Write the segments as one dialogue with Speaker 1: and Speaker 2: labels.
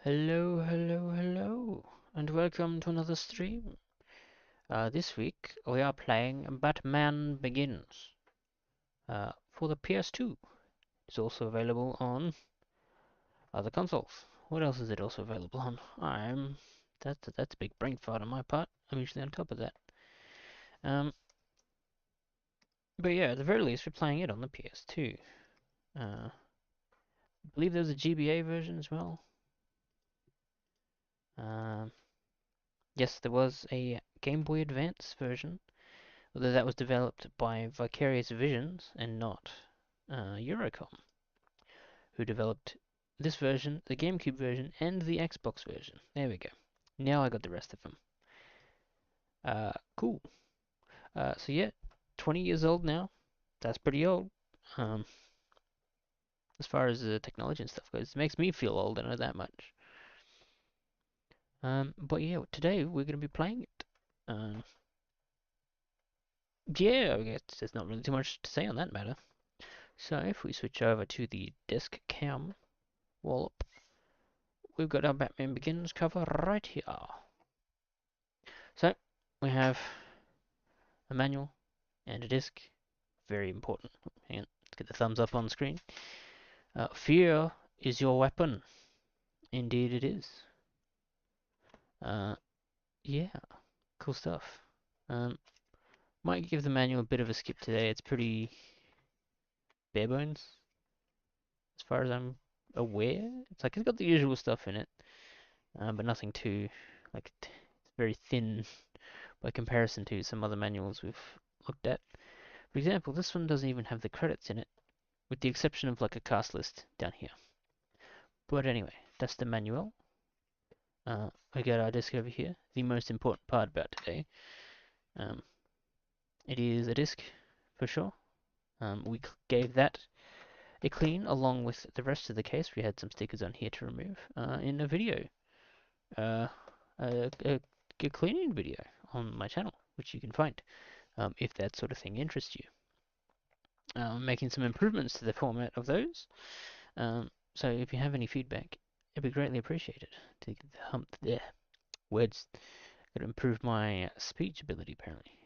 Speaker 1: Hello, hello, hello, and welcome to another stream. This week we are playing Batman Begins for the PS2. It's also available on other consoles. What else is it also available on? That's a big brain fart on my part. I'm usually on top of that. Um, but yeah, at the very least we're playing it on the PS2. I believe there's a GBA version as well. Um, yes, there was a Game Boy Advance version. Although that was developed by Vicarious Visions and not Eurocom, who developed this version, the GameCube version, and the Xbox version. There we go. Now I got the rest of them. Cool. So yeah, 20 years old now. That's pretty old. Um, as far as technology and stuff goes, it makes me feel old. I know that much. But yeah, today we're gonna be playing it. Yeah, I guess there's not really too much to say on that matter. So if we switch over to the desk cam, wallop, we've got our Batman Begins cover right here. So we have a manual and a disc. Very important. Hang on, let's get the thumbs up on screen. Fear is your weapon. Indeed it is. Uh, yeah, cool stuff. Might give the manual a bit of a skip today. It's pretty bare bones, as far as I'm aware. It's got the usual stuff in it, but nothing too it's very thin by comparison to some other manuals we've looked at. For example, this one doesn't even have the credits in it, with the exception of a cast list down here. But anyway, that's the manual. We got our disc over here. The most important part about today. It is a disc, for sure. We gave that a clean along with the rest of the case. We had some stickers on here to remove in a video. A, a cleaning video on my channel, which you can find if that sort of thing interests you. Making some improvements to the format of those. So if you have any feedback, it'd be greatly appreciated. To get the words, gotta improve my speech ability apparently.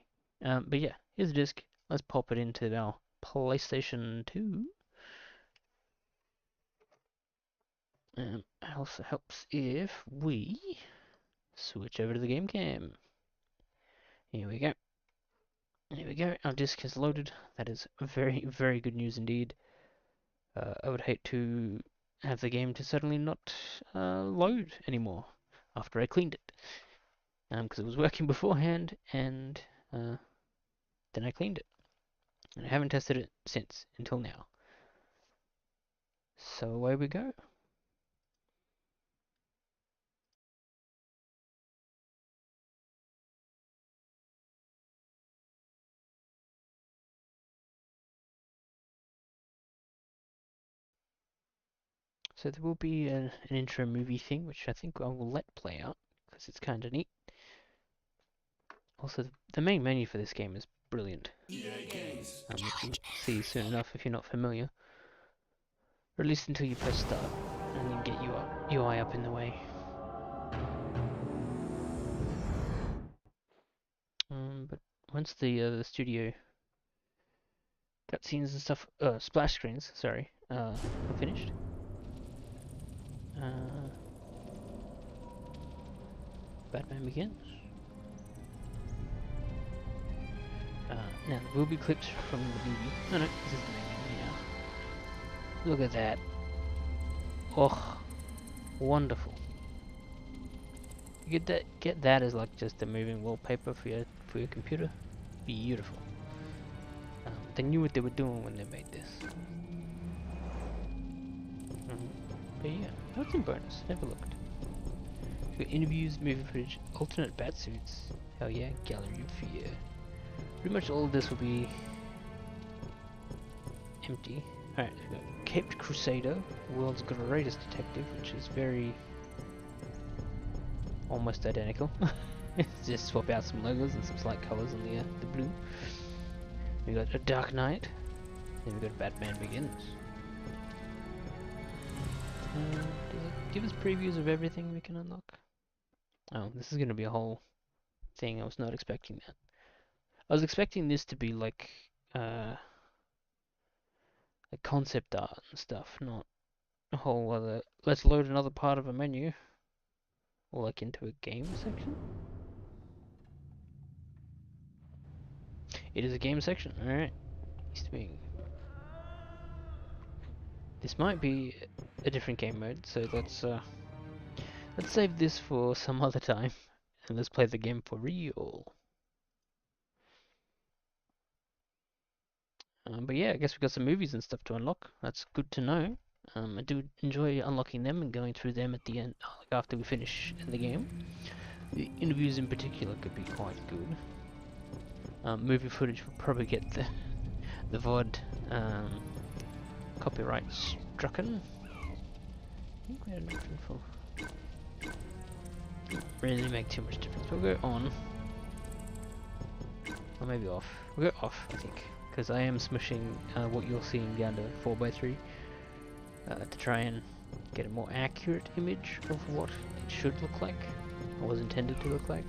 Speaker 1: But yeah, here's the disc. Let's pop it into our PlayStation 2. It also helps if we switch over to the game cam. Here we go. Here we go. Our disc has loaded. That is very, very good news indeed. I would hate to have the game to suddenly not load anymore after I cleaned it, because it was working beforehand and then I cleaned it, and I haven't tested it since until now. So away we go. So there will be an intro movie thing, which I think I will let play out because it's kind of neat. Also, the main menu for this game is brilliant, which you'll see soon enough if you're not familiar. Or at least until you press start and then get your UI up in the way. But once the studio cutscenes and stuff, splash screens, sorry, are finished, Batman Begins. Now there will be clips from the movie. No, this is the main menu now. Look at that. Oh, wonderful. You get that as just a moving wallpaper for your computer. Beautiful. They knew what they were doing when they made this. But yeah, that's in bonus. Never looked. Got interviews, movie footage, alternate bat suits. Oh yeah, gallery of fear. Pretty much all of this will be empty. Alright, we've got Caped Crusader, world's greatest detective, which is very almost identical. Just swap out some logos and some slight colours on the blue. We got a Dark Knight. Then we got Batman Begins. Does it give us previews of everything we can unlock? Oh, this is going to be a whole thing. I was not expecting that. I was expecting this to be like concept art and stuff, not a whole other. Let's load another part of a menu, or like into a game section. It is a game section. All right. This might be a different game mode, so let's save this for some other time, and let's play the game for real. But yeah, I guess we've got some movies and stuff to unlock. That's good to know. I do enjoy unlocking them and going through them at the end, like after we finish the game. The interviews in particular could be quite good. Movie footage will probably get the VOD copyright strucken. I think we had an option for. Really make too much difference. We'll go on, or maybe off. We'll go off, I think, because I am smushing what you're seeing down to 4:3 to try and get a more accurate image of what it should look like, or was intended to look like.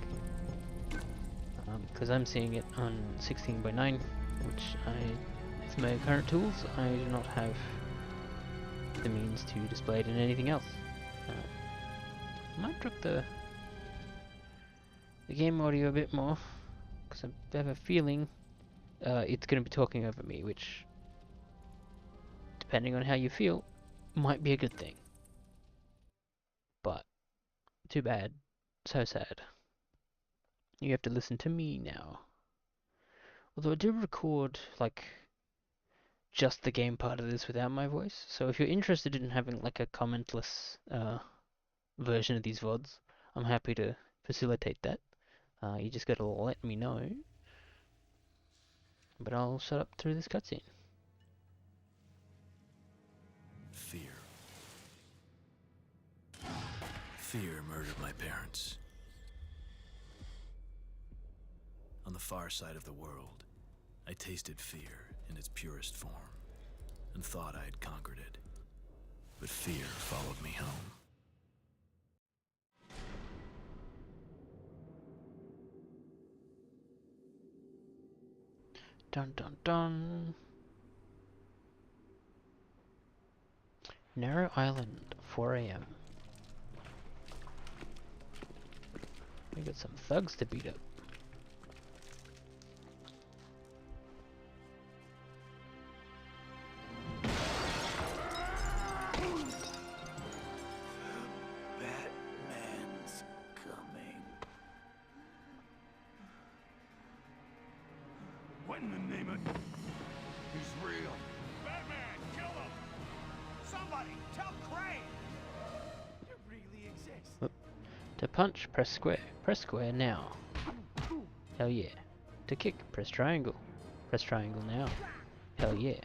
Speaker 1: Because I'm seeing it on 16:9, which with my current tools, I do not have the means to display it in anything else. I might drop the game audio a bit more, because I have a feeling it's going to be talking over me, which, depending on how you feel, might be a good thing. But, too bad. So sad. You have to listen to me now. Although I do record, like, just the game part of this without my voice. So if you're interested in having, like, a commentless version of these VODs, I'm happy to facilitate that. You just gotta let me know. But I'll shut up through this cutscene.
Speaker 2: Fear. Fear murdered my parents. On the far side of the world, I tasted fear in its purest form, and thought I had conquered it. But fear followed me home.
Speaker 1: Dun dun dun. Narrow Island, 4 AM. We got some thugs to beat up.
Speaker 2: Batman's coming.
Speaker 3: What in the name of... He's real. Batman, kill him! Somebody, tell Crane! It really exists.
Speaker 1: To punch, press square. Press square now. Hell yeah. To kick, press triangle. Press triangle now. Hell yeah.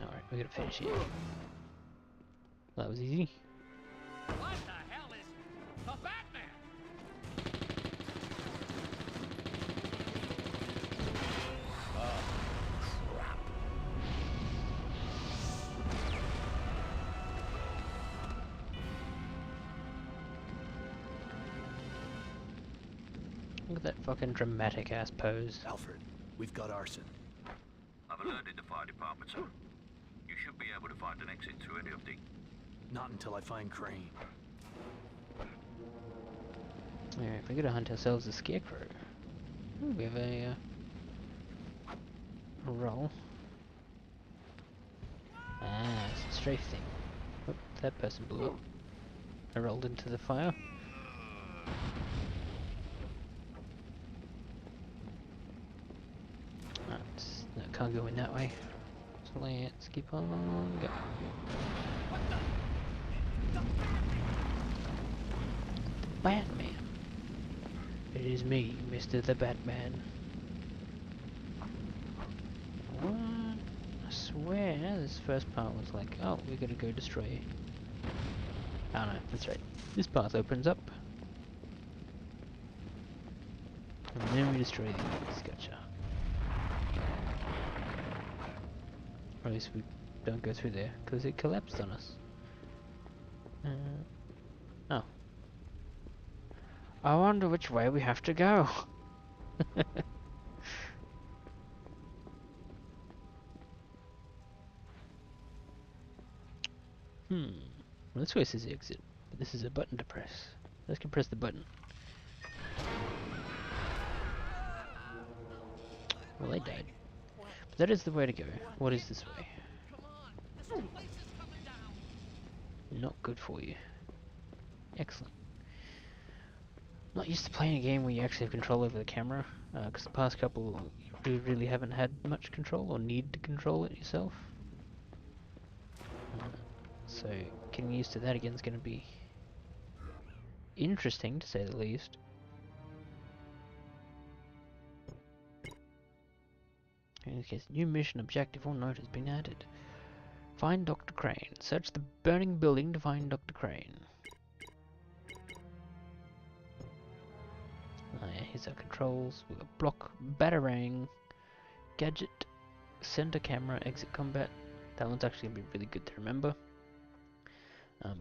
Speaker 1: Alright, we gotta finish here. That was easy.
Speaker 3: What the hell is the Batman? Crap.
Speaker 1: Look at that fucking dramatic ass pose.
Speaker 2: Alfred, we've got arson.
Speaker 4: I've alerted the fire department, sir. You should be able to find an exit through any of the...
Speaker 2: Not until I find Crane.
Speaker 1: Alright, we gotta hunt ourselves a scarecrow. Ooh, we have a roll. Ah, it's a strafe thing. Oh, that person blew up. I rolled into the fire. No, can't go in that way. So let's keep on going. Batman. It is me, Mr. the Batman. What? I swear this first part was like, oh, we gotta go destroy. Oh no, that's right. This path opens up. And then we destroy these. Gotcha. Or at least we don't go through there, because it collapsed on us. Oh. I wonder which way we have to go. Well, this way says exit, but this is a button to press. Let's go press the button. Well, they died. But that is the way to go. What is this way? Not good for you. Excellent. Not used to playing a game where you actually have control over the camera, because the past couple you really haven't had much control or need to control it yourself. So getting used to that again is going to be interesting, to say the least. In this case, new mission objective or note has been added. Find Dr. Crane. Search the burning building to find Dr. Crane. Oh yeah, here's our controls. We've got block, batarang, gadget, center camera, exit combat. That one's actually going to be really good to remember.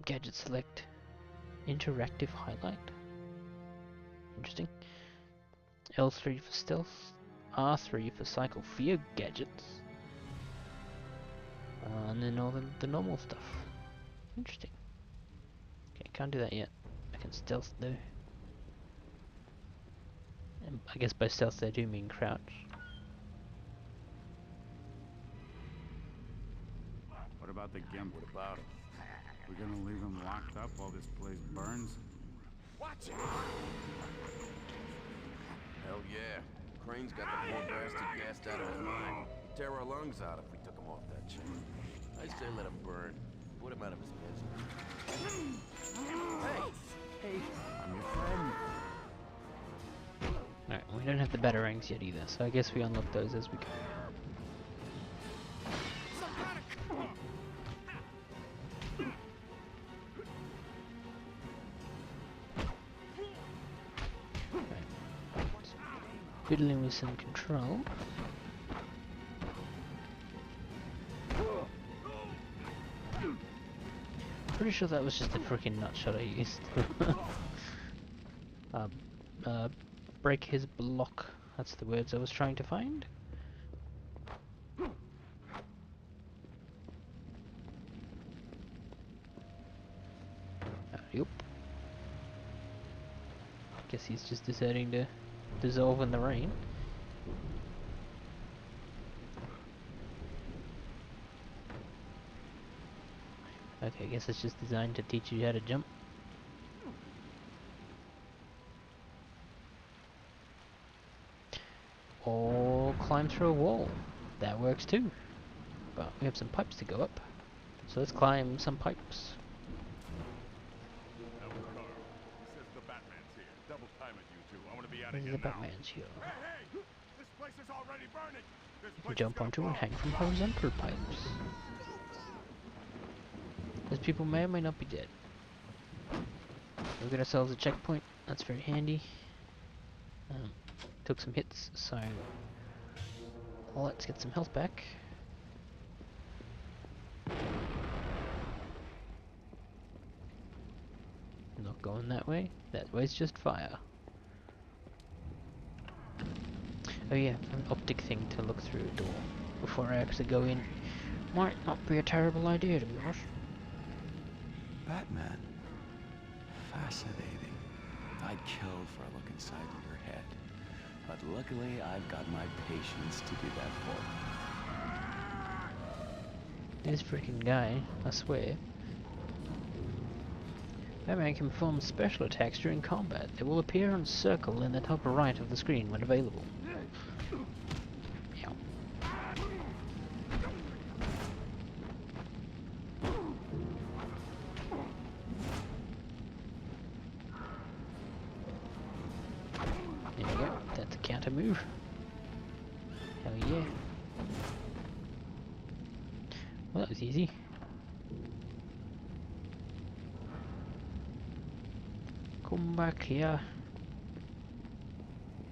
Speaker 1: Gadget select, interactive highlight. Interesting. L3 for stealth, R3 for cycle for your gadgets. And then all the normal stuff. Interesting. Okay, can't do that yet. I can stealth though. And I guess by stealth they do mean crouch.
Speaker 5: What about the Gimp? What about him? We're gonna leave him locked up while this place burns?
Speaker 3: Watch it!
Speaker 6: Hell yeah. Crane's got the poor bastard gassed out of his mind. He'd tear our lungs out if we took him off that chain. I say let him burn. Put him out of his misery. Hey, I'm your friend.
Speaker 1: Alright, we don't have the batarangs yet either, so I guess we unlock those as we go. Fiddling with some control. Pretty sure that was just a freaking nutshot I used. Break his block. That's the words I was trying to find. Yep. Guess he's just deciding to dissolve in the rain. Okay, I guess it's just designed to teach you how to jump. Or climb through a wall. That works too. But we have some pipes to go up. So let's climb some pipes.
Speaker 3: Says the Batman's here. Double time it, you two. I want to be out of
Speaker 1: Where's
Speaker 3: here
Speaker 1: the
Speaker 3: now.
Speaker 1: Batman's here?
Speaker 3: Hey! This place is already burning! This
Speaker 1: You can
Speaker 3: place
Speaker 1: jump
Speaker 3: is gonna
Speaker 1: onto and
Speaker 3: blow.
Speaker 1: hang from horizontal pipes. Those people may or may not be dead. We've got ourselves a checkpoint. That's very handy. Took some hits, so let's get some health back. Not going that way. That way's just fire. Oh yeah, an optic thing to look through a door before I actually go in. Might not be a terrible idea, to be honest.
Speaker 7: Batman. Fascinating. I'd kill for a look inside your head. But luckily, I've got my patience to do that for me.
Speaker 1: This freaking guy, I swear. Batman can perform special attacks during combat. They will appear on a circle in the top right of the screen when available. Ow. There we go. That's a counter move. Hell yeah. Well, that was easy. Come back here.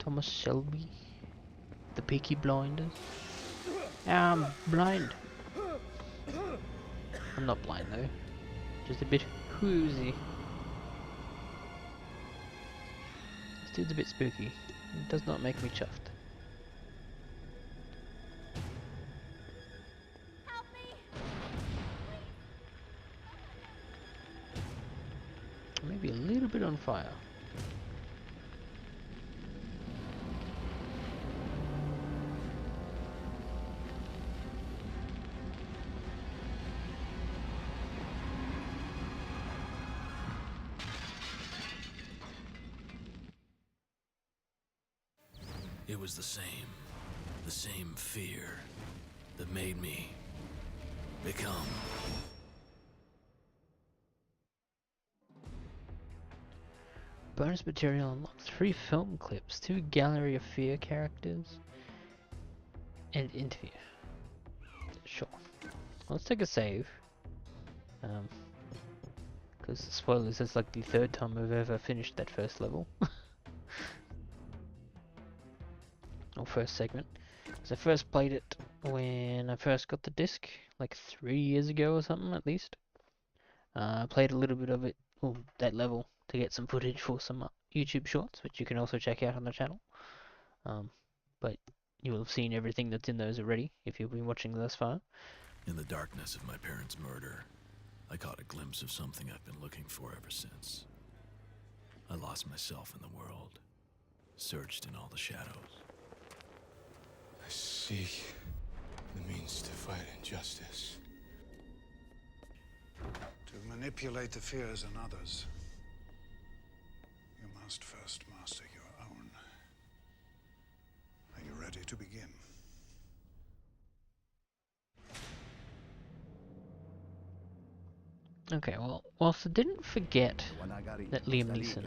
Speaker 1: Thomas Shelby, the Peaky Blinders. I'm blind. I'm not blind though, just a bit woozy. This dude's a bit spooky. It does not make me chuffed.
Speaker 8: Help me!
Speaker 1: Maybe a little bit on fire.
Speaker 2: It was the same fear that made me become.
Speaker 1: Bonus material unlocks 3 film clips, 2 Gallery of Fear characters, and interview. Sure. Let's take a save. Because spoilers, it's like the 3rd time I've ever finished that first level. Or first segment. Because I first played it when I first got the disc, like 3 years ago or something at least. I played a little bit of it, well, that level, to get some footage for some YouTube shorts, which you can also check out on the channel. But you will have seen everything that's in those already, if you've been watching thus far.
Speaker 2: In the darkness of my parents' murder, I caught a glimpse of something I've been looking for ever since. I lost myself in the world, searched in all the shadows.
Speaker 3: I seek the means to fight injustice. To manipulate the fears in others, you must first master your own. Are you ready to begin?
Speaker 1: Okay, well, whilst I didn't forget that Liam Neeson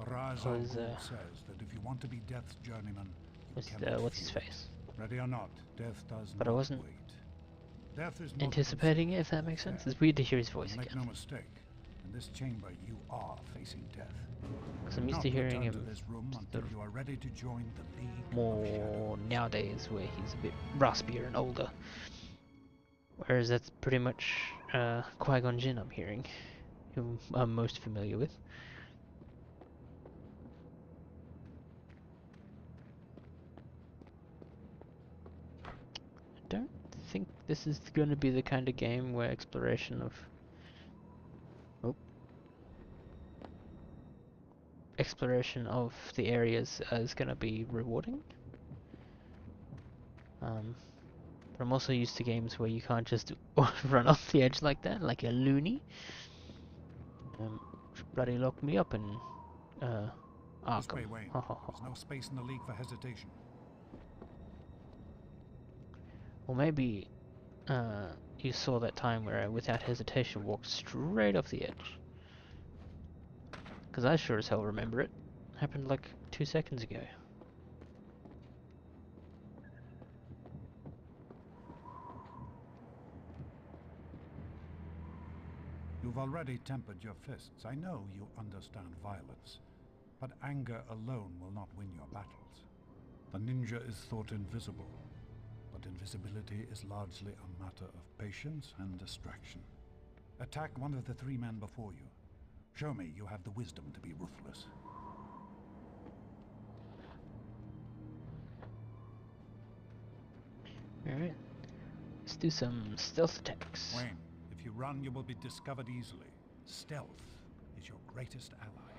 Speaker 5: Ra's al
Speaker 1: was,
Speaker 5: Ghul says that if you want to be Death's journeyman, you
Speaker 1: was
Speaker 5: cannot
Speaker 1: what's his
Speaker 5: fear.
Speaker 1: face?
Speaker 5: Ready or not, Death does
Speaker 1: But I
Speaker 5: not
Speaker 1: wasn't
Speaker 5: wait. Death is not
Speaker 1: anticipating it, if that makes sense. It's weird to hear his voice
Speaker 5: Make
Speaker 1: again.
Speaker 5: no mistake, in this chamber you are facing death.
Speaker 1: Because I'm
Speaker 5: Do
Speaker 1: used to
Speaker 5: not
Speaker 1: hearing
Speaker 5: return
Speaker 1: him
Speaker 5: to this room
Speaker 1: sort
Speaker 5: until
Speaker 1: of
Speaker 5: you are ready to join the League of
Speaker 1: more
Speaker 5: Shadows.
Speaker 1: nowadays, where he's a bit raspier and older. Whereas that's pretty much Qui-Gon Jinn I'm hearing, whom I'm most familiar with. I don't think this is going to be the kind of game where exploration of the areas is going to be rewarding. But I'm also used to games where you can't just run off the edge like that, like a loony. Bloody locked me up in
Speaker 5: This
Speaker 1: Arkham.
Speaker 5: way, Wayne. There's no space in the League for hesitation.
Speaker 1: Well, maybe you saw that time where I, without hesitation, walked straight off the edge. Because I sure as hell remember it. Happened like 2 seconds ago.
Speaker 5: You've already tempered your fists. I know you understand violence, but anger alone will not win your battles. The ninja is thought invisible, but invisibility is largely a matter of patience and distraction. Attack one of the 3 men before you. Show me you have the wisdom to be ruthless.
Speaker 1: Alright. Let's do some stealth attacks.
Speaker 5: Wayne, if you run, you will be discovered easily. Stealth is your greatest ally.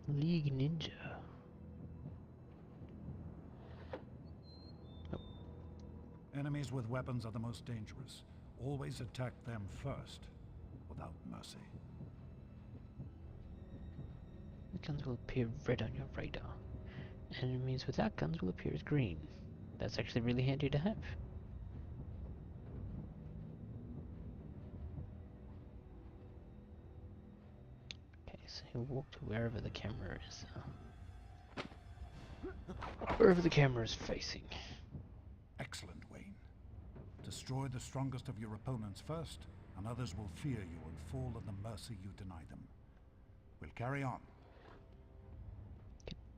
Speaker 1: League Ninja.
Speaker 5: Enemies with weapons are the most dangerous. Always attack them first, without mercy.
Speaker 1: The guns will appear red on your radar. Enemies without guns will appear as green. That's actually really handy to have. Okay, so he'll walk to wherever the camera is. Wherever the camera is facing.
Speaker 5: Excellent, Wayne. Destroy the strongest of your opponents first, and others will fear you and fall at the mercy you deny them. We'll carry on.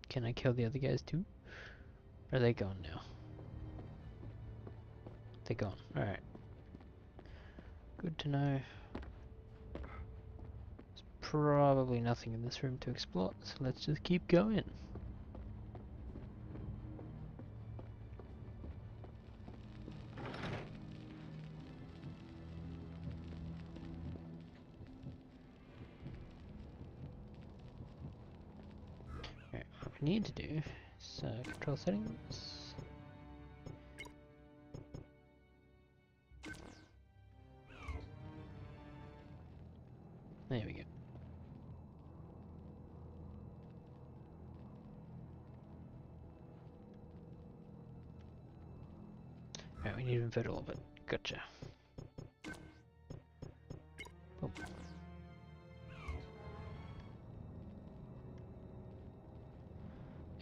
Speaker 1: Can I kill the other guys too? Or are they gone now? They're gone. Alright. Good to know. There's probably nothing in this room to explore, so let's just keep going. Alright, what we need to do is control settings. There we go. Right, we need to invert all of it. Gotcha. Oh.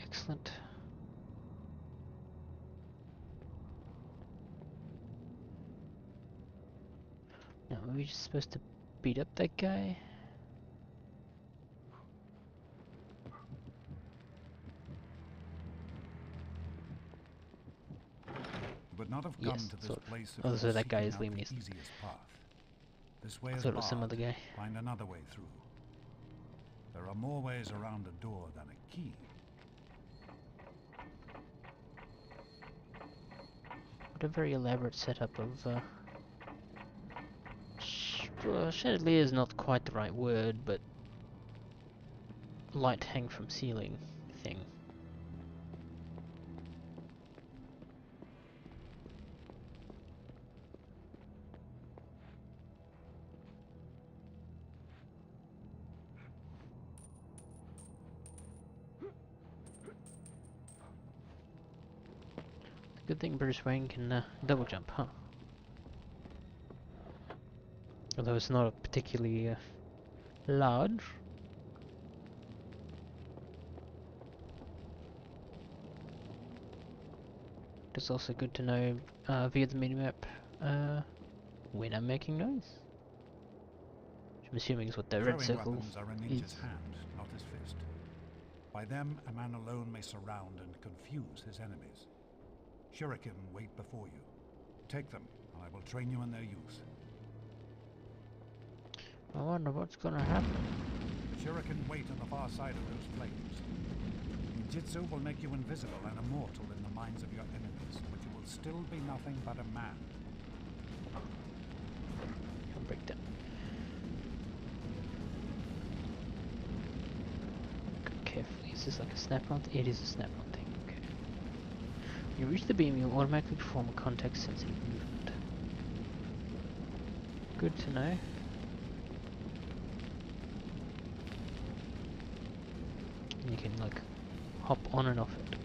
Speaker 1: Excellent. Now, are we just supposed to beat up that guy?
Speaker 5: You would not have come
Speaker 1: Yes,
Speaker 5: to this
Speaker 1: sort of.
Speaker 5: place if
Speaker 1: Oh,
Speaker 5: you
Speaker 1: so
Speaker 5: were
Speaker 1: that guy
Speaker 5: seeking
Speaker 1: is
Speaker 5: out
Speaker 1: Liam
Speaker 5: the
Speaker 1: Neeson.
Speaker 5: easiest path. This way
Speaker 1: I
Speaker 5: is
Speaker 1: thought it was some
Speaker 5: barred.
Speaker 1: other guy.
Speaker 5: Find another way through. There are more ways around a door than a key.
Speaker 1: What a very elaborate setup of chandelier is not quite the right word, but light hang from ceiling thing. Good thing Bruce Wayne can double jump, huh? Although it's not particularly large. It's also good to know via the minimap when I'm making noise. Which I'm assuming is what that red
Speaker 5: Throwing
Speaker 1: circle
Speaker 5: weapons are a
Speaker 1: is.
Speaker 5: ninja's hand, not his fist. By them, a man alone may surround and confuse his enemies. Shuriken wait before you. Take them, and I will train you in their use.
Speaker 1: I wonder what's gonna happen.
Speaker 5: Shuriken wait on the far side of those flames. Ninjutsu will make you invisible and immortal in the minds of your enemies, but you will still be nothing but a man.
Speaker 1: Can break down. Carefully. Is this like a snap-on? It is a snap-on thing. Okay. When you reach the beam, you'll automatically perform a context-sensitive movement. Good to know. And you can like hop on and off it.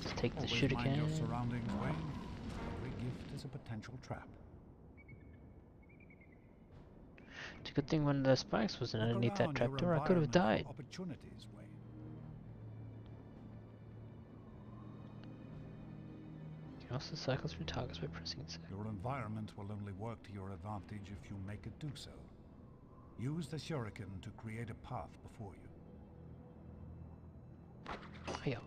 Speaker 1: Let's take the
Speaker 5: Always mind your
Speaker 1: shuriken.
Speaker 5: surroundings, Wayne. Every gift is a potential trap.
Speaker 1: It's a good thing one of the spikes wasn't
Speaker 5: Look
Speaker 1: underneath that
Speaker 5: around your
Speaker 1: trapdoor. I could have
Speaker 5: environment for
Speaker 1: died.
Speaker 5: opportunities, Wayne.
Speaker 1: You can also cycle through targets by pressing Z.
Speaker 5: Your environment will only work to your advantage if you make it do so. Use the shuriken to create a path before you.
Speaker 1: Hiya.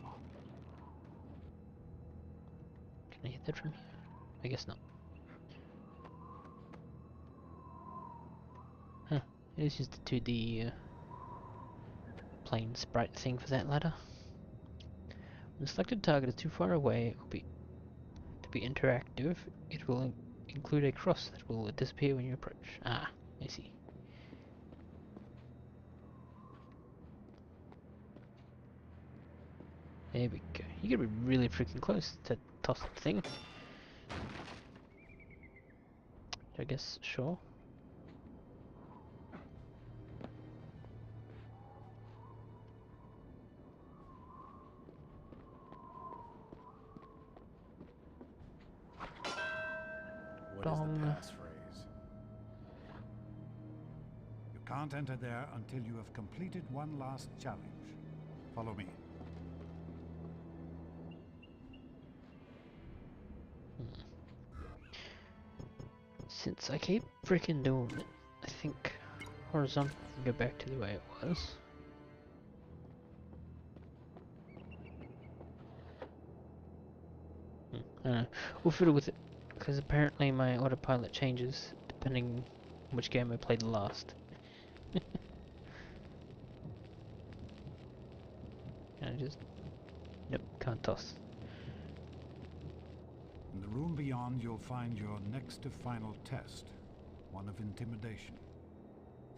Speaker 1: Can I hit that from here? I guess not. Huh. It is just the 2D plain sprite thing for that ladder. When the selected target is too far away, it will be interactive. It will include a cross that will disappear when you approach. Ah, I see. There we go. You gotta be really freaking close to toss that thing. I guess, sure.
Speaker 6: What is the
Speaker 1: Dong.
Speaker 6: passphrase?
Speaker 5: You can't enter there until you have completed one last challenge. Follow me.
Speaker 1: Since I keep freaking doing it, I think horizontal can go back to the way it was. I don't know. We'll fiddle with it, because apparently my autopilot changes depending on which game I played last. And I just... Nope, can't toss.
Speaker 5: In the room beyond, you'll find your next to final test, one of intimidation.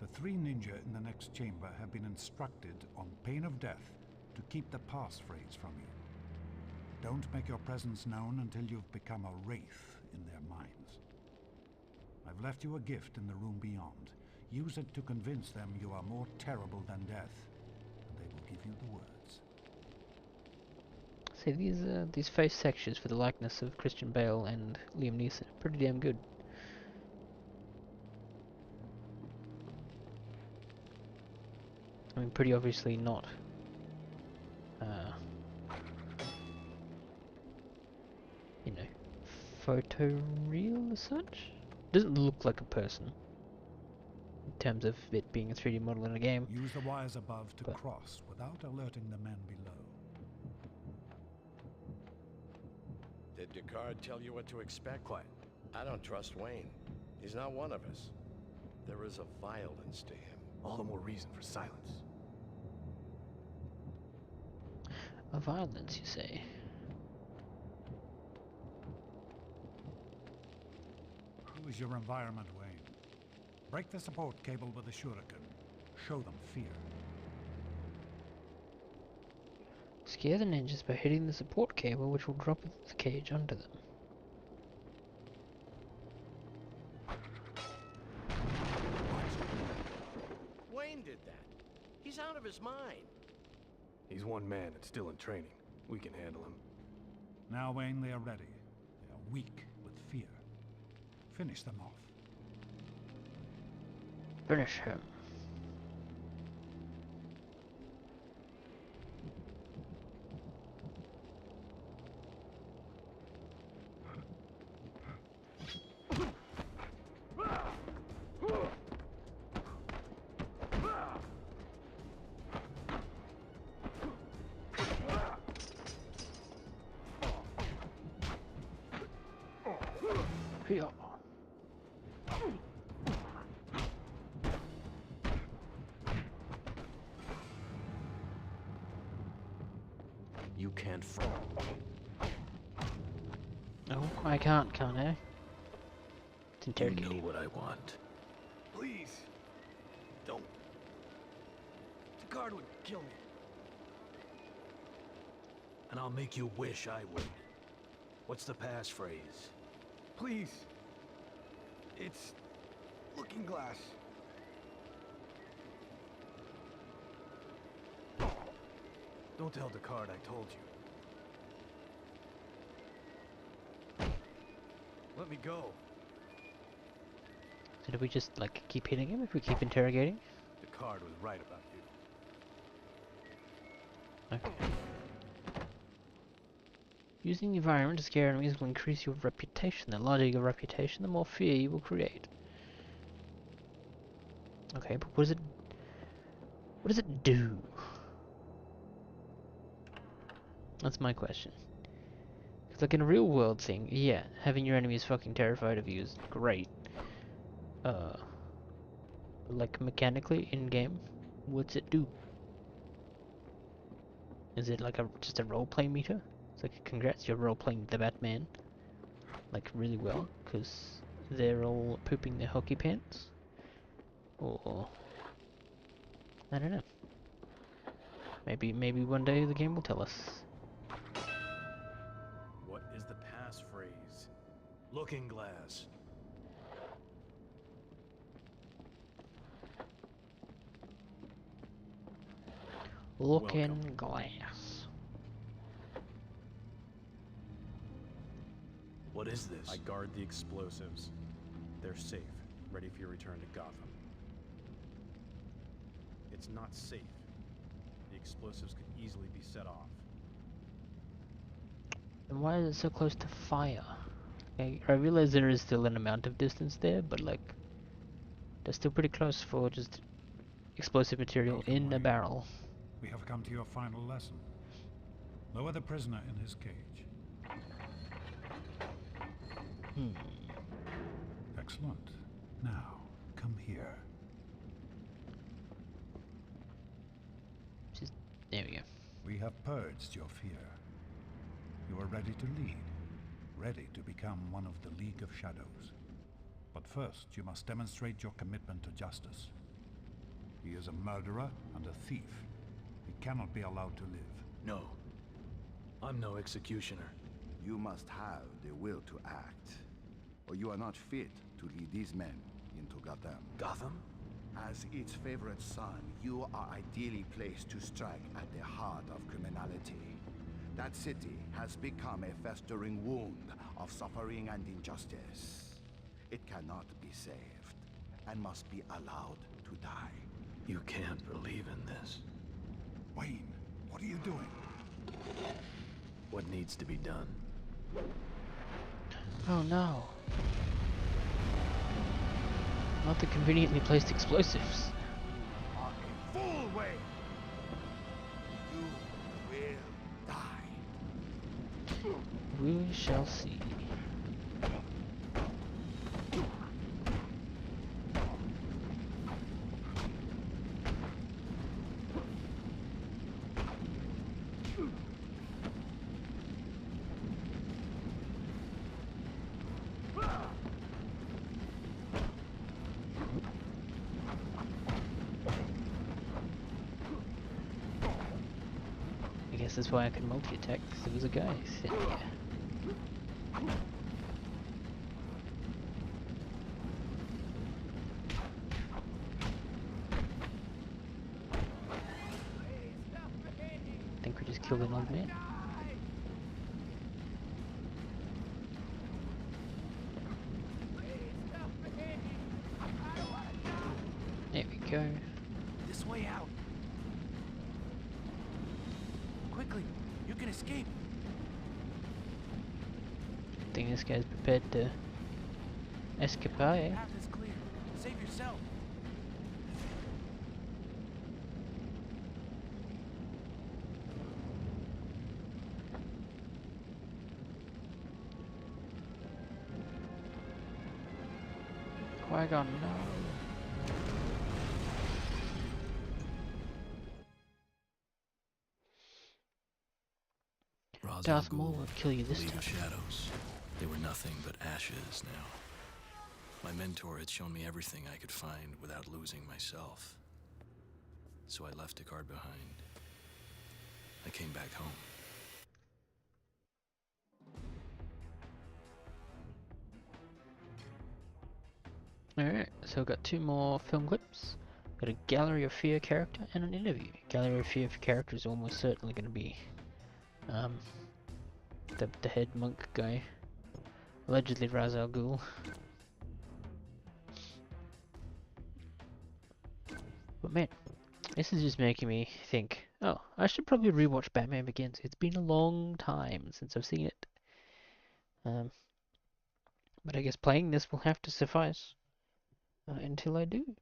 Speaker 5: The 3 ninja in the next chamber have been instructed on pain of death to keep the passphrase from you. Don't make your presence known until you've become a wraith in their minds. I've left you a gift in the room beyond. Use it to convince them you are more terrible than death, and they will give you the words.
Speaker 1: See, these face textures for the likeness of Christian Bale and Liam Neeson are pretty damn good. I mean, pretty obviously not you know, photoreal as such. Doesn't look like a person in terms of it being a 3D model in a game.
Speaker 5: Use the wires above to cross without alerting the men below.
Speaker 8: Did Descartes tell you what to expect? Quiet. I don't trust Wayne. He's not one of us. There is a violence to him.
Speaker 6: All the more reason for silence.
Speaker 1: A violence, you say?
Speaker 5: Who is your environment, Wayne? Break the support cable with a shuriken. Show them fear.
Speaker 1: Scare the ninjas by hitting the support cable, which will drop the cage under them.
Speaker 8: Wayne did that. He's out of his mind.
Speaker 6: He's one man and still in training. We can handle him.
Speaker 5: Now, Wayne, they are ready. They are weak with fear. Finish them off.
Speaker 1: Finish him. Here.
Speaker 6: You can't fall.
Speaker 1: No, I can't I? It's
Speaker 2: You
Speaker 1: interrogating.
Speaker 2: know what I want.
Speaker 6: Please. Don't. Descartes would kill me.
Speaker 2: And I'll make you wish I would. What's the passphrase?
Speaker 6: Please. It's looking glass. Don't tell Descartes I told you. Let me go.
Speaker 1: So do we just like keep hitting him if we keep interrogating?
Speaker 6: Descartes was right about you.
Speaker 1: Okay. Using the environment to scare enemies will increase your reputation. The larger your reputation, the more fear you will create. Okay, but what does it do? That's my question. Because like in a real world thing, yeah, having your enemies fucking terrified of you is great. But like mechanically in game, what's it do? Is it like just a roleplay meter? It's like, congrats, you're roleplaying the Batman, like really well, because they're all pooping their hockey pants. Or I don't know. Maybe one day the game will tell us.
Speaker 2: What is the passphrase? Looking glass.
Speaker 1: Looking glass.
Speaker 2: What is this?
Speaker 9: I guard the explosives. They're safe, ready for your return to Gotham. It's not safe. The explosives could easily be set off.
Speaker 1: Then why is it so close to fire? I realize there is still an amount of distance there, but like, they're still pretty close for just explosive material
Speaker 5: Welcome,
Speaker 1: in a
Speaker 5: Wayne.
Speaker 1: barrel.
Speaker 5: We have come to your final lesson. Lower the prisoner in his cage. Excellent. Now, come here.
Speaker 1: There we go.
Speaker 5: We have purged your fear. You are ready to lead, ready to become one of the League of Shadows. But first, you must demonstrate your commitment to justice. He is a murderer and a thief. He cannot be allowed to live.
Speaker 2: No. I'm no executioner.
Speaker 10: You must have the will to act, or you are not fit to lead these men into Gotham.
Speaker 2: Gotham?
Speaker 10: As its favorite son, you are ideally placed to strike at the heart of criminality. That city has become a festering wound of suffering and injustice. It cannot be saved, and must be allowed to die.
Speaker 2: You can't believe in this.
Speaker 5: Wayne, what are you doing?
Speaker 2: What needs to be done?
Speaker 1: Oh no. Not the conveniently placed explosives.
Speaker 10: You are a fool, Wayne! You will die.
Speaker 1: We shall see. I guess that's why I could multi-attack, because there was a guy sitting here. I think we just killed an old man. There we go.
Speaker 6: This way out. Quickly, you can escape.
Speaker 1: I think this guy's prepared to escape.
Speaker 6: Path is clear. Save yourself.
Speaker 1: Qui-Gon, no. Darth Maul will kill you this
Speaker 2: League
Speaker 1: time.
Speaker 2: of Shadows. They were nothing but ashes now. My mentor had shown me everything I could find without losing myself. So I left Deckard behind. I came back home.
Speaker 1: Alright, so we've got two more film clips. Got a Gallery of Fear character and an interview. Gallery of Fear character is almost certainly going to be the head monk guy. Allegedly Ra's al Ghul. But man, this is just making me think, oh, I should probably rewatch Batman Begins. It's been a long time since I've seen it. But I guess playing this will have to suffice until I do.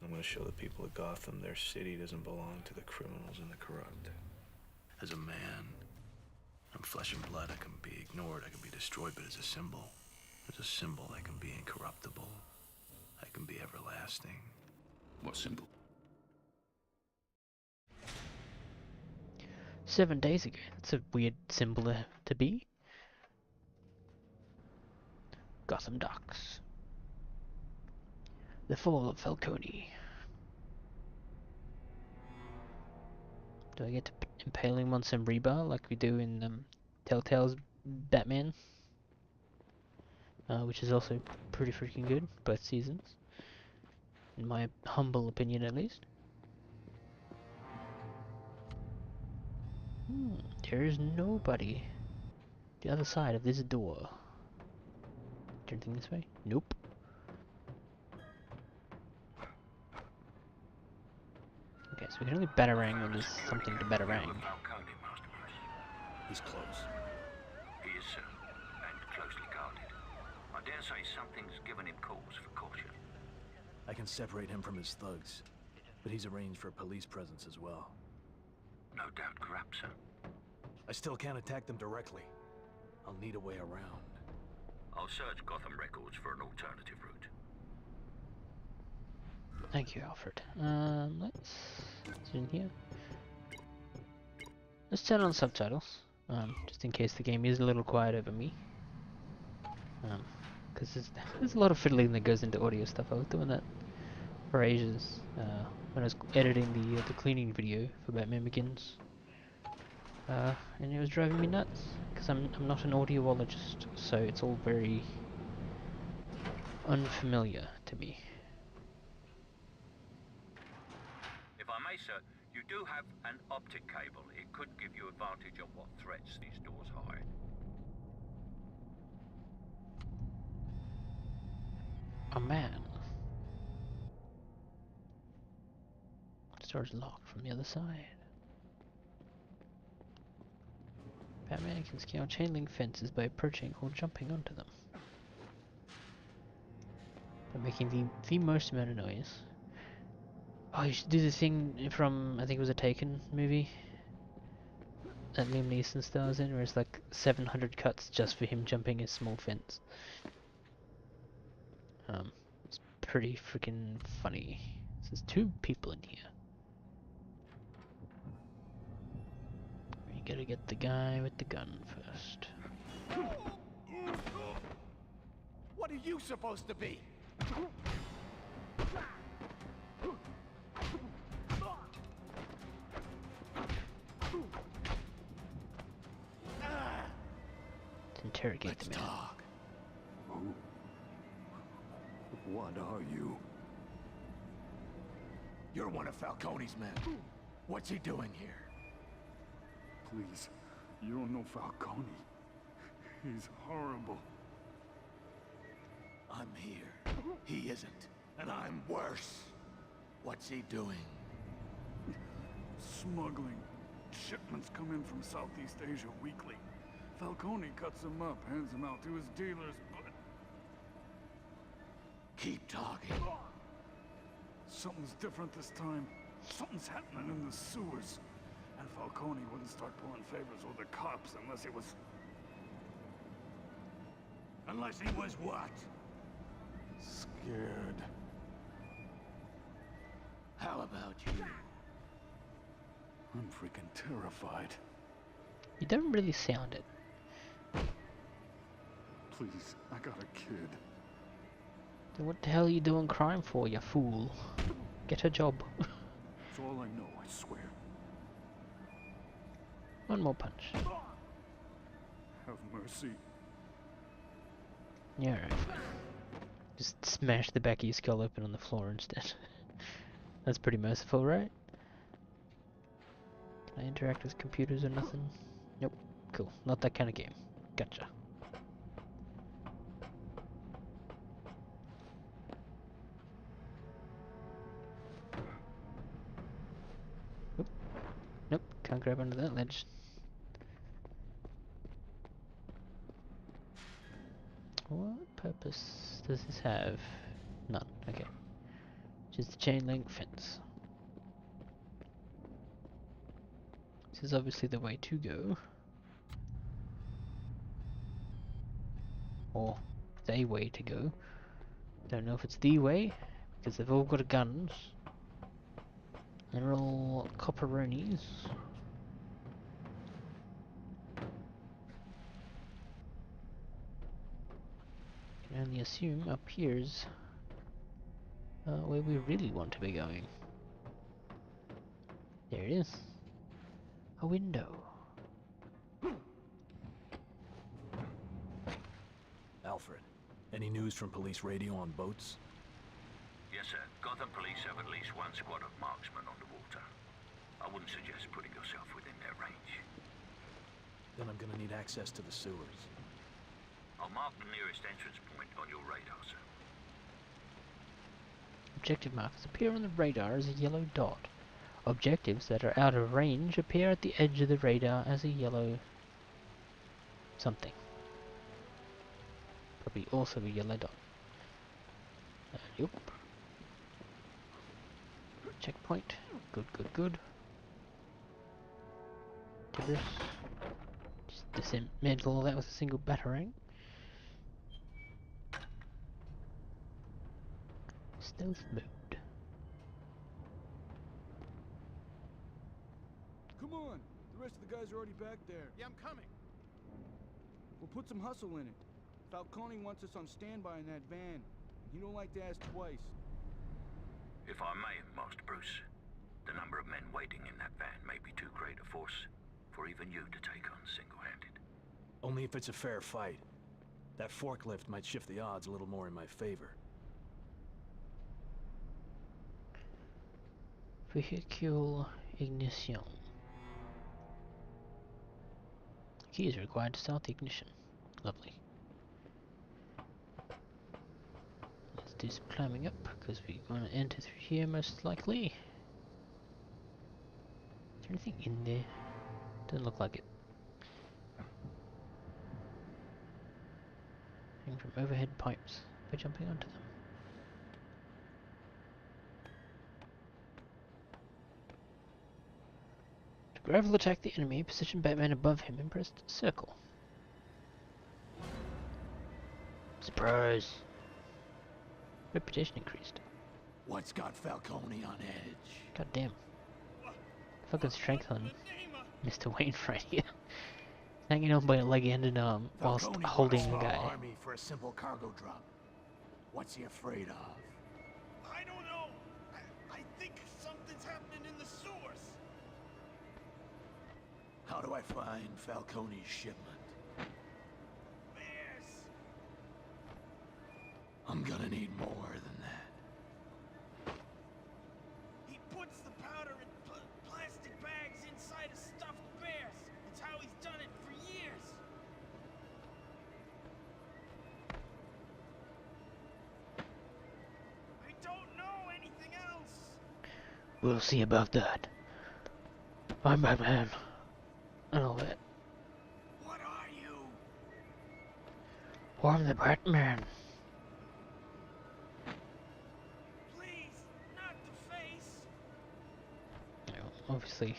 Speaker 2: I'm going to show the people of Gotham their city doesn't belong to the criminals and the corrupt. As a man, I'm flesh and blood. I can be ignored, I can be destroyed, but as a symbol, I can be incorruptible. I can be everlasting.
Speaker 4: What symbol?
Speaker 1: 7 days ago. That's a weird symbol to be. Gotham Docks. The fall of Falcone. Do I get to impale him on some rebar like we do in Telltale's Batman? Which is also pretty freaking good, both seasons. In my humble opinion, at least. There is nobody. The other side of this door. Anything this way? Nope. Okay. so we can only batarang when there's something to batarang.
Speaker 4: Falcone, Masterpiece.
Speaker 2: He's close.
Speaker 4: He is, sir, and closely guarded. I dare say something's given him cause for caution.
Speaker 2: I can separate him from his thugs, but he's arranged for a police presence as well.
Speaker 4: No doubt corrupt, sir.
Speaker 2: I still can't attack them directly. I'll need a way around.
Speaker 4: I'll search Gotham records for an alternative route.
Speaker 1: Thank you, Alfred. Let's in here. Let's turn on subtitles, just in case the game is a little quiet over me. Because there's a lot of fiddling that goes into audio stuff. I was doing that for ages when I was editing the cleaning video for Batman Begins, and it was driving me nuts because I'm not an audiologist, so it's all very unfamiliar to me.
Speaker 4: If I may, sir, you do have an optic cable. It could give you advantage on what threats these doors hide.
Speaker 1: A man. Door's locked from the other side. Batman can scale chain link fences by approaching or jumping onto them, by making the most amount of noise. Oh, you should do the thing from, I think it was a Taken movie that Liam Neeson stars in, where it's like 700 cuts just for him jumping a small fence. It's pretty freaking funny. So there's 2 people in here. We gotta get the guy with the gun first.
Speaker 3: What are you supposed to be?
Speaker 1: Let's interrogate the man.
Speaker 10: Talk. Who? What are you?
Speaker 3: You're one of Falcone's men. What's he doing here?
Speaker 5: Please, you don't know Falcone. He's horrible.
Speaker 3: I'm here. He isn't. And I'm worse. What's he doing?
Speaker 5: Smuggling. Shipments come in from Southeast Asia weekly. Falcone cuts them up, hands them out to his dealers, but...
Speaker 3: Keep talking.
Speaker 5: Something's different this time. Something's happening in the sewers. And Falcone wouldn't start pulling favors with the cops unless he was...
Speaker 3: Unless he was what?
Speaker 5: scared.
Speaker 3: How about you?
Speaker 5: I'm freaking terrified.
Speaker 1: You don't really sound it.
Speaker 5: Please, I got a kid.
Speaker 1: Then what the hell are you doing crime for, you fool? Get a job.
Speaker 5: That's all I know, I swear.
Speaker 1: One more punch.
Speaker 5: Have mercy.
Speaker 1: Yeah, right, fine. Just smash the back of your skull open on the floor instead. That's pretty merciful, right? Can I interact with computers or nothing? Nope. Cool. Not that kind of game. Gotcha. Oop. Nope. Can't grab onto that ledge. What purpose does this have? None. Okay. Just a chain link fence. This is obviously the way to go. Or the way to go. Don't know if it's the way, because they've all got guns. They're all copperonis. Can only assume up here's where we really want to be going. There it is. A window.
Speaker 2: Alfred, any news from police radio on boats?
Speaker 4: Yes, sir. Gotham police have at least one squad of marksmen on the water. I wouldn't suggest putting yourself within their range.
Speaker 2: Then I'm gonna need access to the sewers.
Speaker 4: I'll mark the nearest entrance point on your radar, sir.
Speaker 1: Objective markers appear on the radar as a yellow dot. Objectives that are out of range appear at the edge of the radar as a yellow something. Probably also a yellow dot. Yup. Checkpoint. Good, good, good. Debris. Just dismantle all that with a single batarang. Stealth mode.
Speaker 11: Come on! The rest of the guys are already back there.
Speaker 3: Yeah, I'm coming.
Speaker 11: We'll put some hustle in it. Falcone wants us on standby in that van. He don't like to ask twice.
Speaker 4: If I may, Master Bruce, the number of men waiting in that van may be too great a force for even you to take on single-handed.
Speaker 9: Only if it's a fair fight. That forklift might shift the odds a little more in my favor.
Speaker 1: Vehicle ignition. Key is required to start the ignition. Lovely. Let's do some climbing up, because we're going to enter through here most likely. Is there anything in there? Doesn't look like it. Hang from overhead pipes by jumping onto them. To gravel attack the enemy, position Batman above him and press circle. Surprise! Reputation increased.
Speaker 8: What's got Falcone on edge?
Speaker 1: God damn. Fucking strength on Mr. Wainwright here. Hanging on by a leg and an arm whilst
Speaker 8: Falcone
Speaker 1: holding
Speaker 8: brought
Speaker 1: a
Speaker 8: a
Speaker 1: guy.
Speaker 8: small army for a simple cargo drop. What's he afraid of?
Speaker 3: I don't know. I think something's happening in the sewers.
Speaker 8: How do I find Falcone's shipment?
Speaker 3: Bears.
Speaker 8: I'm gonna need more than that.
Speaker 3: He puts the powder in plastic bags inside of stuffed bears. It's how he's done it for years. I don't know anything else.
Speaker 1: We'll see about that. I'm Batman. And all that.
Speaker 3: What are you?
Speaker 1: Or I'm the Batman.
Speaker 3: Please, not the face.
Speaker 1: No, obviously,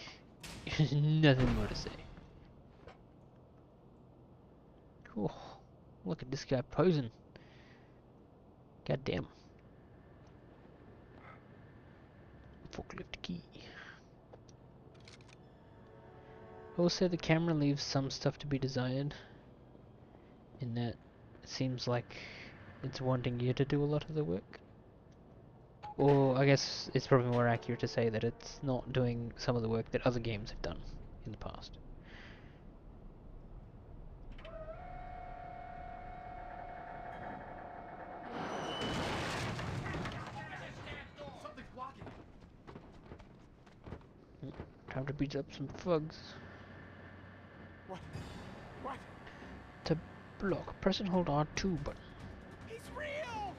Speaker 1: there's nothing more to say. Cool. Look at this guy posing. God damn. Forklift key. Also, the camera leaves some stuff to be desired. In that, it seems like it's wanting you to do a lot of the work. Or, I guess it's probably more accurate to say that it's not doing some of the work that other games have done in the past.
Speaker 3: Something's blocking it.
Speaker 1: Time to beat up some thugs.
Speaker 3: What? What?
Speaker 1: To block, press and hold R2 button.
Speaker 3: He's real.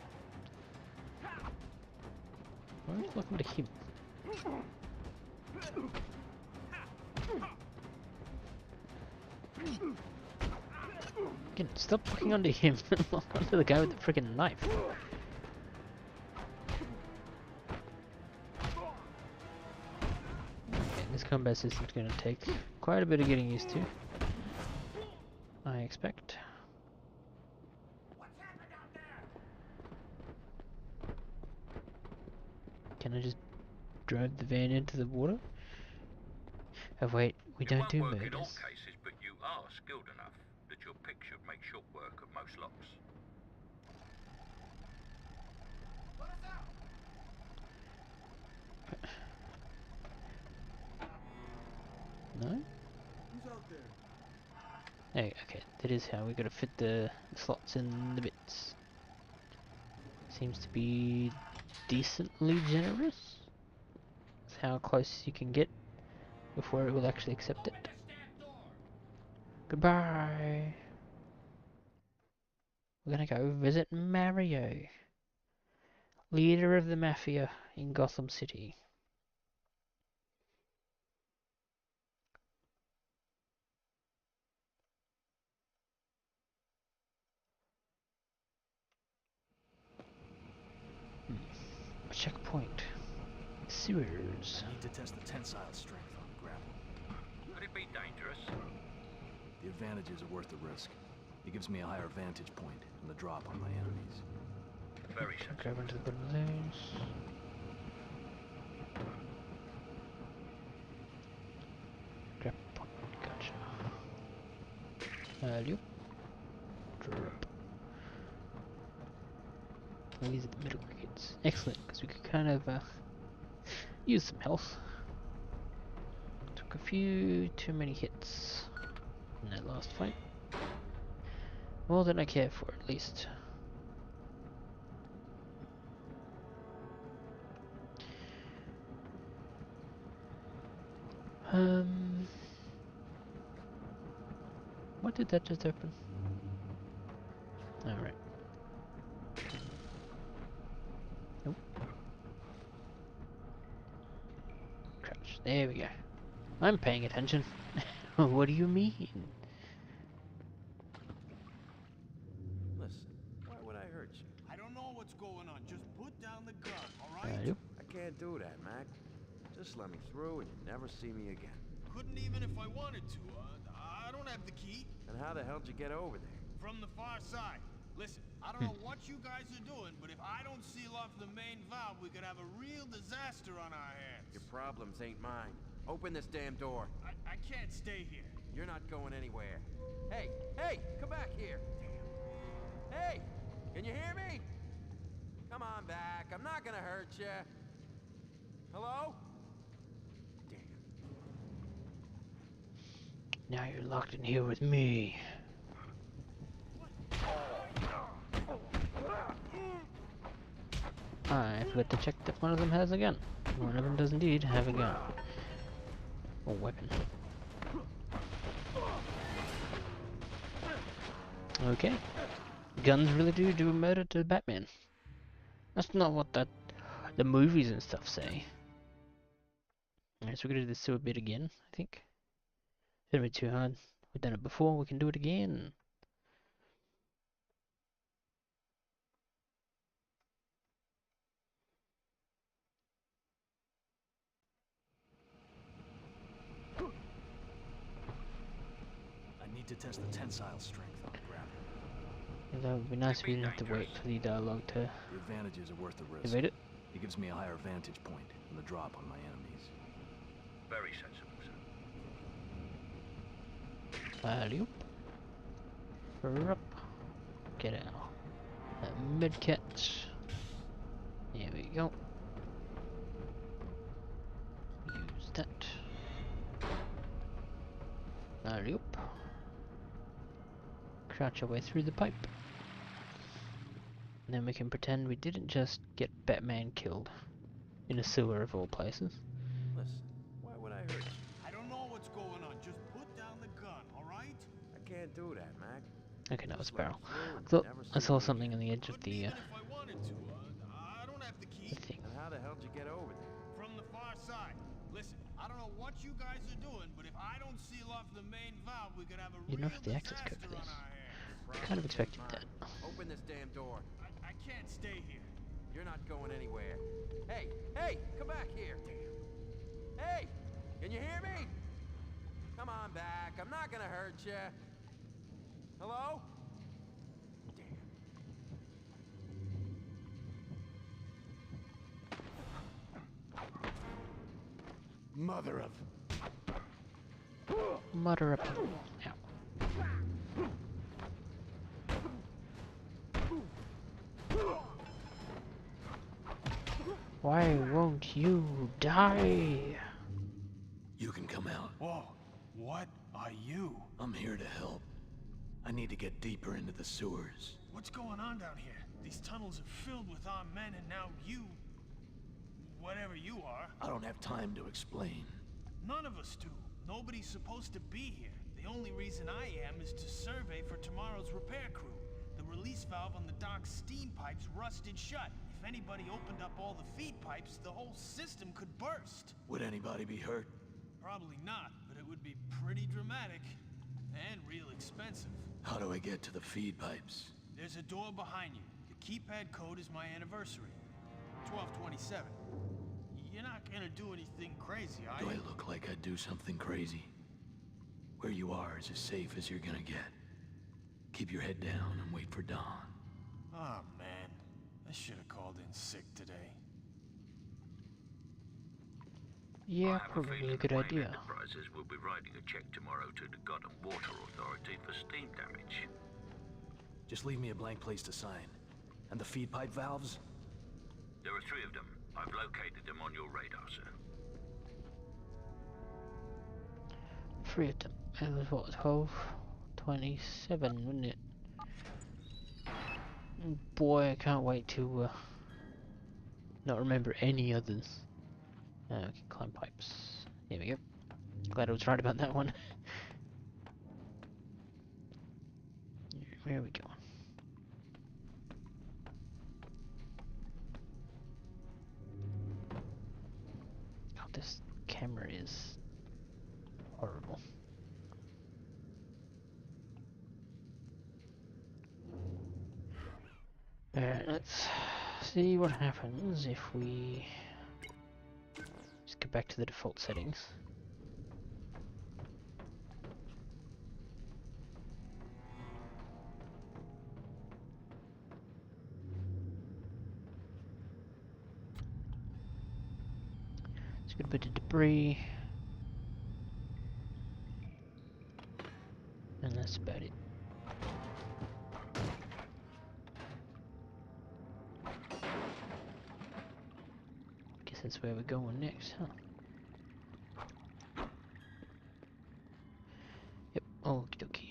Speaker 1: Why are you looking to him? Again, stop looking onto him and look onto the guy with the freaking knife. Okay, this combat system's gonna take quite a bit of getting used to, I expect.
Speaker 3: What's happened out there?
Speaker 1: Can I just drive the van into the water? Oh wait, we don't do
Speaker 4: It won't work in all
Speaker 1: murders.
Speaker 4: cases, but you are skilled enough that your pick should make short work of most locks.
Speaker 3: Let us out.
Speaker 1: No?
Speaker 11: Who's out there?
Speaker 1: Hey, okay, that is how we gotta fit the slots in the bits. Seems to be decently generous. That's how close you can get before it will actually accept it. Goodbye! We're gonna go visit Mario, leader of the Mafia in Gotham City. checkpoint. Sewers.
Speaker 9: I need to test the tensile strength on the grapple.
Speaker 4: Could it be dangerous?
Speaker 9: The advantages are worth the risk. It gives me a higher vantage point in the drop on my enemies.
Speaker 4: Very sensible.
Speaker 1: Grab into the balloons. Grab point. Gotcha. Loop. Drop. And these are the middle crickets. Excellent, because we could kind of use some health. Took a few too many hits in that last fight. More than I care for, at least. What did that just open? Alright. Nope. Crouch. There we go. I'm paying attention. What do you mean?
Speaker 6: Listen, why would I hurt you?
Speaker 3: I don't know what's going on. Just put down the gun, all right?
Speaker 1: Yep.
Speaker 6: I can't do that, Mac. Just let me through and you never see me again.
Speaker 3: Couldn't even if I wanted to. I don't have the key.
Speaker 6: And how the hell'd you get over there?
Speaker 3: From the far side. Listen, I don't know what you guys are doing, but if I don't seal off the main valve, we could have a real disaster on our hands.
Speaker 6: Your problems ain't mine. Open this damn door.
Speaker 3: I can't stay here.
Speaker 6: You're not going anywhere. Hey, hey, come back here. Hey, can you hear me? Come on back. I'm not gonna hurt you. Hello?
Speaker 1: Now you're locked in here with me. I forgot to check if one of them has a gun. One of them does indeed have a gun. Or weapon. Okay. Guns really do murder to Batman. That's not what the movies and stuff say. Alright, so we're gonna do the sewer bit again, I think. Shouldn't be too hard. We've done it before, we can do it again.
Speaker 9: I need to test the tensile strength on the grapple.
Speaker 1: Yeah, that would be nice if we didn't have to wait for the dialogue to
Speaker 9: The advantages are worth the risk.
Speaker 1: evade it.
Speaker 9: It gives me a higher vantage point in the drop on my enemies.
Speaker 4: Very sensible, sir.
Speaker 1: Alley-oop. Up. Get out. Medkit. There we go. Use that. Alley-oop. Crouch our way through the pipe. And then we can pretend we didn't just get Batman killed in a sewer of all places.
Speaker 6: Listen, why would I hurt you?
Speaker 3: I don't know what's going on. Just put down the gun, all right?
Speaker 6: I can't do that, Mac.
Speaker 1: Okay, that was
Speaker 6: Just let me
Speaker 1: Barrel.
Speaker 6: through and
Speaker 1: So
Speaker 6: you never
Speaker 1: I
Speaker 6: see
Speaker 1: saw
Speaker 6: me
Speaker 1: something
Speaker 6: again.
Speaker 1: on the edge of
Speaker 3: Couldn't
Speaker 1: the
Speaker 3: even if I wanted to. I don't have the key.
Speaker 1: thing.
Speaker 6: And how the hell'd you get over there?
Speaker 3: From the far side. Listen, I don't know what you guys are doing, but if I don't seal off the main valve, we could have a
Speaker 1: You
Speaker 3: real
Speaker 1: don't have the access code
Speaker 3: disaster
Speaker 1: for
Speaker 3: on
Speaker 1: this.
Speaker 3: our hands.
Speaker 1: I kind of expected that.
Speaker 6: Open this damn door.
Speaker 3: I can't stay here.
Speaker 6: You're not going anywhere. Hey, hey, come back here. Hey, can you hear me? Come on back. I'm not gonna hurt you. Hello?
Speaker 8: Mother of...
Speaker 1: Mutter up. Ow. Why won't you die?
Speaker 9: You can come out.
Speaker 3: Whoa, what are you?
Speaker 9: I'm here to help. I need to get deeper into the sewers.
Speaker 3: What's going on down here? These tunnels are filled with armed men and now you... whatever you are.
Speaker 9: I don't have time to explain.
Speaker 3: None of us do. Nobody's supposed to be here. The only reason I am is to survey for tomorrow's repair crew. The release valve on the dock's steam pipes rusted shut. If anybody opened up all the feed pipes, the whole system could burst.
Speaker 9: Would anybody be hurt?
Speaker 3: Probably not, but it would be pretty dramatic. And real expensive.
Speaker 9: How do I get to the feed pipes?
Speaker 3: There's a door behind you. The keypad code is my anniversary. 1227. You're not gonna do anything crazy, are
Speaker 2: Do
Speaker 3: you?
Speaker 2: I look like I'd do something crazy? Where you are is as safe as you're gonna get. Keep your head down and wait for dawn.
Speaker 3: Oh, man. I should have called in sick today.
Speaker 1: Yeah,
Speaker 4: I have a
Speaker 1: probably
Speaker 4: feeling
Speaker 1: a good
Speaker 4: the Wayne
Speaker 1: idea.
Speaker 4: Enterprises will be writing a check tomorrow to the Gotham Water Authority for steam damage.
Speaker 9: Just leave me a blank place to sign. And the feed pipe valves?
Speaker 4: There are 3 of them. I've located them on your radar, sir.
Speaker 1: 3 of them. It was what, 12:27, wasn't it? Boy, I can't wait to not remember any others. We can climb pipes. There we go. Glad I was right about that one. Where are we going? God, this camera is horrible. Alright, let's see what happens if we just get back to the default settings. Let's get a bit of debris. And that's about it. Guess that's where we're going next, huh? Yep, okie dokie.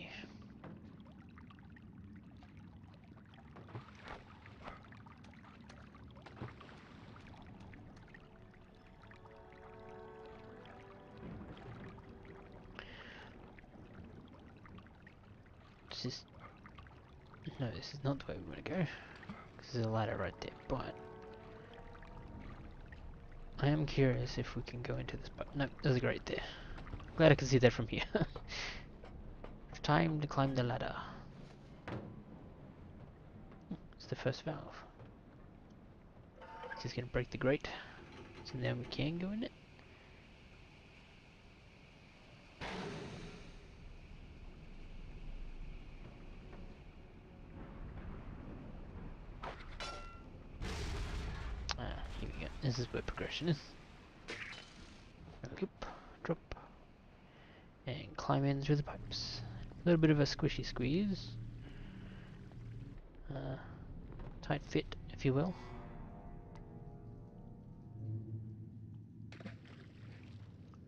Speaker 1: This is... No, this is not the way we want to go. Because there's a ladder right there, but... I am curious if we can go into this, but no, there's a grate there. Glad I can see that from here. Time to climb the ladder. It's the first valve. It's just gonna break the grate, so now we can go in it. Here we go. This is where progression is. Loop, drop, and climb in through the pipes. A little bit of a squishy squeeze. Tight fit, if you will.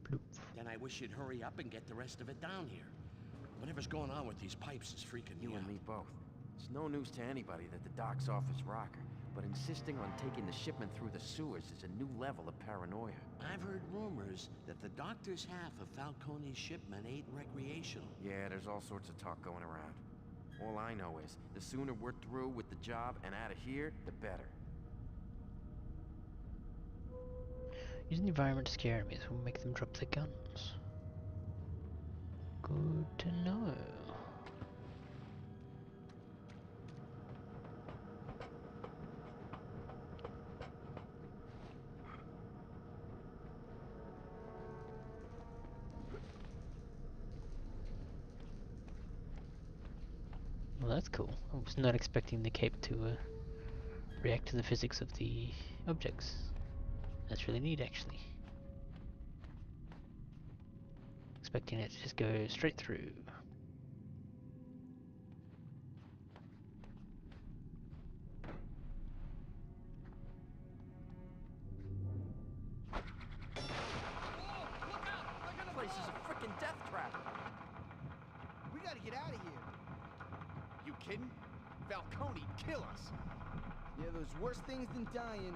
Speaker 1: Bloop.
Speaker 8: Then I wish you'd hurry up and get the rest of it down here. Whatever's going on with these pipes is freaking me
Speaker 6: You
Speaker 8: out.
Speaker 6: and me both. It's no news to anybody that the doc's off his rocker, but insisting on taking the shipment through the sewers is a new level of paranoia.
Speaker 8: I've heard rumors that the doctor's half of Falcone's shipment ain't recreational.
Speaker 6: Yeah, there's all sorts of talk going around. All I know is, the sooner we're through with the job and out of here, the better.
Speaker 1: Using the environment to scare enemies will make them drop their guns. Good to know. Well, that's cool. I was not expecting the cape to react to the physics of the objects. That's really neat, actually. Expecting it to just go straight through.
Speaker 6: This place is a frickin' death trap.
Speaker 11: We gotta get out of here. You kidding? Falcone, kill us. Yeah, there's worse things than dying.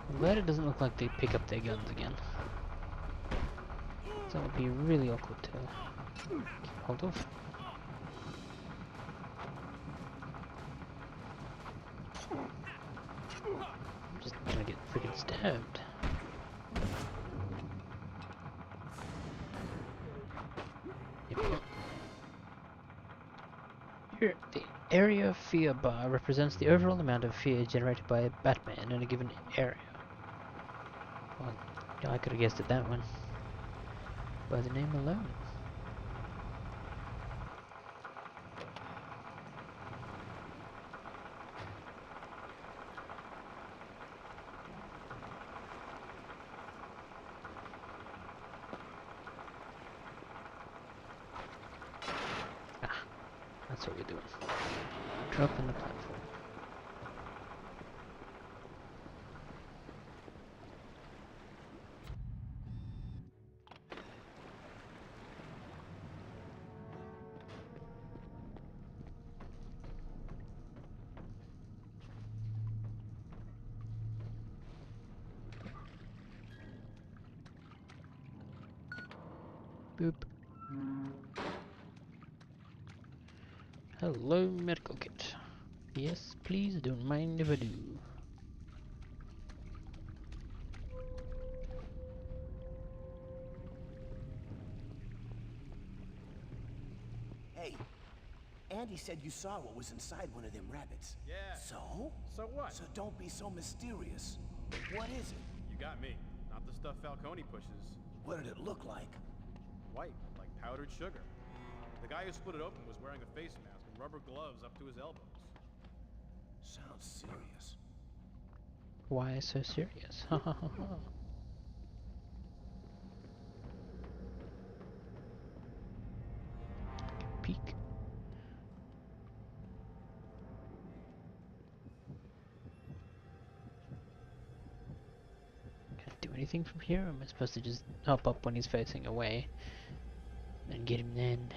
Speaker 1: I'm glad it doesn't look like they pick up their guns again. That would be really awkward to keep hold of. I'm just gonna get freaking stabbed. Yep. Here, the area fear bar represents the overall amount of fear generated by a Batman in a given area. Well, I could have guessed it that one by the name alone. That's what we're doing. Dropping the platform. Boop. Hello, medical kit. Yes, please, don't mind if I do.
Speaker 11: Hey, Andy said you saw what was inside one of them rabbits.
Speaker 9: Yeah.
Speaker 11: So?
Speaker 9: So what?
Speaker 11: So don't be so mysterious. What is it?
Speaker 9: You got me. Not the stuff Falcone pushes.
Speaker 11: What did it look like?
Speaker 9: White, like powdered sugar. The guy who split it open was wearing a face mask and rubber gloves up to his elbows.
Speaker 11: Sounds serious.
Speaker 1: Why so serious? Ha ha ha ha. Peek. Can't do anything from here? Am I supposed to just hop up when he's facing away and get him then?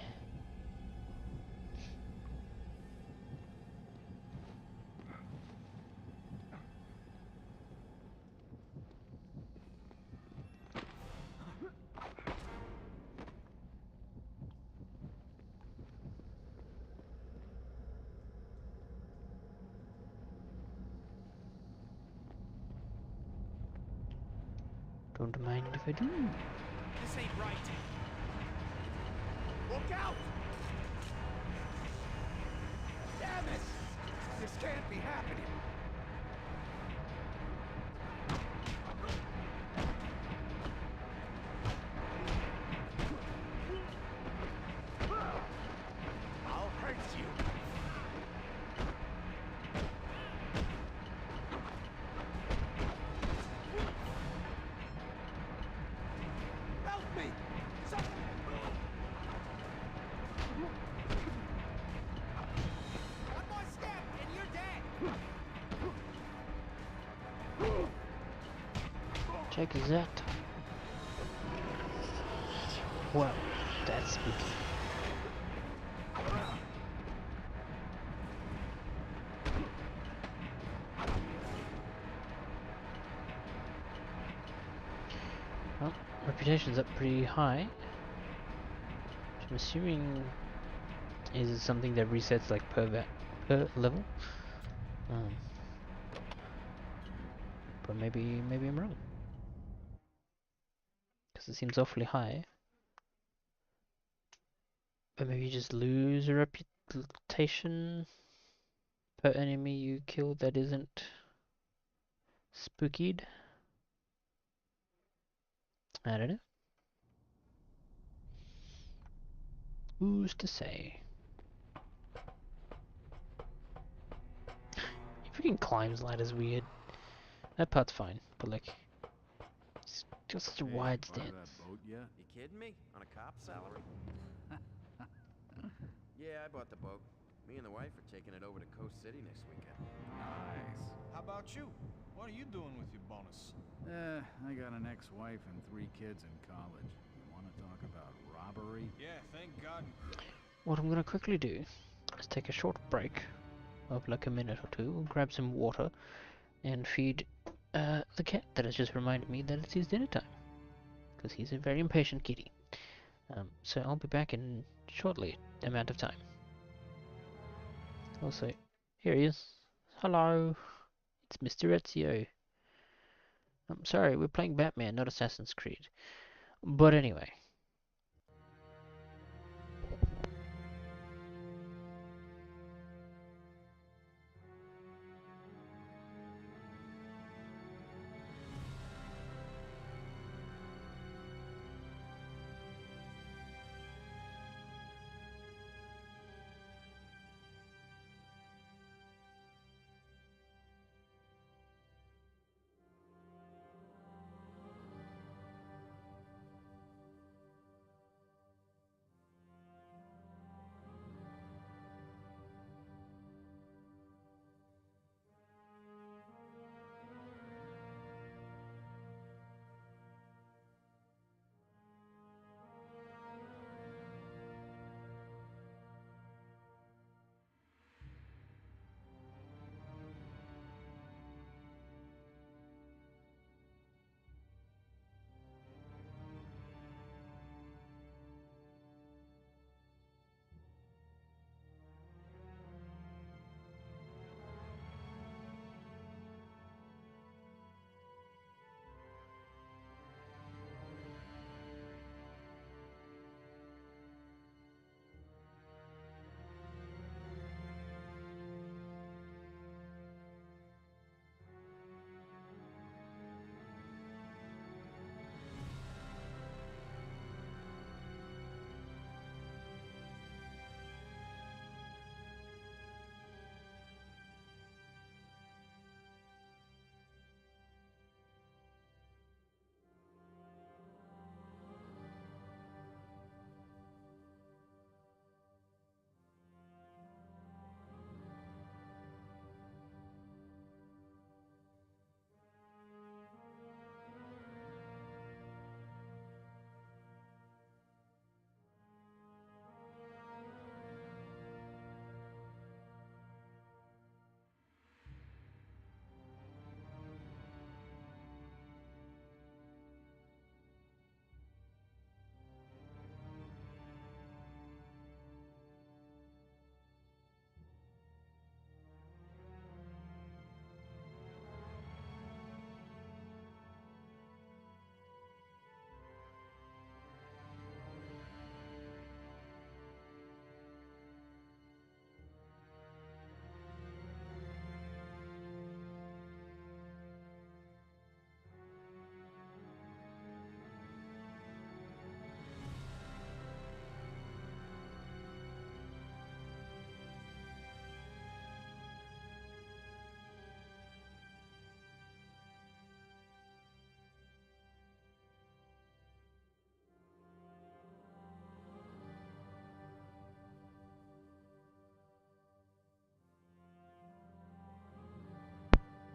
Speaker 1: Don't mind if I do.
Speaker 3: This ain't right.
Speaker 11: Look out! Damn it! This can't be happening. I'll hurt you. Help me! One more step and you're dead!
Speaker 1: Check that. Wow, that's spooky. Well, reputation's up pretty high. Which I'm assuming is something that resets like per level. But maybe I'm wrong. Because it seems awfully high. But maybe you just lose a reputation per enemy you kill that isn't spookied. I don't know. Who's to say? Freaking climbs ladder's weird. That part's fine, but like, it's got such a wide stance.
Speaker 6: Boat yet? You kidding me? On a cop's salary? Yeah, I bought the boat. Me and the wife are taking it over to Coast City next weekend.
Speaker 3: Nice. How about you? What are you doing with your bonus?
Speaker 12: I got an ex-wife and 3 kids in college. You want to talk about robbery?
Speaker 3: Yeah, thank God.
Speaker 1: What I'm gonna quickly do is take a short break of like a minute or two, grab some water, and feed the cat that has just reminded me that it's his dinner time. Because he's a very impatient kitty. So I'll be back in shortly amount of time. Also, here he is. Hello. It's Mr. Ezio. I'm sorry, we're playing Batman, not Assassin's Creed. But anyway.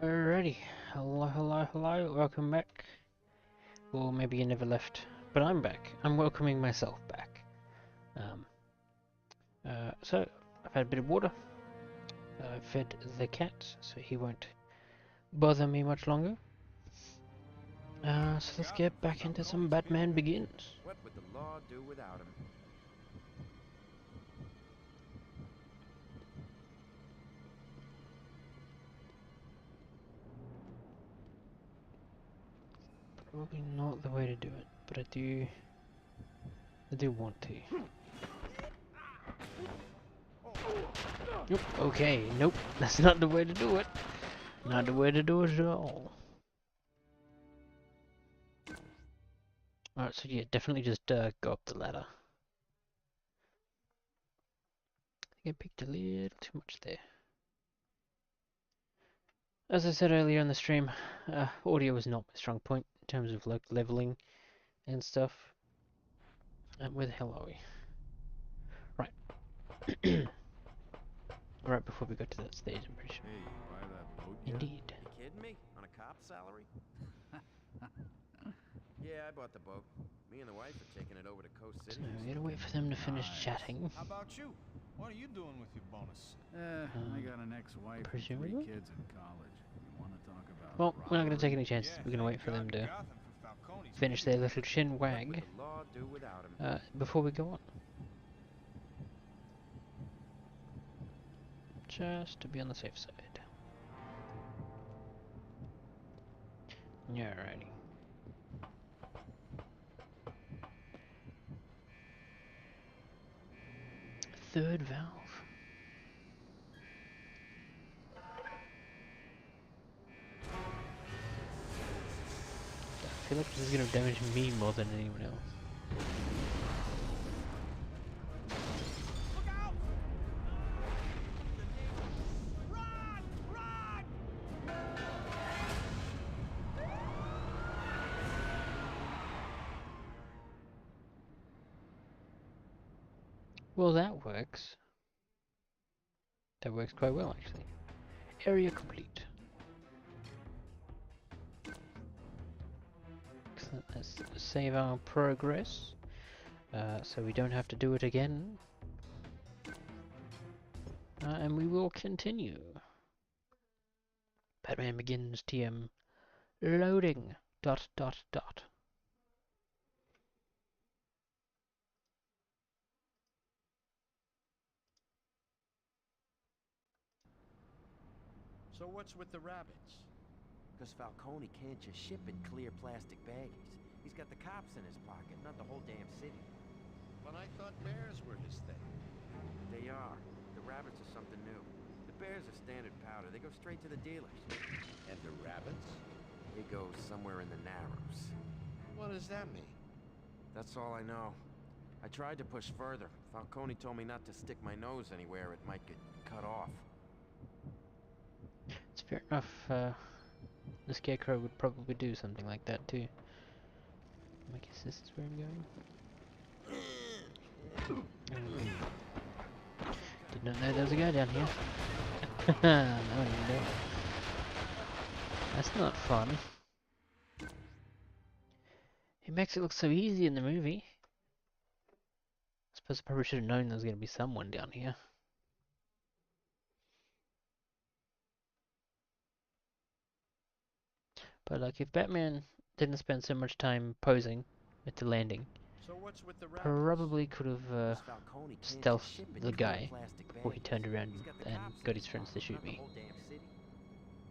Speaker 1: Alrighty, hello, welcome back. Or maybe you never left, but I'm back. I'm welcoming myself back. So, I've had a bit of water. I fed the cat, so he won't bother me much longer. So let's get back into some Batman Begins.
Speaker 6: What would the law do without him?
Speaker 1: Probably not the way to do it, but I do want to. Nope, okay, nope, that's not the way to do it. Not the way to do it at all. Alright, so yeah, definitely just go up the ladder. I think I picked a little too much there. As I said earlier in the stream, audio is not my strong point in terms of like leveling and stuff. Where the hell are we? Right. Right before we got to that stage, I'm pretty sure.
Speaker 12: Hey, you buy that boat yet?
Speaker 1: Indeed.
Speaker 6: You kidding me? On a cop's salary? Yeah, I bought the boat. Me and the wife are taking it over to Coast City.
Speaker 1: So we gotta wait for them to finish chatting.
Speaker 3: How about you? What are you doing with your bonus?
Speaker 12: I got an ex-wife and 3
Speaker 1: presumably?
Speaker 12: kids in college. You want to talk about
Speaker 1: Well, we're not gonna
Speaker 12: robbery?
Speaker 1: take any chances. We're gonna wait for them to finish their little chin
Speaker 6: What would
Speaker 1: wag
Speaker 6: the law do without him?
Speaker 1: before we go on. Just to be on the safe side. Alrighty. Third valve. I feel like this is gonna damage me more than anyone else. Well, that works. That works quite well, actually. Area complete. Excellent. Let's save our progress, so we don't have to do it again. And we will continue. Batman Begins TM loading. ...
Speaker 8: So what's with the rabbits?
Speaker 6: Because Falcone can't just ship in clear plastic baggies. He's got the cops in his pocket, not the whole damn city.
Speaker 8: But I thought bears were his thing.
Speaker 6: They are. The rabbits are something new. The bears are standard powder. They go straight to the dealers.
Speaker 8: And the rabbits?
Speaker 6: They go somewhere in the Narrows.
Speaker 8: What does that mean?
Speaker 6: That's all I know. I tried to push further. Falcone told me not to stick my nose anywhere it might get cut off.
Speaker 1: It's fair enough. The Scarecrow would probably do something like that too. I guess this is where I'm going. Did not know there was a guy down here. No, you know. That's not fun. He makes it look so easy in the movie. I suppose I probably should have known there was going to be someone down here. But like, if Batman didn't spend so much time posing at the landing,
Speaker 8: So what's with the rabbits?
Speaker 1: probably could have stealthed the guy before he turned around and got his friends to shoot me.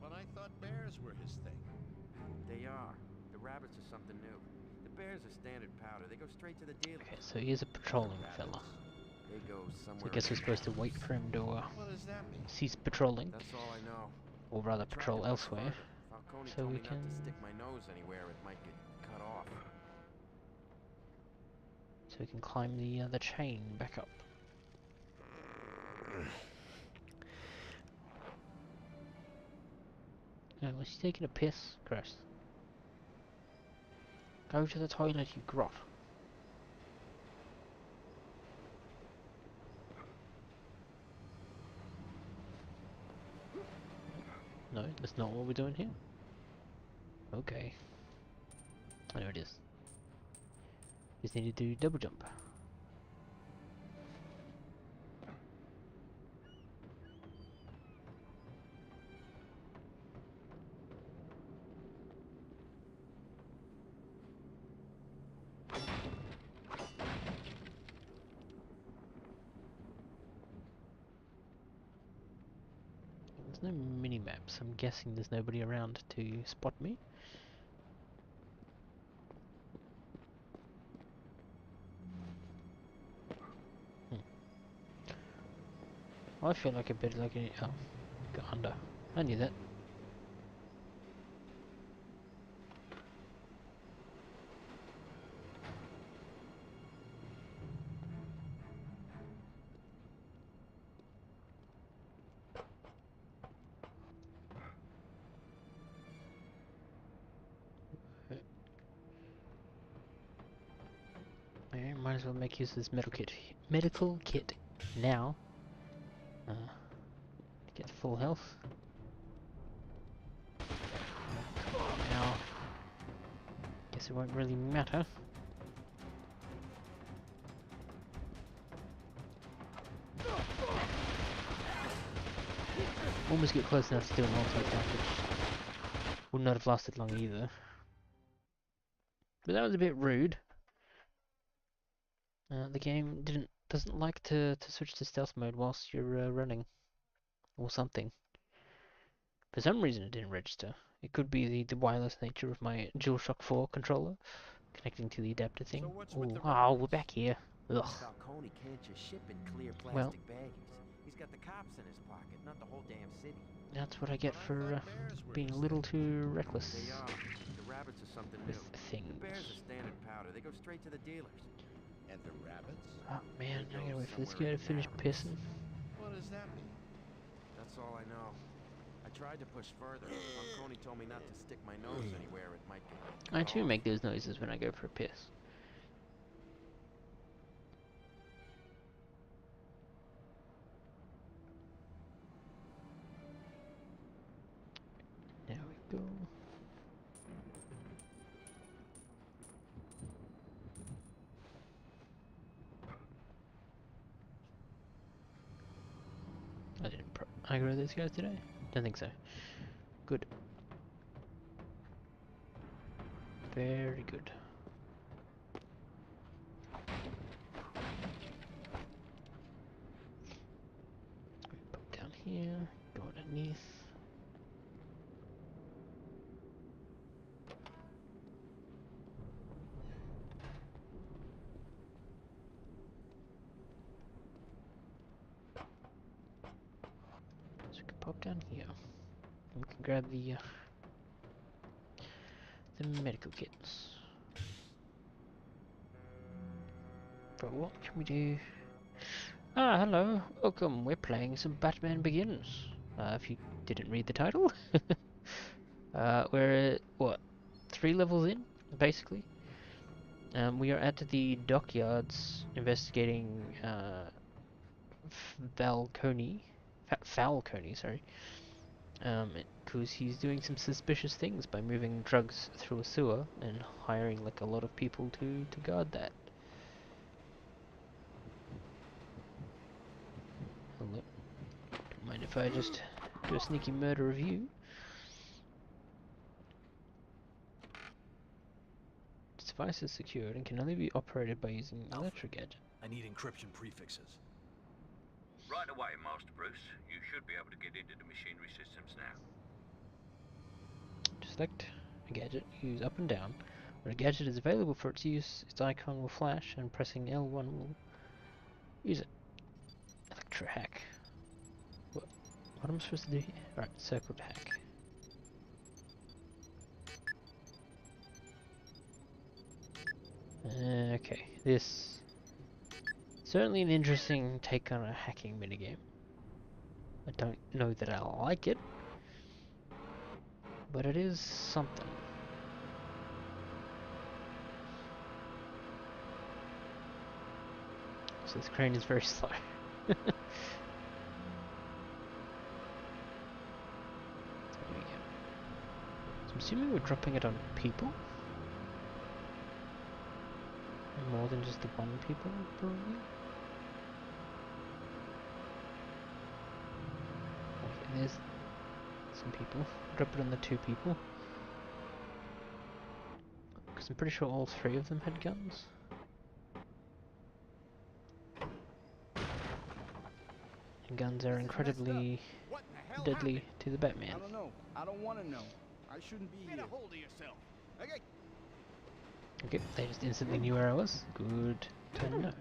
Speaker 8: But I thought bears were his thing.
Speaker 6: They are. The rabbits are something new. The bears are standard powder. They go straight to the dealers.
Speaker 1: Okay, so he is a patrolling fella.
Speaker 6: They go
Speaker 1: So
Speaker 6: somewhere.
Speaker 1: I guess we're supposed to wait for him to
Speaker 8: What does that mean?
Speaker 1: cease patrolling,
Speaker 6: That's all I know.
Speaker 1: or rather patrol elsewhere,
Speaker 6: Falcone
Speaker 1: so
Speaker 6: told
Speaker 1: we
Speaker 6: me
Speaker 1: can
Speaker 6: not to stick my nose anywhere it might get cut off.
Speaker 1: climb the chain back up. Oh, was he taking a piss? Gross. Go to the toilet, you grot. No, that's not what we're doing here. Okay. I know it is. Just need to do double jump. There's no mini-maps. I'm guessing there's nobody around to spot me. I feel like a bit like a... Oh, got under. I knew that. Yeah, might as well make use of this medical kit now. Get full health. Now, guess it won't really matter. Almost get close enough to do an ultimate attack, which would not have lasted long either. But that was a bit rude. The game doesn't like to switch to stealth mode whilst you're running, or something. For some reason it didn't register. It could be the wireless nature of my DualShock 4 controller connecting to the adapter thing.
Speaker 6: So what's with the
Speaker 1: Oh, we're
Speaker 6: rabbits?
Speaker 1: back here. Ugh.
Speaker 6: Falcone can't just ship in clear
Speaker 1: Well,
Speaker 6: plastic baggies. He's got the cops in his pocket, not the whole damn city.
Speaker 1: that's what I get
Speaker 6: But I
Speaker 1: for
Speaker 6: thought bears were
Speaker 1: being a
Speaker 6: his
Speaker 1: little
Speaker 6: thing.
Speaker 1: too reckless
Speaker 6: They are. The rabbits are something
Speaker 1: with
Speaker 6: new.
Speaker 1: things.
Speaker 6: The bears are standard powder. They go straight to the dealers.
Speaker 8: And the rabbits?
Speaker 1: Oh man,
Speaker 6: They
Speaker 1: I gotta
Speaker 6: go
Speaker 1: wait for this
Speaker 6: somewhere
Speaker 1: guy
Speaker 6: in
Speaker 1: to finish
Speaker 6: Paris.
Speaker 1: pissing.
Speaker 8: What does that mean?
Speaker 6: That's all I know. I tried to push further. Falcone told me not to stick my nose anywhere it might get
Speaker 1: I
Speaker 6: cut
Speaker 1: too
Speaker 6: off.
Speaker 1: make those noises when I go for a piss. There we go. I didn't aggro these guys today? Don't think so. Good. Very good. Put down here, go underneath. So we can pop down here. And we can grab the medical kits. But what can we do? Ah, hello. Welcome. We're playing some Batman Begins. If you didn't read the title. We're, what, 3 levels in, basically. We are at the dockyards investigating Falcone, sorry. Because he's doing some suspicious things by moving drugs through a sewer and hiring like a lot of people to guard that. Hello. Don't mind if I just do a sneaky murder review. This device is secured and can only be operated by using an electric gadget.
Speaker 2: I need encryption prefixes.
Speaker 4: Right away, Master Bruce. You should be able to get into the machinery systems now.
Speaker 1: Select a gadget, use up and down. When a gadget is available for its use, its icon will flash and pressing L1 will use it. Electro hack. What am I supposed to do here? Alright, circle to hack. Okay, this certainly an interesting take on a hacking minigame. I don't know that I like it, but it is something. So this crane is very slow. There we go. So I'm assuming we're dropping it on people? More than just the one people, probably? Okay, there's some people. Drop it on the 2 people. Because I'm pretty sure all 3 of them had guns. And guns are incredibly deadly to the Batman.
Speaker 11: I don't know. I don't want to know. I shouldn't be here.
Speaker 3: Get a hold of yourself.
Speaker 11: Okay.
Speaker 1: Okay, they just instantly knew where I was. Good to know.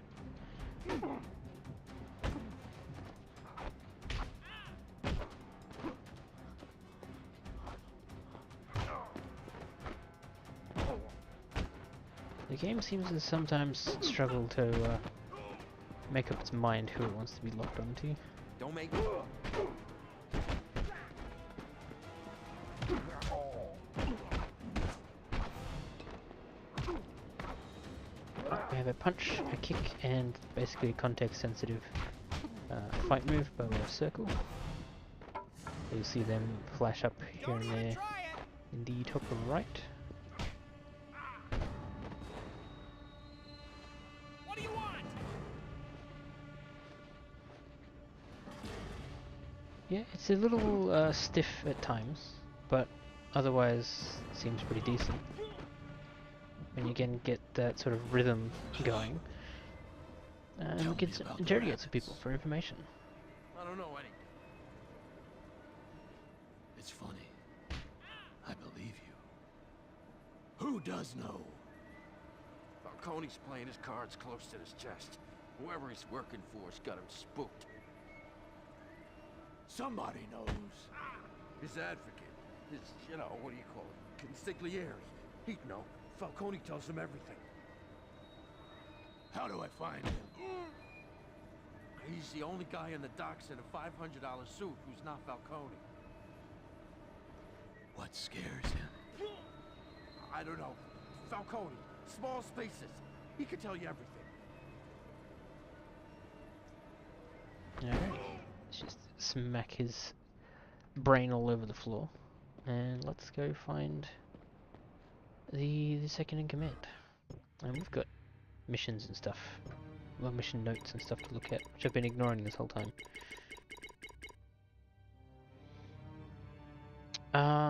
Speaker 1: The game seems to sometimes struggle to make up its mind who it wants to be locked onto.
Speaker 6: Don't make me.
Speaker 1: We have a punch, a kick, and basically a context-sensitive fight move by way of circle. You'll see them flash up here and there in the top right.
Speaker 3: What do you want?
Speaker 1: Yeah, it's a little stiff at times, but otherwise seems pretty decent. When you can get that sort of rhythm going, and we can interrogate some people for information.
Speaker 6: I don't know anything.
Speaker 2: It's funny. I believe you.
Speaker 8: Who does know?
Speaker 6: Falcone's playing his cards close to his chest. Whoever he's working for's got him spooked.
Speaker 8: Somebody knows.
Speaker 6: His advocate, his, what do you call it? Consigliere. He'd know. Falcone tells him everything.
Speaker 8: How do I find him?
Speaker 6: He's the only guy in the docks in a $500 suit who's not Falcone.
Speaker 2: What scares him?
Speaker 6: I don't know. Falcone. Small spaces. He could tell you everything.
Speaker 1: Alright. Let's just smack his brain all over the floor. And let's go find the second in command. And we've got missions and stuff. Well, mission notes and stuff to look at, which I've been ignoring this whole time.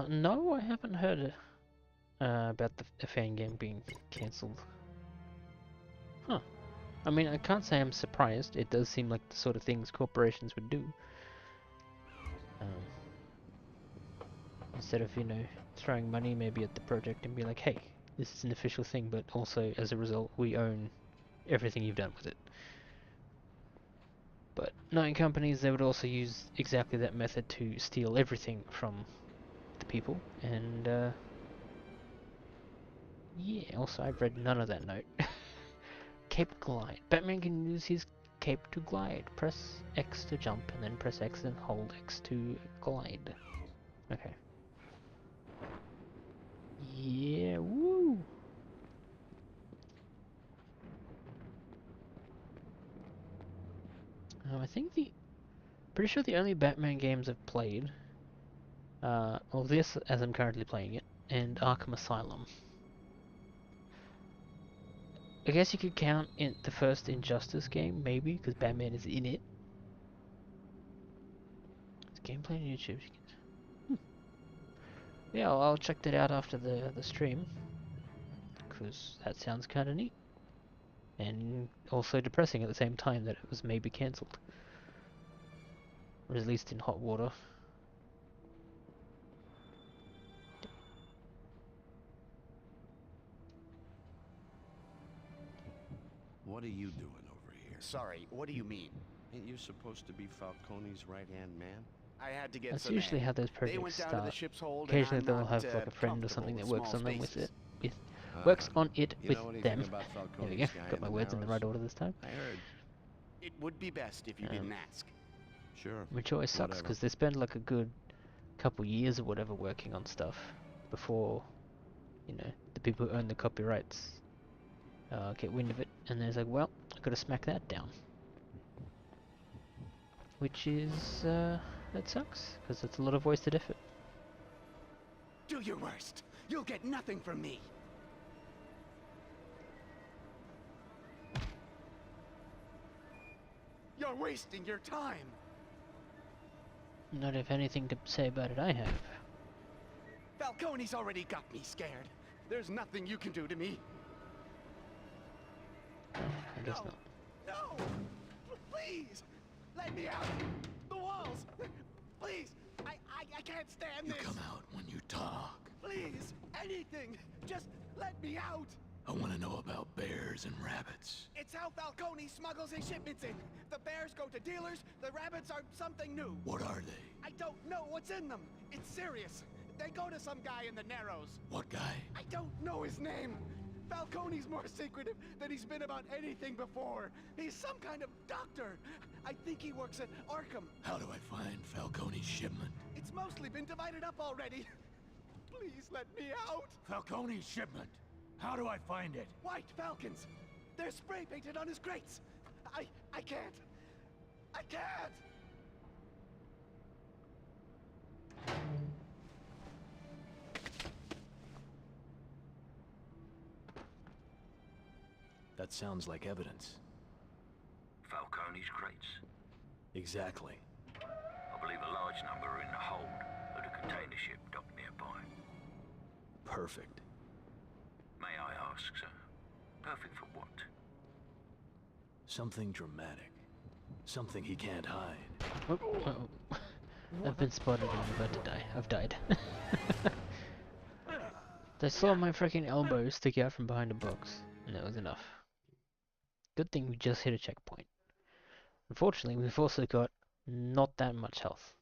Speaker 1: No, I haven't heard about the fan game being cancelled. Huh. I mean, I can't say I'm surprised. It does seem like the sort of things corporations would do. Instead of, throwing money maybe at the project and be like, hey, this is an official thing, but also, as a result, we own everything you've done with it. But knowing companies, they would also use exactly that method to steal everything from the people, and yeah, also I've read none of that note. Cape glide. Batman can use his cape to glide. Press X to jump, and then press X and hold X to glide. Okay. Yeah, woo! I think pretty sure the only Batman games I've played, well, this as I'm currently playing it, and Arkham Asylum. I guess you could count in the first Injustice game, maybe, because Batman is in it. It's gameplay on YouTube. Yeah, I'll check that out after the stream, because that sounds kind of neat. And also depressing at the same time that it was maybe cancelled. Or at least in hot water.
Speaker 8: What are you doing over here?
Speaker 10: Sorry, what do you mean?
Speaker 8: Ain't you supposed to be Falcone's right-hand man?
Speaker 10: I had to get
Speaker 1: That's
Speaker 10: some
Speaker 1: usually
Speaker 10: air.
Speaker 1: how those
Speaker 10: They
Speaker 1: projects
Speaker 10: went down
Speaker 1: start.
Speaker 10: to the ship's hold,
Speaker 1: Occasionally
Speaker 10: and
Speaker 1: they'll
Speaker 10: I'm
Speaker 1: have
Speaker 10: not,
Speaker 1: like a friend or something that
Speaker 10: comfortable
Speaker 1: works
Speaker 10: with
Speaker 1: on them
Speaker 10: small
Speaker 1: with it.
Speaker 10: spaces.
Speaker 1: Works on it
Speaker 8: You
Speaker 1: with
Speaker 8: know anything
Speaker 1: them.
Speaker 8: about
Speaker 1: There we go.
Speaker 8: Falcone's guy
Speaker 1: Got my
Speaker 8: in
Speaker 1: words in the right
Speaker 8: Narrows?
Speaker 1: order this time.
Speaker 8: I heard.
Speaker 10: It would be best if you didn't ask.
Speaker 8: Sure.
Speaker 1: Which always sucks
Speaker 8: Whatever.
Speaker 1: because they spend like a good couple years or whatever working on stuff before, the people who own the copyrights get wind of it, and then it's like, well, I gotta smack that down. Which is, that sucks, because it's a lot of wasted effort.
Speaker 10: Do your worst. You'll get nothing from me. You're wasting your time.
Speaker 1: Not if anything to say about it I have.
Speaker 10: Falcone's already got me scared. There's nothing you can do to me.
Speaker 1: I guess not.
Speaker 10: No! Please! Let me out! The walls! Please! I can't stand this!
Speaker 2: You come out when you talk.
Speaker 10: Please! Anything! Just let me out!
Speaker 2: I want to know about bears and rabbits.
Speaker 10: It's how Falcone smuggles his shipments in. The bears go to dealers, the rabbits are something new.
Speaker 2: What are they?
Speaker 10: I don't know what's in them. It's serious. They go to some guy in the Narrows.
Speaker 2: What guy?
Speaker 10: I don't know his name. Falcone's more secretive than he's been about anything before. He's some kind of doctor. I think he works at Arkham.
Speaker 2: How do I find Falcone's shipment?
Speaker 10: It's mostly been divided up already. Please let me out.
Speaker 2: Falcone's shipment. How do I find it?
Speaker 10: White Falcons. They're spray painted on his crates. I can't. I can't.
Speaker 2: That sounds like evidence.
Speaker 4: Falcone's crates.
Speaker 2: Exactly.
Speaker 4: I believe a large number are in the hold of the container ship docked nearby.
Speaker 2: Perfect.
Speaker 4: May I ask, sir? Perfect for what?
Speaker 2: Something dramatic. Something he can't hide.
Speaker 1: Oh. I've been spotted and I'm about to die. I've died. They saw my freaking elbow stick out from behind a box, and that was enough. Good thing we just hit a checkpoint. Unfortunately, we've also got not that much health.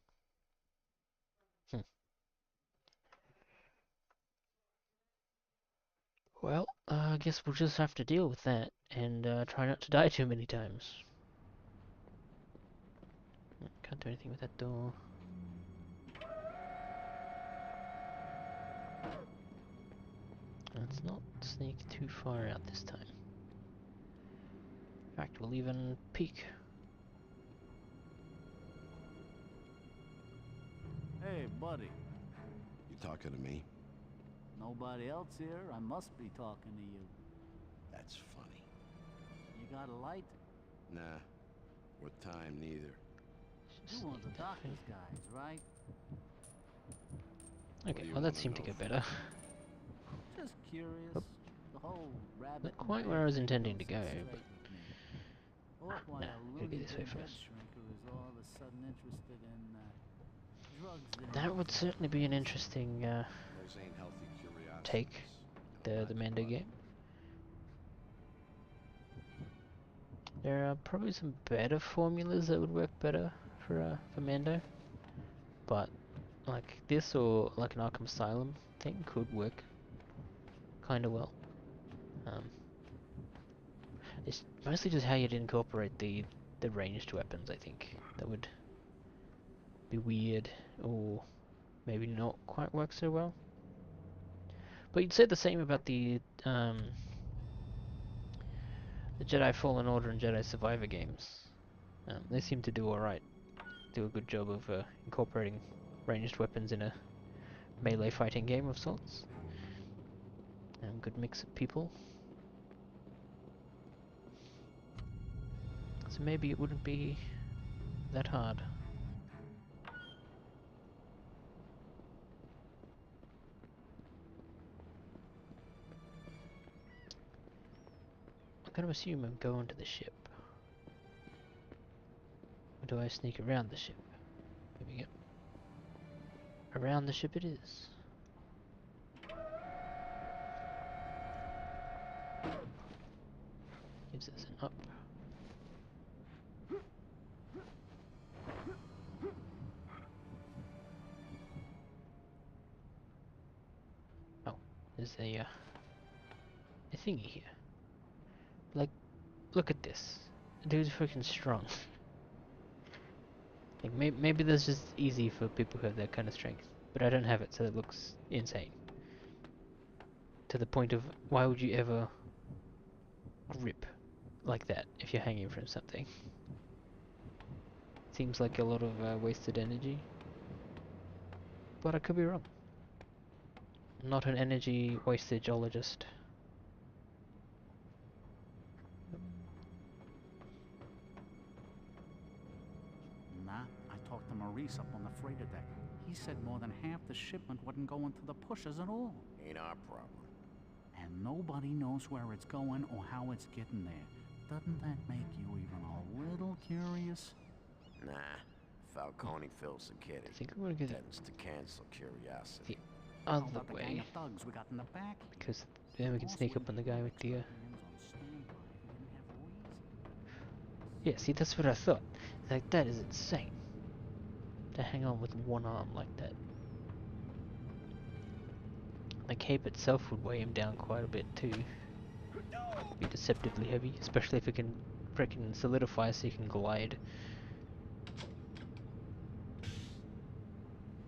Speaker 1: Well, I guess we'll just have to deal with that, and try not to die too many times. Can't do anything with that door. Let's not sneak too far out this time. In fact, we'll even peek.
Speaker 12: Hey, buddy.
Speaker 6: You talking to me?
Speaker 12: Nobody else here. I must be talking to you.
Speaker 6: That's funny.
Speaker 12: You got a light?
Speaker 6: Nah. Or time, neither.
Speaker 12: You want the doctor's guys, right?
Speaker 1: Okay, well that seemed to get better.
Speaker 12: Just curious.
Speaker 1: Oh.
Speaker 12: The whole rabbit.
Speaker 1: Not quite where I was intending to go, but...
Speaker 12: Nah,
Speaker 1: gotta go this way first.
Speaker 12: Is all of a sudden interested in drugs.
Speaker 1: That would certainly be an interesting
Speaker 6: Those ain't healthy curiosities.
Speaker 1: take, the Mando game. There are probably some better formulas that would work better for Mando, but like this or like an Arkham Asylum thing could work kind of well. It's mostly just how you'd incorporate the ranged weapons. I think that would be weird or maybe not quite work so well. But you'd say the same about the Jedi Fallen Order and Jedi Survivor games. They seem to do alright. Do a good job of incorporating ranged weapons in a melee fighting game of sorts. Good mix of people. So maybe it wouldn't be that hard. I'm gonna assume I'm going to the ship. Or do I sneak around the ship? There we go. Around the ship it is. Gives us an up. Oh, there's a thingy here. Like, look at this. Dude's freaking strong. Like, maybe that's just easy for people who have that kind of strength. But I don't have it, so it looks insane. To the point of, why would you ever grip like that if you're hanging from something? Seems like a lot of wasted energy. But I could be wrong. I'm not an energy wastageologist.
Speaker 12: Nah, I talked to Maurice up on the freighter deck. He said more than half the shipment wouldn't go into the pushers at all.
Speaker 6: Ain't our problem.
Speaker 12: And nobody knows where it's going or how it's getting there. Doesn't that make you even a little curious?
Speaker 6: Nah. Falcone fills the kid.
Speaker 1: I think I'm gonna get
Speaker 6: tends to cancel curiosity.
Speaker 1: the other
Speaker 12: About the gang
Speaker 1: way.
Speaker 12: of thugs we got in the back?
Speaker 1: Because then we can sneak up on the guy with the yeah, see, that's what I thought. Like, that is insane. To hang on with one arm like that. The cape itself would weigh him down quite a bit too. Be deceptively heavy, especially if it can freaking solidify so you can glide.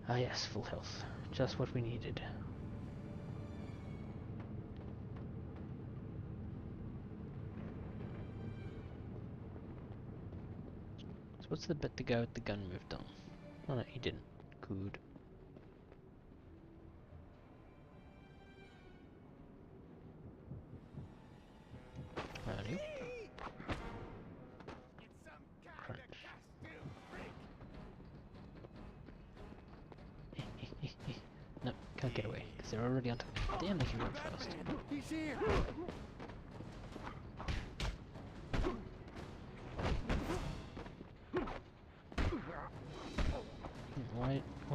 Speaker 1: Ah yes, full health. Just what we needed. So what's the bit the guy with the gun moved on? Oh no, he didn't. Good. Righty. Crunch. No, can't get away, because they're already on top. Damn, they can run fast.
Speaker 11: He's here!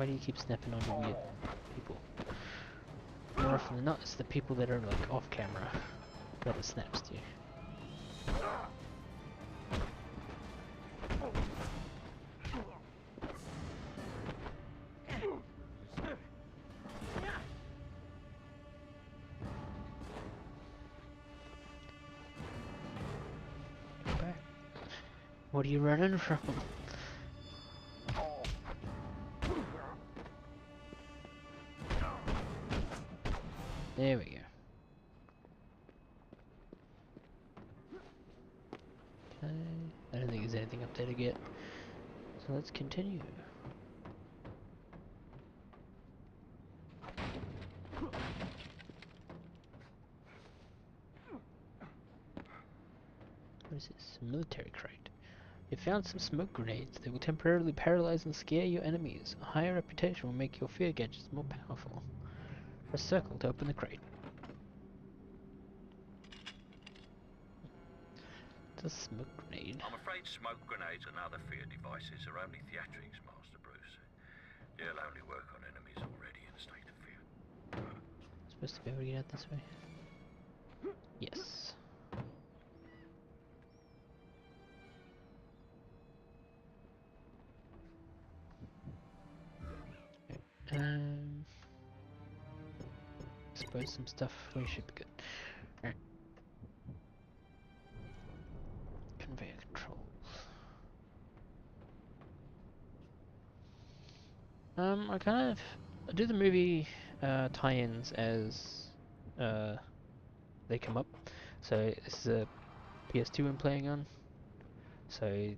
Speaker 1: Why do you keep snapping onto weird people? More often than not, it's the people that are like off camera that it snaps to. Back. What are you running from? There we go. Okay, I don't think there's anything up there to get. So let's continue. What is this? A military crate. You found some smoke grenades. They will temporarily paralyze and scare your enemies. A higher reputation will make your fear gadgets more powerful. Press circle to open the crate. It's a smoke grenade.
Speaker 4: I'm afraid smoke grenades and other fear devices are only theatrics, Master Bruce. They'll only work on enemies already in a state of fear.
Speaker 1: Supposed to be able to get out this way? Yes. Suppose some stuff we should be good. Alright. Conveyor controls. I do the movie tie-ins as they come up. So this is a PS2 I'm playing on. So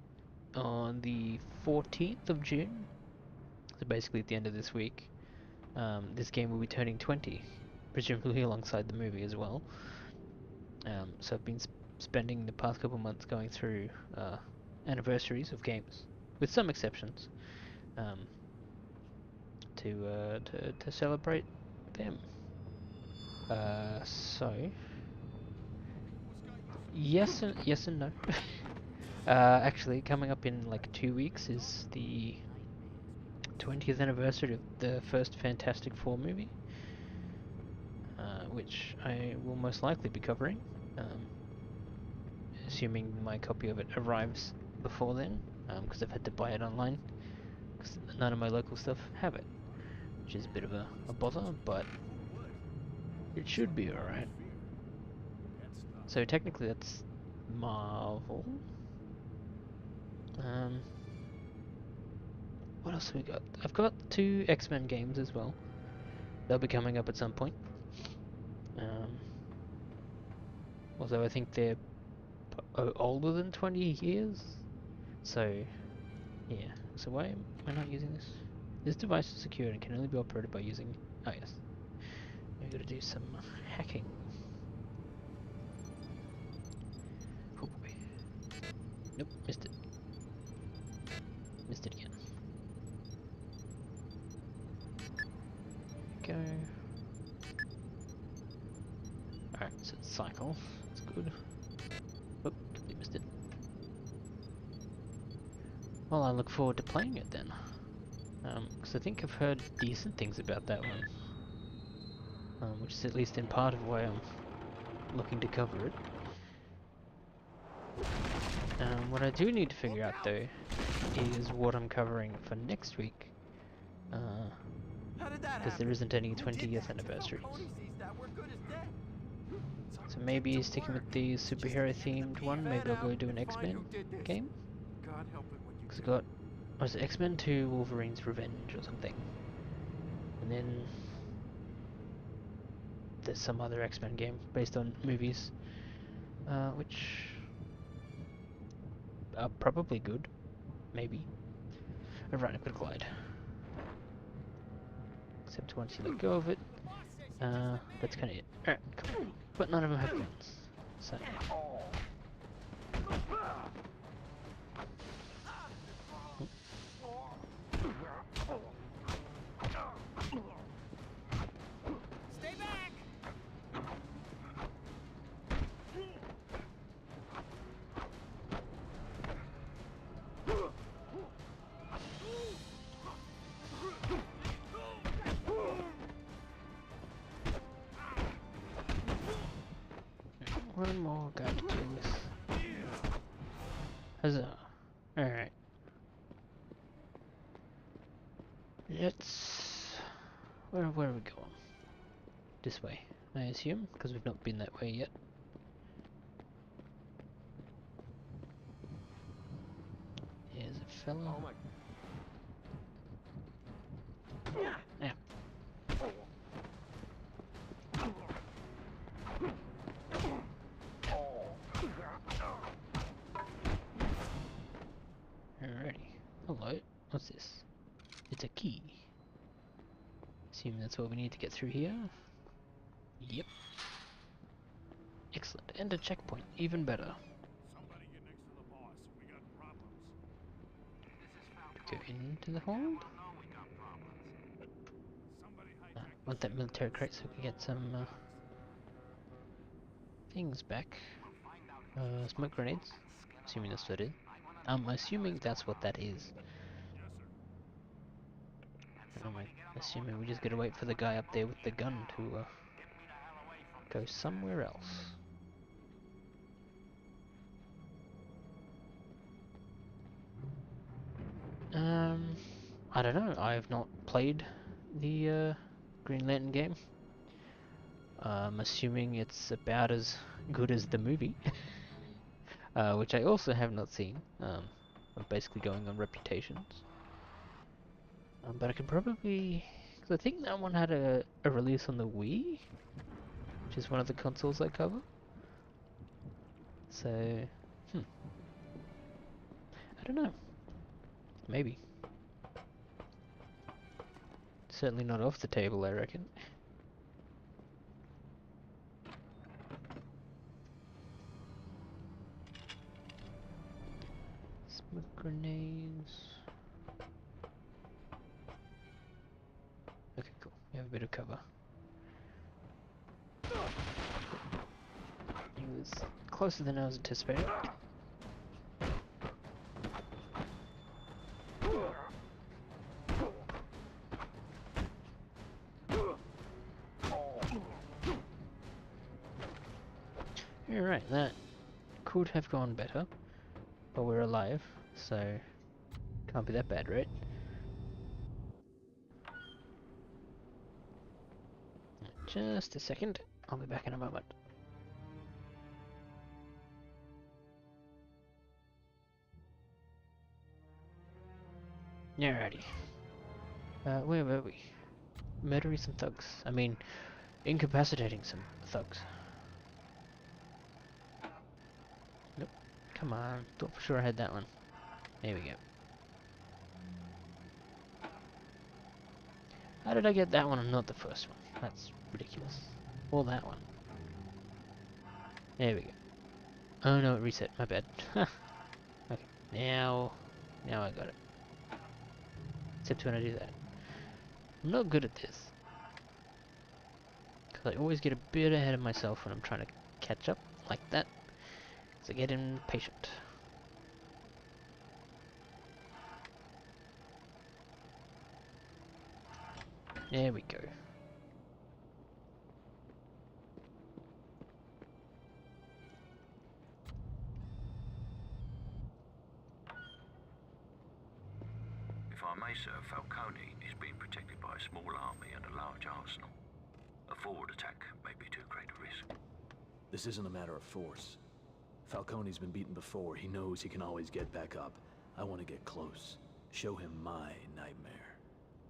Speaker 1: on the 14th of June, so basically at the end of this week, this game will be turning 20, presumably alongside the movie as well. So I've been spending the past couple months going through anniversaries of games, with some exceptions, to celebrate them. So yes and no. Actually, coming up in like 2 weeks is the 20th anniversary of the first Fantastic Four movie, which I will most likely be covering, assuming my copy of it arrives before then, because I've had to buy it online, because none of my local stuff have it, which is a bit of a bother, but it should be alright. So technically that's Marvel. What else have we got? I've got 2 X-Men games as well. They'll be coming up at some point. Although I think they're older than 20 years. So, yeah. So why am I not using this? This device is secure and can only be operated by using... Oh yes. I've got to do some hacking. Oh boy. Nope, missed it. Missed it again. Go. Alright, so it's cycle. That's good. Oh, completely missed it. Well, I look forward to playing it then. Because I think I've heard decent things about that one. Which is at least in part of why I'm looking to cover it. What I do need to figure out though is what I'm covering for next week. Because there isn't any 20th anniversaries. So maybe sticking with the superhero themed one, maybe I'll go do an X-Men game. Because I got, was it X-Men 2 Wolverine's Revenge or something? And then there's some other X-Men game based on movies, which are probably good, maybe. Alright, I've got to glide. Except once you let go of it, that's kind of it. Alright, cool. But none of them have guns, so...
Speaker 11: Stay back!
Speaker 1: One more guy to deal with. Huzzah. Alright. Let's... Where are we going? This way, I assume, because we've not been that way yet. Here's a fella.
Speaker 6: Oh my.
Speaker 1: Yeah. Alrighty. Hello. What's this? It's a key. Assume that's what we need to get through here. Yep. Excellent. And a checkpoint. Even better.
Speaker 3: Somebody get next to the boss. We got problems.
Speaker 1: Go into the hold. Want that military crate so we can get some things back. Smoke grenades. Assuming that's what it is. I'm assuming that's what that is. I'm assuming we just gotta wait for the guy up there with the gun to go somewhere else. I don't know. I have not played the Green Lantern game. I'm assuming it's about as good as the movie, which I also have not seen. I'm basically going on reputations. But I can probably... Cause I think that one had a release on the Wii, which is one of the consoles I cover. So, I don't know. Maybe. Certainly not off the table, I reckon. Smoke grenades. Okay, cool. We have a bit of cover. He was closer than I was anticipating. Alright, that could have gone better, but we're alive, so can't be that bad, right? Just a second, I'll be back in a moment. Alrighty. Where were we? Murdering some thugs. I mean, incapacitating some thugs. Nope. Come on. Thought for sure I had that one. There we go. How did I get that one and not the first one? That's ridiculous. Or that one. There we go. Oh no, it reset. My bad. Okay. Now I got it. Except when I do that. I'm not good at this. Because I always get a bit ahead of myself when I'm trying to catch up like that. Because I get impatient. There we go.
Speaker 4: If I may, sir, Falcone is being protected by a small army and a large arsenal. A forward attack may be too great a risk.
Speaker 2: This isn't a matter of force. Falcone's been beaten before. He knows he can always get back up. I want to get close. Show him my nightmare.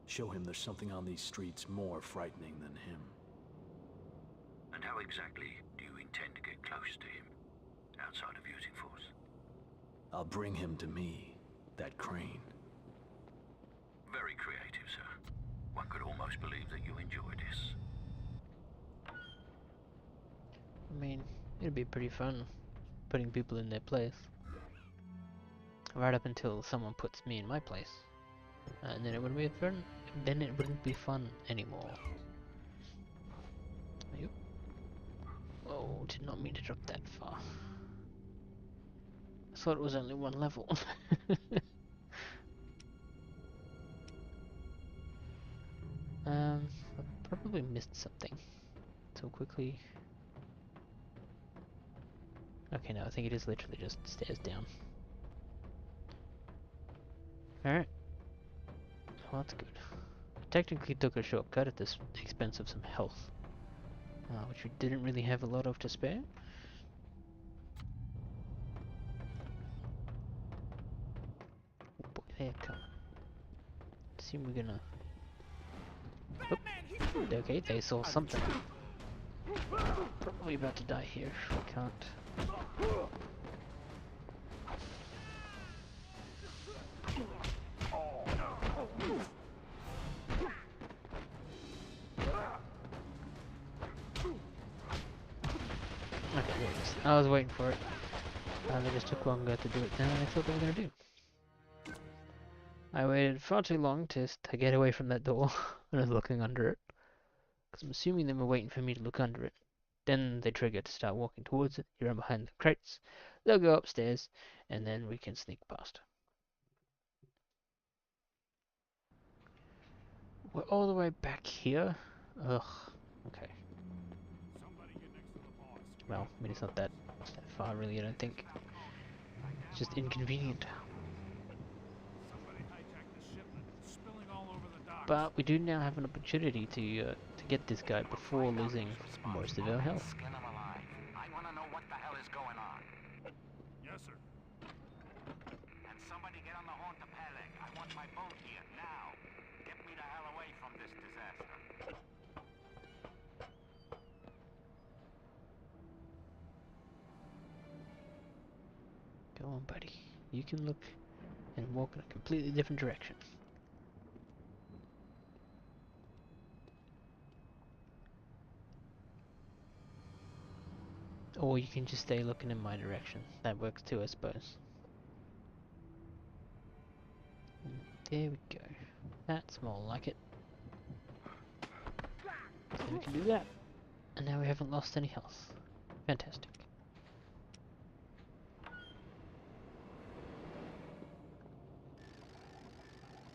Speaker 2: Show him there's something on these streets more frightening than him.
Speaker 4: And how exactly do you intend to get close to him, outside of using force?
Speaker 2: I'll bring him to me, that crane.
Speaker 4: Very creative, sir. One could almost believe that you enjoy this.
Speaker 1: I mean, it'd be pretty fun putting people in their place. Right up until someone puts me in my place. And then it wouldn't be fun. Then it wouldn't be fun anymore. Yep. Oh, did not mean to drop that far. I thought it was only one level. I probably missed something. So quickly. Okay, no, I think it is literally just stairs down. Alright. Well, that's good. I technically took a shortcut at the expense of some health. Which we didn't really have a lot of to spare. Oh boy, they're coming. Assume we're gonna... Oop. Okay, they saw something. Probably about to die here. We can't. Okay, there it is. I was waiting for it. They just took longer to do it than I thought they were gonna do. I waited far too long to get away from that door and I was looking under it. Because I'm assuming they were waiting for me to look under it. Then they trigger to start walking towards it. You run behind the crates. They'll go upstairs, and then we can sneak past. We're all the way back here? Ugh. Okay. Well, I mean, it's not that far, really, I don't think. It's just inconvenient. But we do now have an opportunity to get this guy before losing most of our health.
Speaker 4: Skin him alive. I want to know what the hell is going on.
Speaker 3: Yes, sir.
Speaker 4: And somebody get on the horn to Peleg. I want my boat here, now. Get me the hell away from this disaster.
Speaker 1: Go on, buddy. You can look and walk in a completely different direction. Or you can just stay looking in my direction. That works too, I suppose. There we go. That's more like it. So we can do that. And now we haven't lost any health. Fantastic.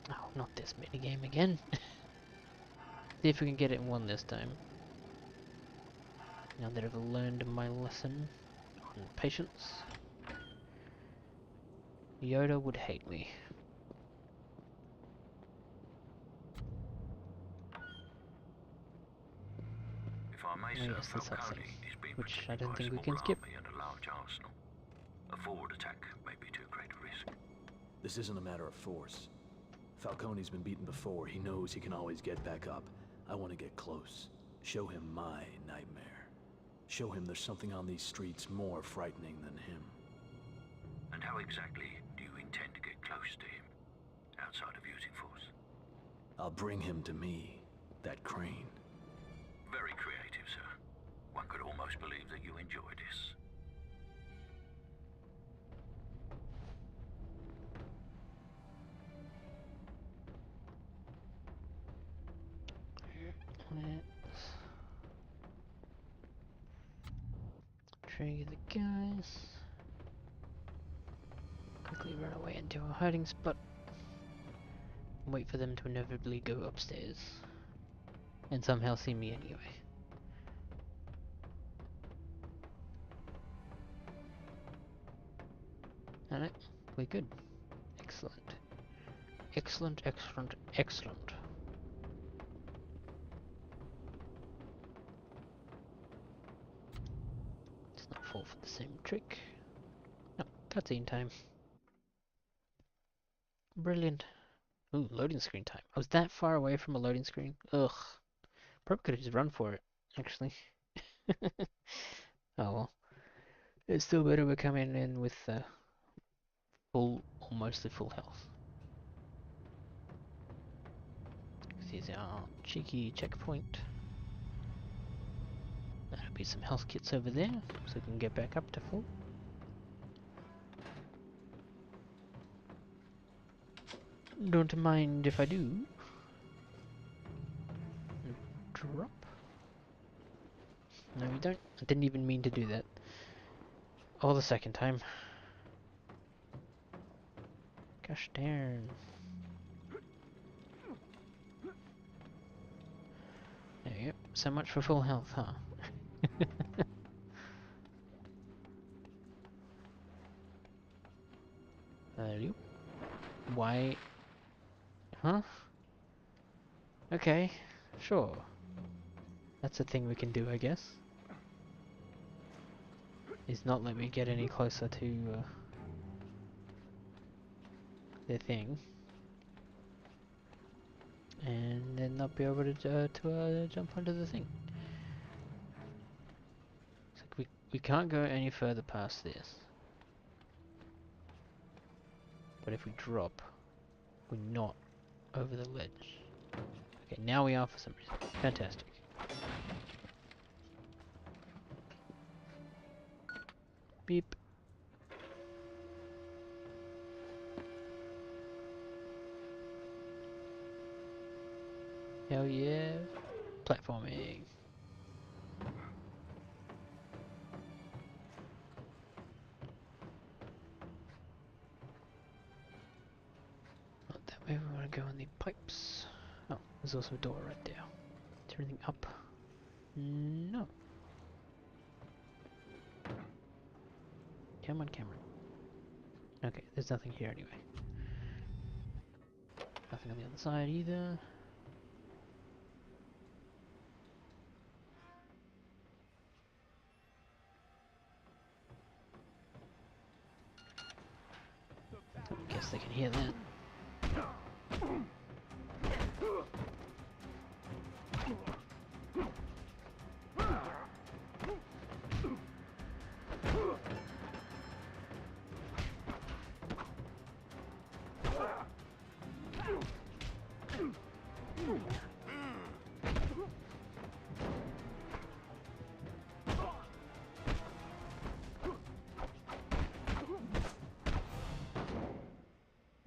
Speaker 1: Oh, not this minigame again. See if we can get it in one this time. Now that I've learned my lesson on patience. Yoda would hate me.
Speaker 4: If I may,
Speaker 1: Oh,
Speaker 4: sir,
Speaker 1: yes, that's
Speaker 4: Falcone
Speaker 1: something.
Speaker 4: is being
Speaker 1: Which I
Speaker 4: protected
Speaker 1: don't
Speaker 4: by a
Speaker 1: think we
Speaker 4: small
Speaker 1: can skip.
Speaker 4: army and a large arsenal. A forward attack may be too great a risk.
Speaker 2: This isn't a matter of force. Falcone's been beaten before. He knows he can always get back up. I want to get close. Show him my nightmare. Show him there's something on these streets more frightening than him.
Speaker 4: And how exactly do you intend to get close to him, outside of using force?
Speaker 2: I'll bring him to me, that crane.
Speaker 4: Very creative, sir. One could almost believe that you enjoy this.
Speaker 1: Let's trigger the guys. Quickly run away into a hiding spot. Wait for them to inevitably go upstairs. And somehow see me anyway. Alright, we're good. Excellent. Excellent, excellent, excellent. Let's not fall for the same trick. No, cutscene time. Brilliant. Ooh, loading screen time. I was that far away from a loading screen? Ugh. Probably could have just run for it, actually. Oh well. It's still better we're coming in with full, or mostly full health. Here's our cheeky checkpoint. That'll be some health kits over there, so we can get back up to full. Don't mind if I do. Drop. No, you don't. I didn't even mean to do that. Oh, the second time. Gosh darn. There you go. So much for full health, huh? Why? Huh? Okay, sure. That's a thing we can do, I guess. Is not let me get any closer to their thing, and then not be able to jump onto the thing. It's like we can't go any further past this. But if we drop, we're not over the ledge. Okay, now we are for some reason. Fantastic. Beep. Hell yeah. Platforming. Not that way, we want to go in the pipes. Oh, there's also a door right there. Is there anything up? No. Come on, camera. Okay, there's nothing here anyway. Nothing on the other side either. Guess they can hear that.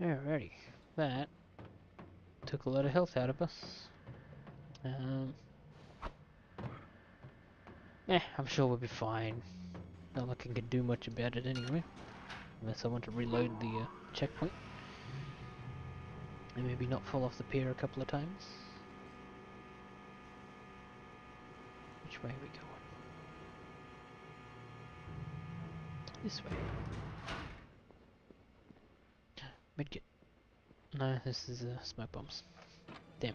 Speaker 1: Alrighty, that took a lot of health out of us. I'm sure we'll be fine. Not like I can do much about it anyway. Unless I want to reload the checkpoint. And maybe not fall off the pier a couple of times. Which way are we going? This way. Medkit. No, this is smoke bombs. Damn.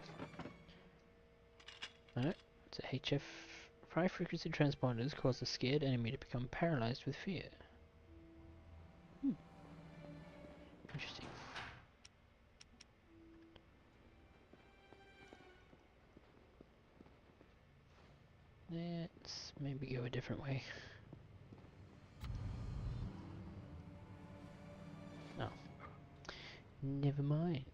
Speaker 1: Alright, so HF. High frequency transponders cause a scared enemy to become paralyzed with fear. Interesting. Let's maybe go a different way. Oh. Never mind.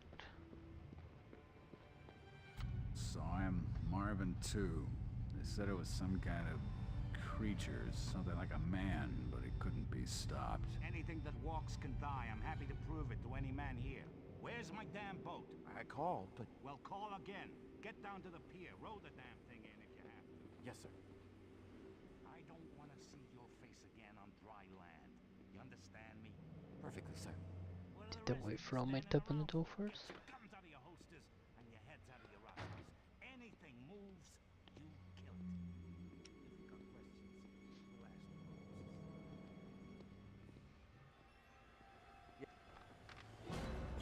Speaker 13: So I'm Marvin 2. They said it was some kind of creature, something like a man, but it couldn't be stopped.
Speaker 11: Anything that walks can die. I'm happy to prove it to any man here. Where's my damn boat?
Speaker 6: I called, but...
Speaker 11: Well, call again. Get down to the pier. Row the damn thing in if you have to.
Speaker 6: Yes, sir.
Speaker 11: I don't want to see your face again on dry land. You understand me?
Speaker 6: Perfectly, sir.
Speaker 1: Don't wait for all mate to open the door for us.
Speaker 11: Comes out of your holsters and your heads out of your rosters. Anything moves, you kill it. If you've got questions, we'll ask the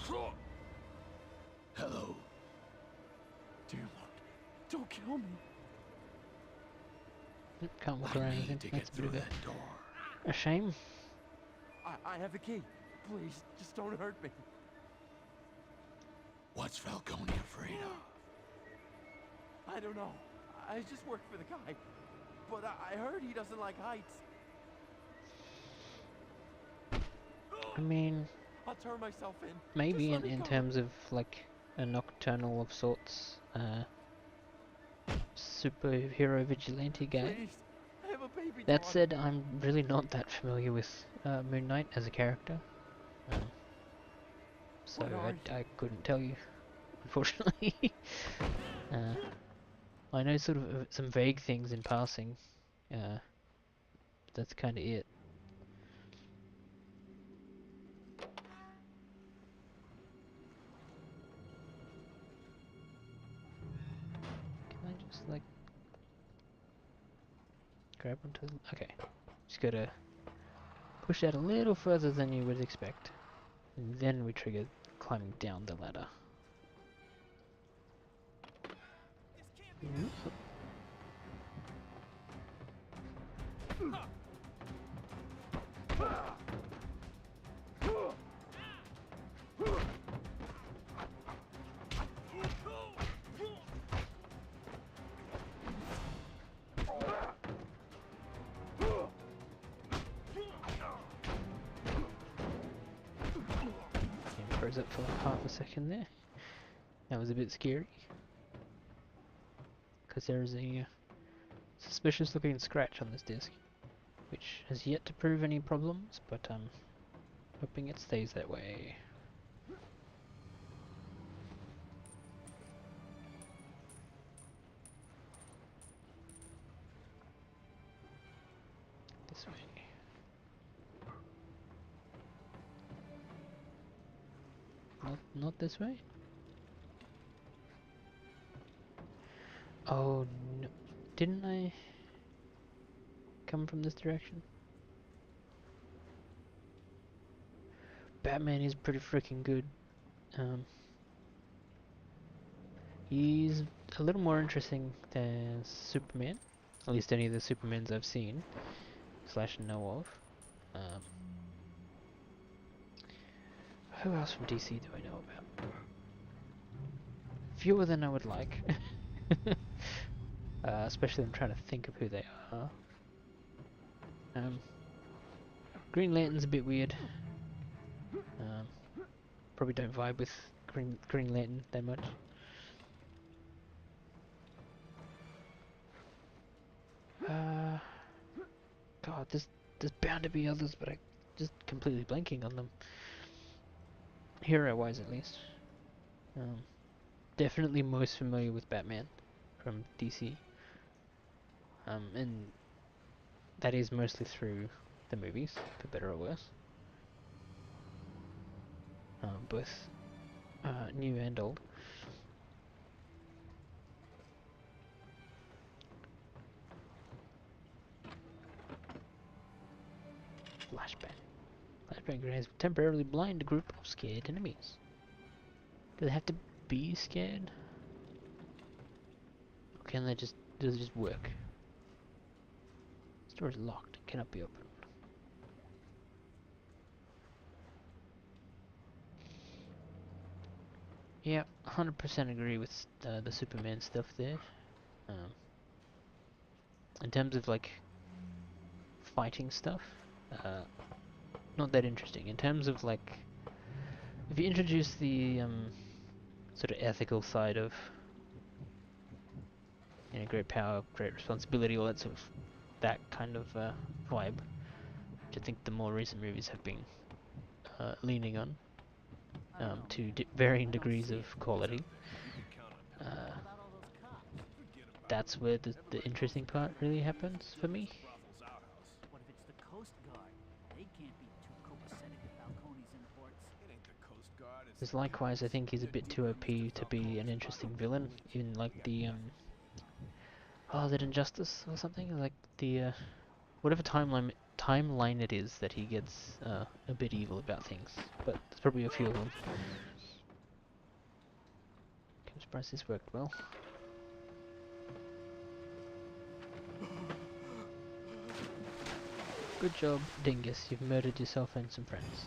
Speaker 11: hosts.
Speaker 6: Hello. Dear Lord, don't kill me.
Speaker 1: Can't walk around anything. That's a bit of a shame.
Speaker 6: I have the key. Please, just don't hurt me.
Speaker 2: What's Falcone afraid of?
Speaker 6: I don't know. I just work for the guy. But I heard he doesn't like heights.
Speaker 1: I mean...
Speaker 6: I'll turn myself in.
Speaker 1: Maybe in terms of, like, a nocturnal of sorts. Superhero vigilante guy.
Speaker 6: Please, I have a baby
Speaker 1: That
Speaker 6: daughter.
Speaker 1: said, I'm really not that familiar with Moon Knight as a character. So I couldn't tell you, unfortunately. I know sort of some vague things in passing. That's kind of it. Can I just like grab onto? Okay, just gotta push that a little further than you would expect, and then we trigger climbing down the ladder. Froze up for like half a second there. That was a bit scary. Because there's a suspicious looking scratch on this disc, which has yet to prove any problems, but I'm hoping it stays that way. This way. Not this way? Oh no. Didn't I come from this direction? Batman is pretty freaking good. He's a little more interesting than Superman. At least any of the Supermans I've seen / know of. Who else from DC do I know about? Fewer than I would like. Especially I'm trying to think of who they are. Green Lantern's a bit weird. Probably don't vibe with Green Lantern that much. God, there's bound to be others, but I just completely blanking on them. Hero-wise, at least. Definitely most familiar with Batman from DC. And that is mostly through the movies, for better or worse. Both new and old. Flashbang. Flashbang grenades temporarily blind a group of scared enemies. Do they have to be scared? Or can they just, does it just work? This door is locked, it cannot be opened. Yeah, 100% agree with the Superman stuff there. In terms of like fighting stuff, not that interesting. In terms of like, if you introduce the sort of ethical side of, you know, great power, great responsibility, all that sort of, that kind of vibe, which I think the more recent movies have been leaning on, to varying degrees of quality. That's where the interesting part really happens for me.
Speaker 12: What if it's the Coast Guard? They can't be too copacetic with Falcone's imports.
Speaker 3: It ain't the Coast Guard.
Speaker 1: Because likewise, I think he's a bit too OP to be an interesting villain in like the oh, is it Injustice or something? Like the whatever timeline it is that he gets a bit evil about things. But there's probably a few of them. I'm surprised this worked well. Good job, Dingus. You've murdered yourself and some friends.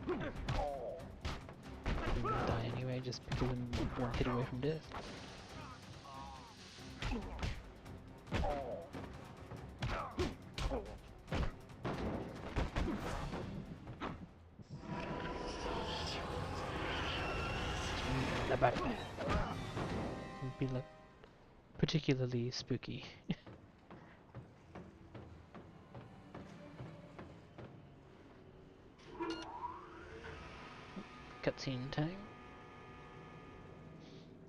Speaker 1: I'm gonna die anyway, just because I'm one hit away from death. The Batman would be like particularly spooky. Cutscene time.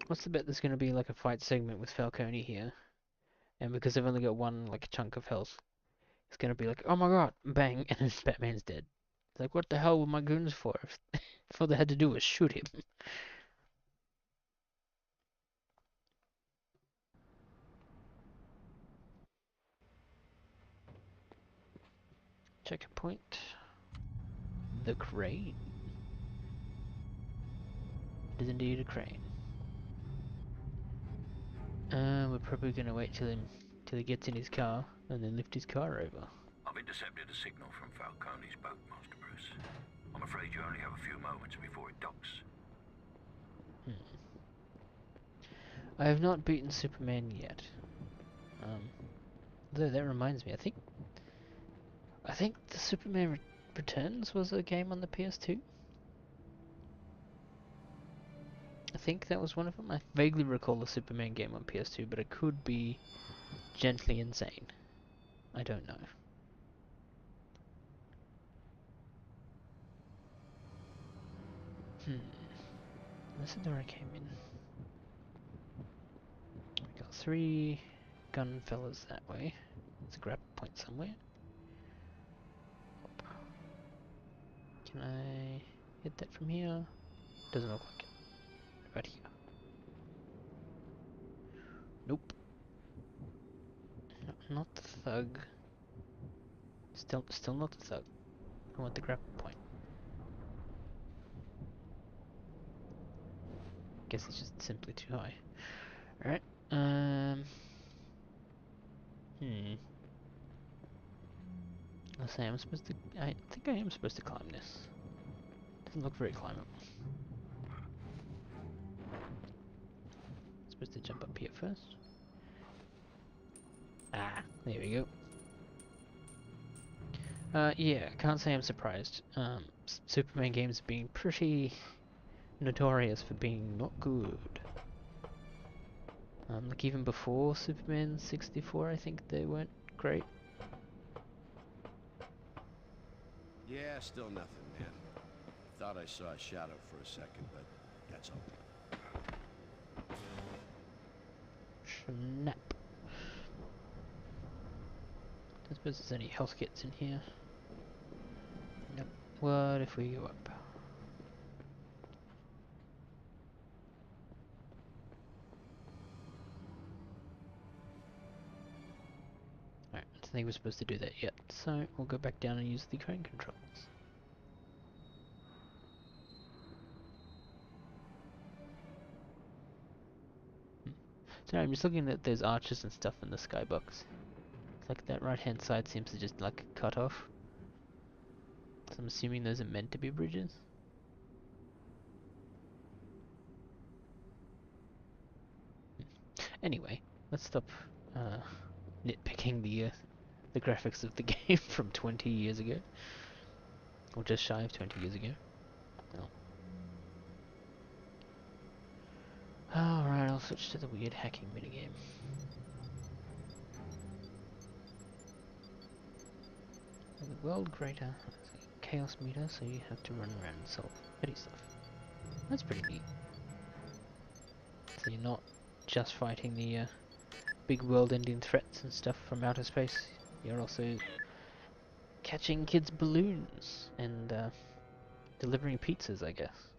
Speaker 1: What's the bet there's going to be like a fight segment with Falcone here, and because I've only got one like chunk of health, it's going to be like, oh my god, bang, and then Batman's dead. It's like, what the hell were my goons for? If all they had to do was shoot him. Check a point. The crane. It is indeed a crane. We're probably gonna wait till he gets in his car and then lift his car over.
Speaker 4: I've intercepted a signal from Falcone's boat, Master Bruce. I'm afraid you only have a few moments before it docks.
Speaker 1: I have not beaten Superman yet. Though that reminds me, I think the Superman Returns was a game on the PS2. I think that was one of them. I vaguely recall a Superman game on PS2, but it could be gently insane. I don't know. This is where I came in. We got 3 gun fellas that way. There's a grab point somewhere. Hop. Can I hit that from here? Doesn't look like it. What about here? Nope. No, not the thug. Still not the thug. I want the grab point. Guess it's just simply too high. Alright. Let's say I'm supposed to. I think I am supposed to climb this. Doesn't look very climbable. Supposed to jump up here first. Ah, there we go. Yeah, can't say I'm surprised. Superman games being pretty notorious for being not good. Like even before Superman 64, I think they weren't great.
Speaker 8: Yeah, still nothing, man. Thought I saw a shadow for a second, but that's all.
Speaker 1: Snap. I suppose there's any health kits in here. Nope. What if we go up? Alright, I don't think we're supposed to do that yet, so we'll go back down and use the crane controls. Sorry, I'm just looking at those arches and stuff in the skybox. It's like that right hand side seems to just like cut off. So I'm assuming those are meant to be bridges. Anyway, let's stop nitpicking the graphics of the game from 20 years ago. Or just shy of 20 years ago. Oh. Alright, I'll switch to the weird hacking minigame. The world greater chaos meter, so you have to run around and solve petty stuff. That's pretty neat. So you're not just fighting the big world-ending threats and stuff from outer space. You're also catching kids' balloons and delivering pizzas, I guess.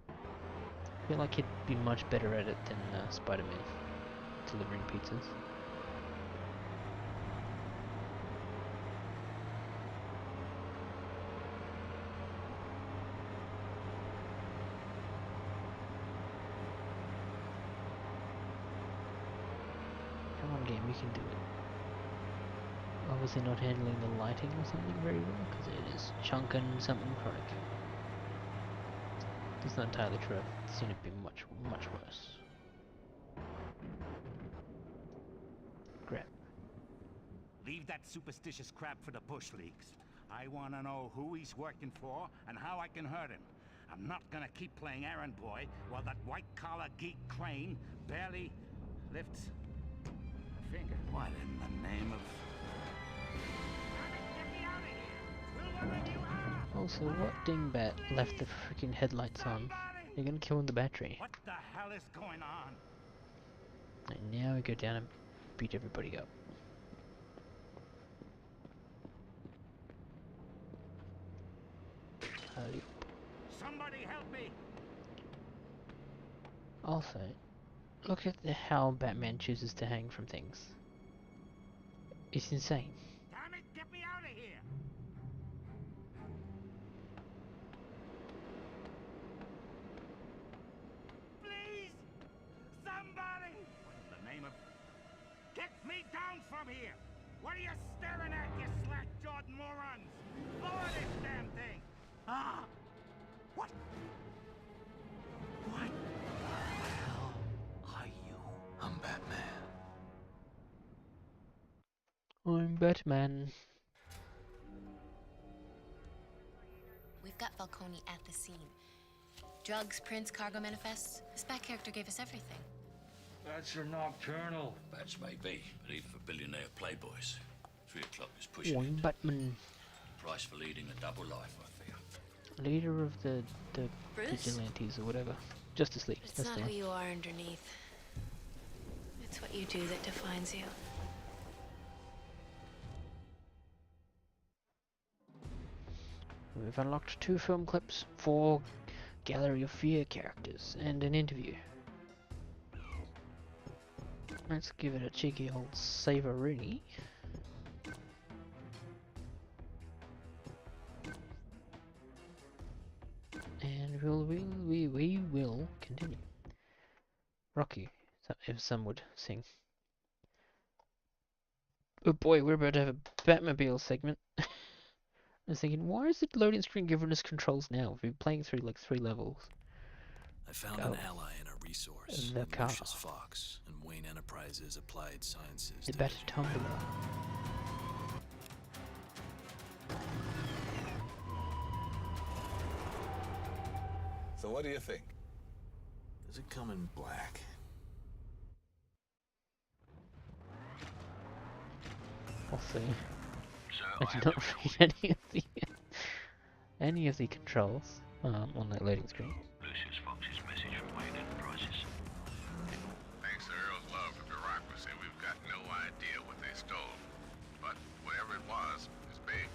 Speaker 1: I feel like he'd be much better at it than Spider-Man, delivering pizzas. Come on, game, you can do it. Obviously not handling the lighting or something very well, because it is chunking something chronic. That's not entirely true. I've seen it be much worse. Crap.
Speaker 14: Leave that superstitious crap for the bush leagues. I want to know who he's working for and how I can hurt him. I'm not gonna keep playing errand boy while that white-collar geek Crane barely lifts a finger. What in the name of...
Speaker 1: Also, what dingbat left the freaking headlights on? You're gonna kill the battery.
Speaker 14: What the hell is going on?
Speaker 1: And now we go down and beat everybody up.
Speaker 14: Somebody help me!
Speaker 1: Also, look at how Batman chooses to hang from things. It's insane.
Speaker 14: Damn it, get me out of here! Kick me down from here! What are you staring at, you slack-jawed morons? Lower this damn thing! Ah! What? What the hell are you?
Speaker 7: I'm Batman.
Speaker 1: I'm Batman.
Speaker 15: We've got Falcone at the scene. Drugs, prints, cargo manifests. This Bat character gave us everything.
Speaker 4: That's your nocturnal. Bats may be, but even for billionaire playboys, 3 o'clock is pushing
Speaker 1: I'm
Speaker 4: it.
Speaker 1: Batman.
Speaker 4: Price for leading a double life, I fear.
Speaker 1: Leader of the
Speaker 15: Bruce?
Speaker 1: vigilantes or whatever. Justice League.
Speaker 15: It's
Speaker 1: That's
Speaker 15: not
Speaker 1: the
Speaker 15: who
Speaker 1: one.
Speaker 15: you are underneath. It's what you do that defines you.
Speaker 1: We've unlocked 2 film clips, 4 Gallery of Fear characters, and an interview. Let's give it a cheeky old savorini. And we will continue. Rocky, if some would sing. Oh boy, we're about to have a Batmobile segment. I was thinking, why is the loading screen giving us controls now? We've been playing through like 3 levels.
Speaker 2: I found an ally in a resource,
Speaker 1: The car.
Speaker 2: Lucius Fox, and Wayne Enterprises Applied Sciences
Speaker 1: The
Speaker 2: Division.
Speaker 1: Bat Tumbler.
Speaker 16: So what do you think?
Speaker 2: Does it come in black?
Speaker 1: We'll see.
Speaker 4: So
Speaker 1: I did not read any of the controls on that loading screen.
Speaker 4: Lucius Fox's message from Wayne Enterprises.
Speaker 16: Thanks to Earl's love for bureaucracy, we've got no idea what they stole. But whatever it was, it's big.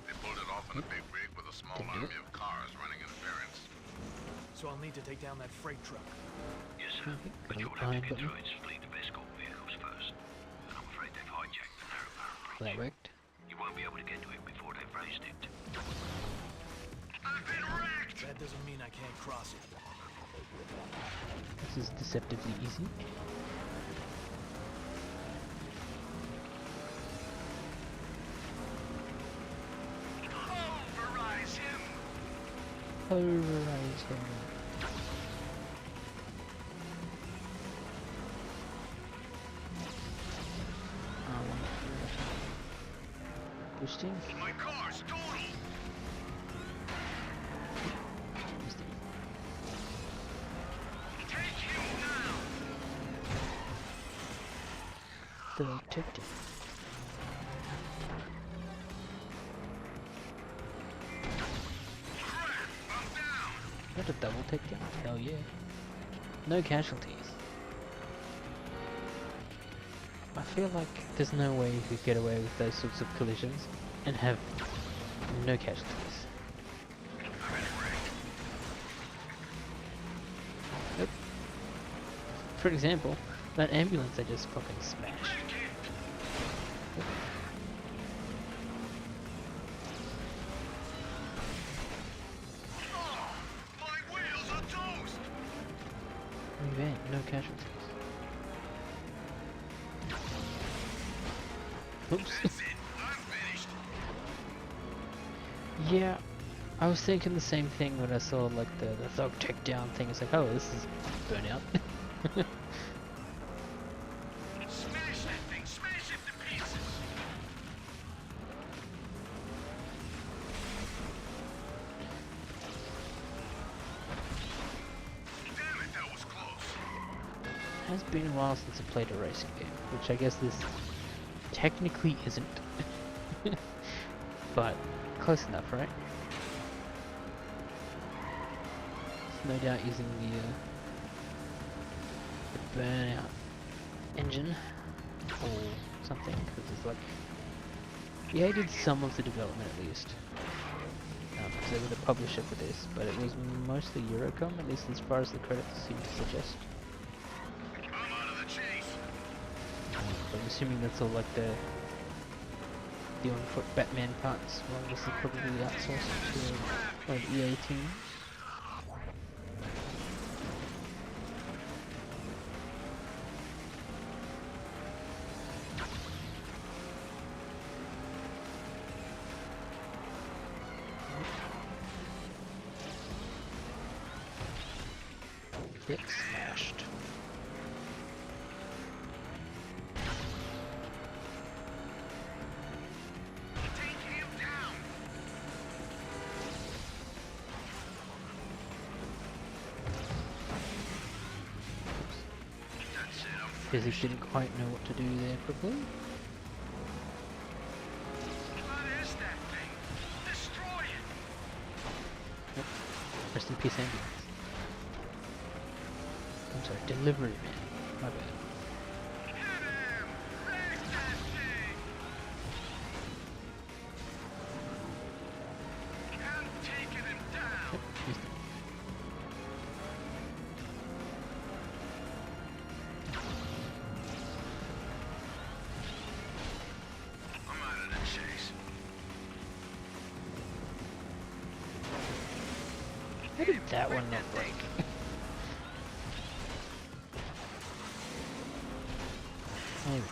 Speaker 16: They pulled it off in a big rig with a small army of cars running interference.
Speaker 3: So I'll need to take down that freight truck.
Speaker 4: Yes, sir. But you'll have to get through its fleet of escort vehicles first. And I'm afraid they've hijacked the narrow bridge.
Speaker 1: That worked.
Speaker 4: You won't be able to get to it before they've raised it.
Speaker 3: I've been wrecked! That doesn't mean I can't cross it.
Speaker 1: This is deceptively easy.
Speaker 3: Pulverize him!
Speaker 1: Pulverize him. Boosting.
Speaker 3: My car's total! Take him down!
Speaker 1: Detective. Not a double takedown? Hell yeah. No casualties. I feel like there's no way you could get away with those sorts of collisions and have no casualties. Yep. For example, that ambulance I just fucking smashed. Yep.
Speaker 3: My wheels are toast!
Speaker 1: Event, no casualties. Oops.
Speaker 3: That's it. I'm finished.
Speaker 1: Yeah, I was thinking the same thing when I saw like the thug takedown thing. It's like, oh, this is Burnout.
Speaker 3: Smash that thing! Smash it to pieces! Damn it, that was close.
Speaker 1: Has been a while since I played a racing game, which I guess this technically isn't. But close enough, right? It's no doubt using the Burnout engine or something, because it's like EA did some of the development at least. Because they were the publisher for this, but it was mostly Eurocom, at least as far as the credits seem to suggest.
Speaker 3: I'm out of the chase.
Speaker 1: I'm assuming that's all like the on-foot Batman parts. Well, this is probably outsourced to like EA team. Get smashed. Physics didn't quite know what to do there properly.
Speaker 3: What is that thing? Destroy it!
Speaker 1: Yep. Rest in peace, ambulance. I'm sorry, delivery man. My bad. Yep, he's dead. How did that one not break? There we go.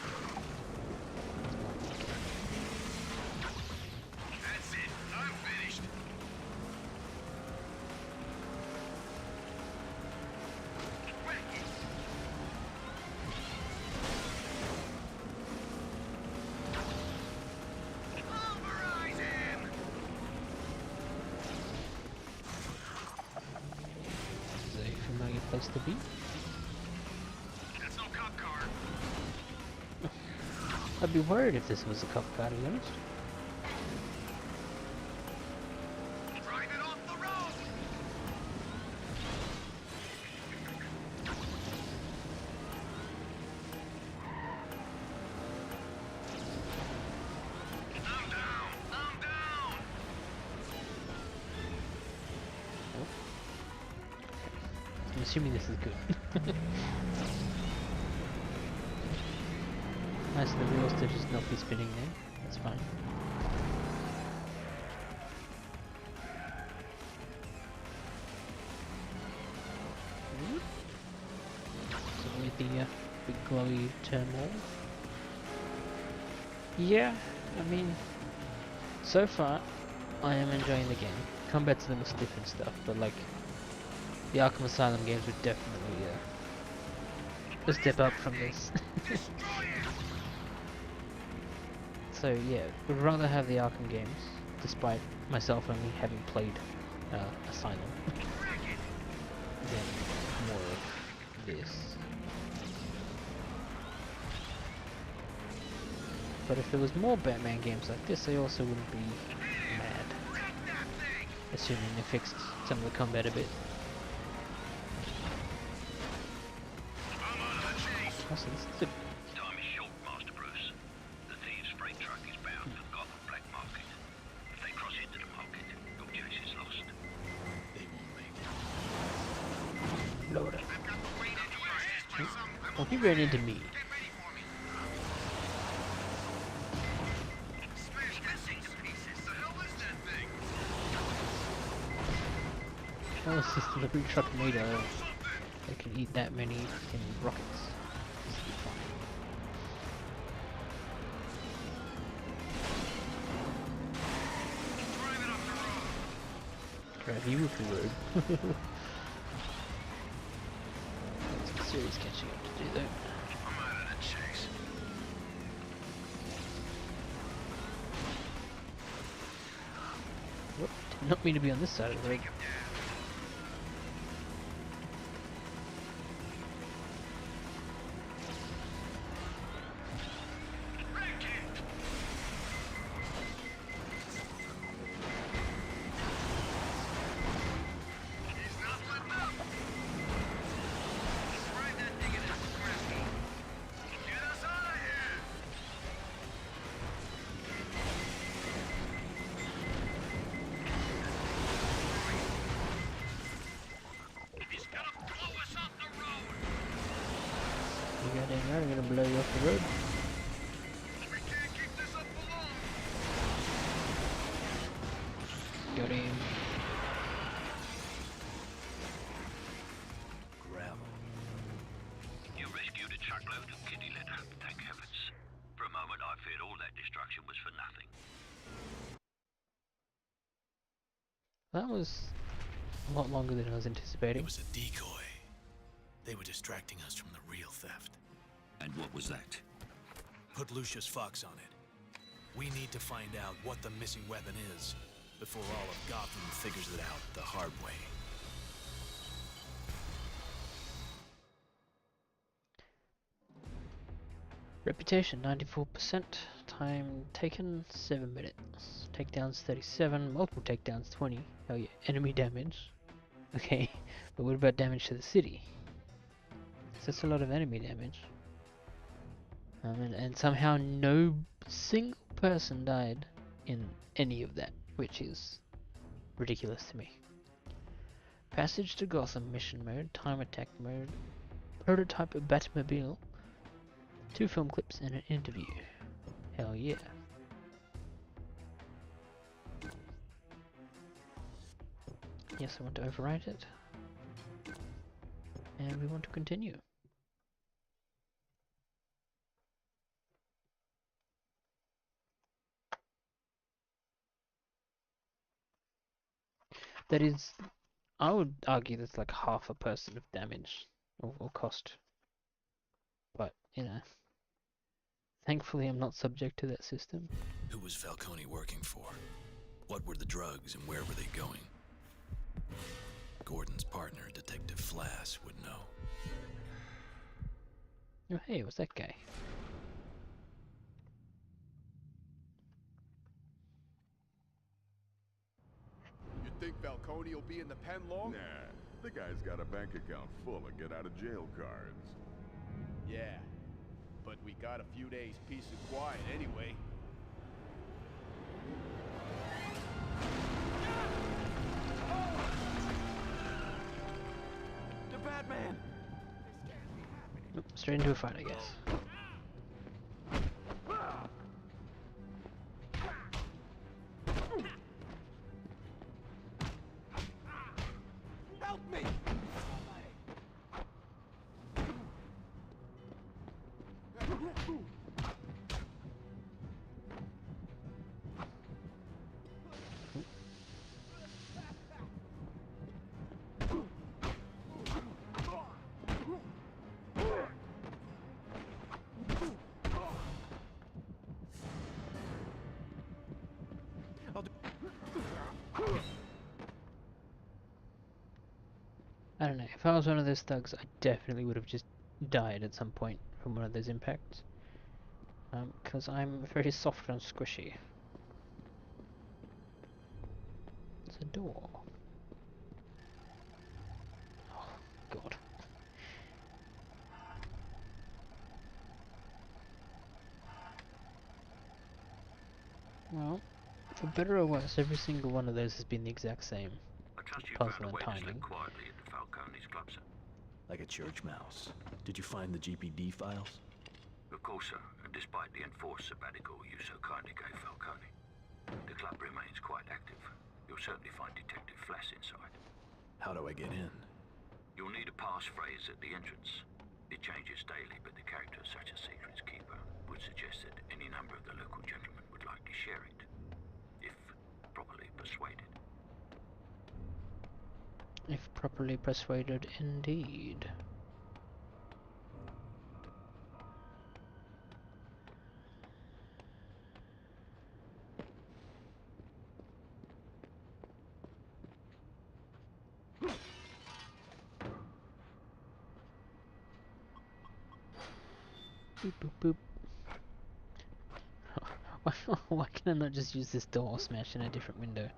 Speaker 3: That's it. I'm finished.
Speaker 1: This is a familiar place to be.
Speaker 3: That's no cop car.
Speaker 1: I'd be worried if this was a cop car, to be honest.
Speaker 3: Drive it off the road. I'm down. I'm down.
Speaker 1: I'm assuming this is good. Nice, the wheels to just not be spinning there. That's fine. So with the big glowy turmoil. Yeah, I mean, so far I am enjoying the game. Combat's a little stiff and stuff, but like the Arkham Asylum games were definitely a step up from this. So yeah, would rather have the Arkham games, despite myself only having played Asylum, than more of this. But if there was more Batman games like this, I also wouldn't be mad. Assuming they fixed some of the combat a bit. Also, this is a
Speaker 4: Time is short, Master Bruce. The thieves' freight truck is bound for the Gotham black market. If they cross into the market, your chase is lost. They won't make it.
Speaker 1: load up. Oh, he ran into me. Well, it's just the delivery truck made a... They can eat that many in rockets. This will be fine. Drive you off the road. Some serious catching up to do though.
Speaker 3: I'm out of the chase.
Speaker 1: Whoop, did not mean to be on this side of the road. You goddamn right, I'm gonna blow you off the road.
Speaker 3: We can't keep this up for long.
Speaker 1: Got him.
Speaker 4: Gravel. You rescued a truckload of kitty litter, thank heavens. For a moment I feared all that destruction was for nothing.
Speaker 1: That was a lot longer than I was anticipating.
Speaker 2: It was a decoy. They were distracting us from the real theft.
Speaker 4: And what was that?
Speaker 2: Put Lucius Fox on it. We need to find out what the missing weapon is before all of Gotham figures it out the hard way.
Speaker 1: Reputation 94%. Time taken 7 minutes. Takedowns 37. Multiple takedowns 20. Oh yeah. Enemy damage. Okay. But what about damage to the city? That's a lot of enemy damage. And somehow no single person died in any of that, which is ridiculous to me. Passage to Gotham mission mode, time attack mode, prototype of Batmobile, 2 film clips and an interview. Hell yeah. Yes, I want to overwrite it. And we want to continue. That is, I would argue that's like half a person of damage or cost. But, you know, thankfully I'm not subject to that system.
Speaker 2: Who was Falcone working for? What were the drugs and where were they going? Gordon's partner, Detective Flass, would know.
Speaker 1: Oh hey, what's that guy?
Speaker 6: You think Falcone will be in the pen long?
Speaker 17: Nah, the guy's got a bank account full of get-out-of-jail cards.
Speaker 6: Yeah, but we got a few days peace and quiet anyway.
Speaker 7: The Batman!
Speaker 1: Nope, straight into a fight, I guess.
Speaker 6: Help me!
Speaker 1: I don't know, if I was one of those thugs, I definitely would have just died at some point from one of those impacts. Because I'm very soft and squishy. It's a door. Oh, God. Well, for better or worse, every single one of those has been the exact same.
Speaker 4: I trust you
Speaker 1: Puzzle
Speaker 4: found a
Speaker 1: and
Speaker 4: way to
Speaker 1: timing.
Speaker 4: slip quietly into Falcone's club, sir.
Speaker 2: Like a church mouse. Did you find the GPD files?
Speaker 4: Of course, sir, and despite the enforced sabbatical you so kindly gave Falcone, the club remains quite active. You'll certainly find Detective Flass inside.
Speaker 2: How do I get in?
Speaker 4: You'll need a passphrase at the entrance. It changes daily, but the character of such a secret's keeper would suggest that any number of the local gentlemen would likely share it, if properly persuaded.
Speaker 1: If properly persuaded, indeed. Boop boop boop. Why can I not just use this door or smash in a different window?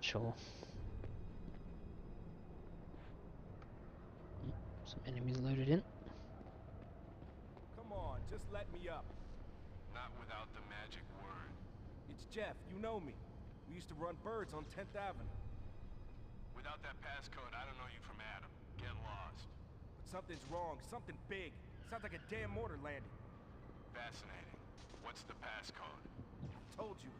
Speaker 1: Sure. Some enemies loaded in.
Speaker 6: Come on, just let me up.
Speaker 9: Not without the magic word.
Speaker 6: It's Jeff, you know me. We used to run birds on 10th Avenue.
Speaker 9: Without that passcode, I don't know you from Adam. Get lost.
Speaker 6: But something's wrong, something big. Sounds like a damn mortar landing.
Speaker 9: Fascinating. What's the passcode?
Speaker 6: Told you.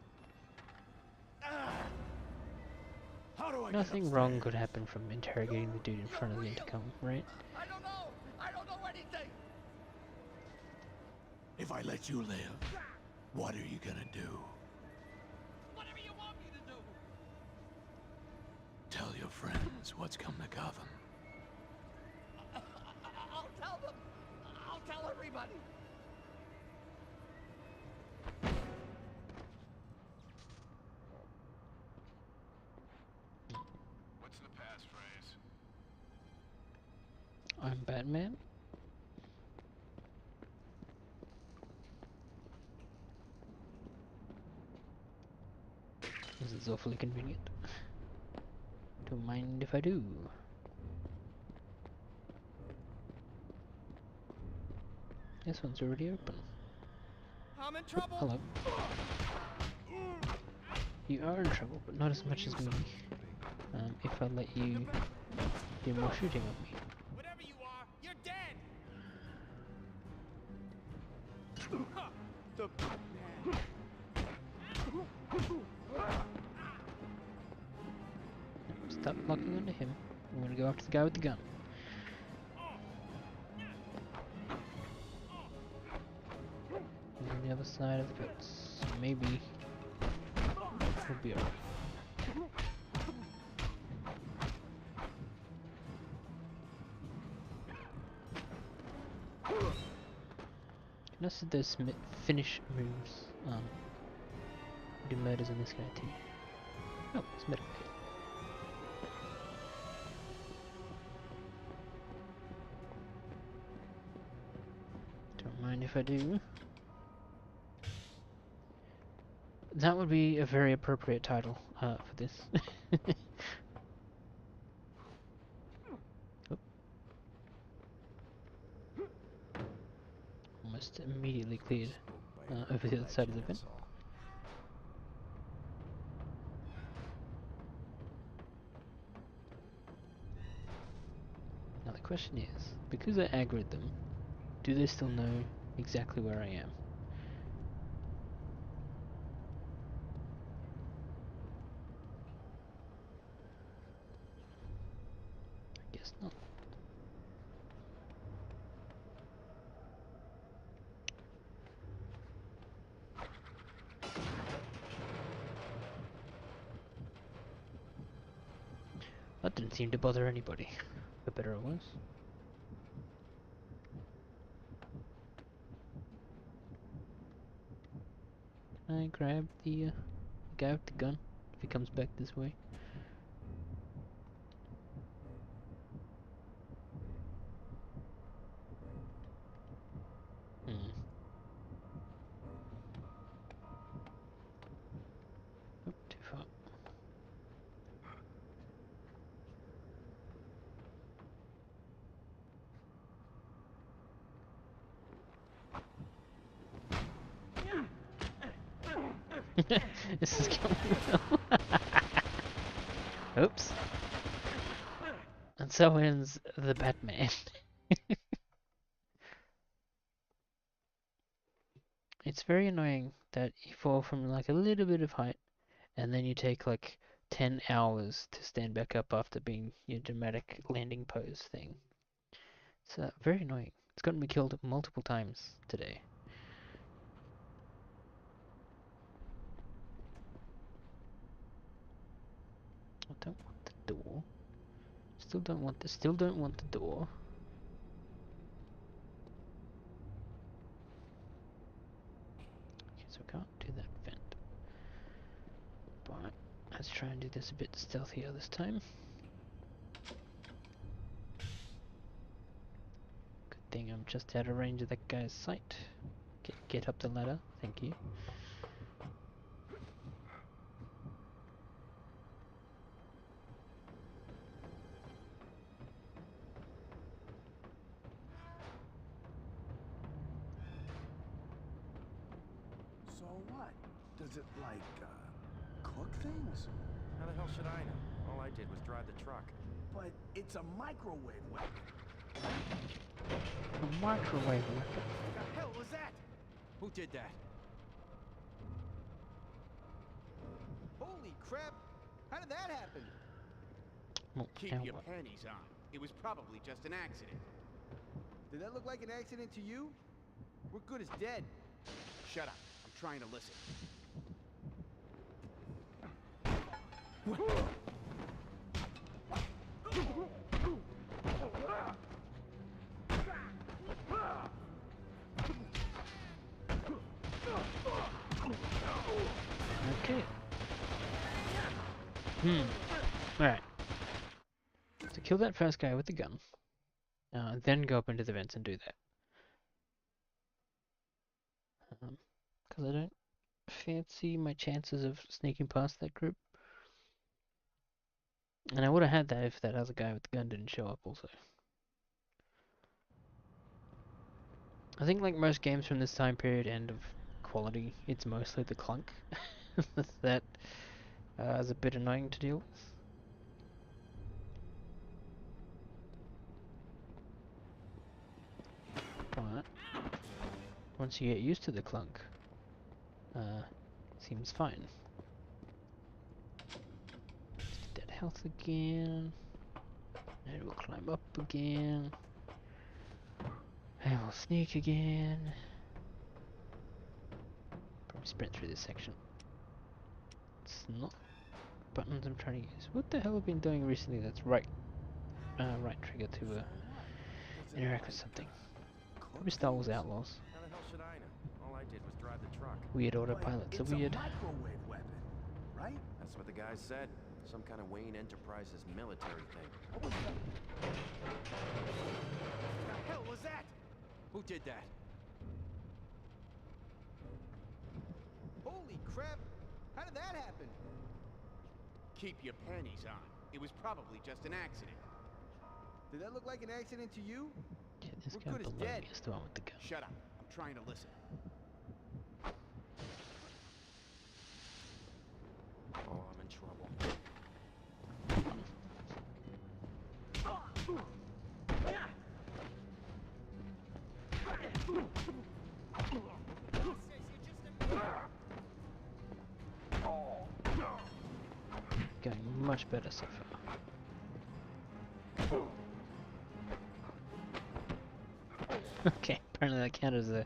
Speaker 6: How do I
Speaker 1: Nothing wrong could happen from interrogating the dude in front of the intercom, right?
Speaker 8: I don't know. I don't know anything.
Speaker 2: If I let you live, what are you gonna do?
Speaker 8: Whatever you want me to do.
Speaker 2: Tell your friends what's come to Gotham.
Speaker 11: buddy.
Speaker 16: What's the passphrase?
Speaker 1: I'm Batman. This is awfully convenient. Don't mind if I do. This one's already open.
Speaker 11: I'm in trouble.
Speaker 1: Hello. You are in trouble, but not as much as me. If I let you do more shooting of me.
Speaker 3: Whatever you are, you're dead.
Speaker 11: The
Speaker 1: Stop locking onto him. I'm gonna go after the guy with the gun. And on the other side of the fence. Maybe we'll be alright. Notice that those finish moves do murders on this guy too. Oh, it's medical kit. Don't mind if I do. That would be a very appropriate title for this. Oh. Almost immediately cleared over the other side of the vent. Now the question is, because I aggroed them, do they still know exactly where I am? I guess not. That didn't seem to bother anybody, for better or worse. Can I grab the guy with the gun if he comes back this way? Oh, too far. This is going well. Oops. And so ends the Batman. It's very annoying that you fall from like a little bit of height and then you take like 10 hours to stand back up after being your dramatic landing pose thing. It's very annoying. It's gotten me killed multiple times today. I don't want the door. Still don't want the door. Okay, so I can't do that vent. But let's try and do this a bit stealthier this time. Good thing I'm just out of range of that guy's sight. Get up the ladder, thank you.
Speaker 10: So what? Does it, like, cook things?
Speaker 6: How the hell should I know? All I did was drive the truck.
Speaker 10: But it's a microwave weapon.
Speaker 1: A microwave weapon.
Speaker 11: What the hell was that?
Speaker 6: Who did that?
Speaker 11: Holy crap! How did that happen?
Speaker 1: Well,
Speaker 11: Keep
Speaker 1: now
Speaker 11: your
Speaker 1: what?
Speaker 11: panties on. It was probably just an accident. Did that look like an accident to you? We're good as dead. Shut up. I'm trying to listen.
Speaker 1: Alright. So kill that first guy with the gun. Then go up into the vents and do that. Because I don't fancy my chances of sneaking past that group. And I would have had that if that other guy with the gun didn't show up also. I think like most games from this time period and of quality, it's mostly the clunk. That is a bit annoying to deal with. But once you get used to the clunk, seems fine. Let's get that health again. And we'll climb up again. And we'll sneak again. Probably sprint through this section. It's not buttons I'm trying to use. What the hell have I been doing recently that's right trigger to interact with something? Probably Star Wars Outlaws.
Speaker 6: How the hell should I know? All I did was drive the truck.
Speaker 1: Weird autopilots are weird.
Speaker 11: It's a microwave weapon, right?
Speaker 6: That's what the guy said. Some kind of Wayne Enterprises military thing.
Speaker 11: What the hell was that?
Speaker 6: Who did that?
Speaker 11: Holy crap! How did that happen?
Speaker 18: Keep your panties on. It was probably just an accident.
Speaker 11: Did that look like an accident to you?
Speaker 1: Yeah, this
Speaker 11: We're
Speaker 1: guy
Speaker 11: good as
Speaker 1: below
Speaker 11: dead.
Speaker 1: me is the one with the gun.
Speaker 18: Shut up. I'm trying to listen.
Speaker 6: Oh, I'm in trouble.
Speaker 1: Going much better so far. Okay, apparently that counted as a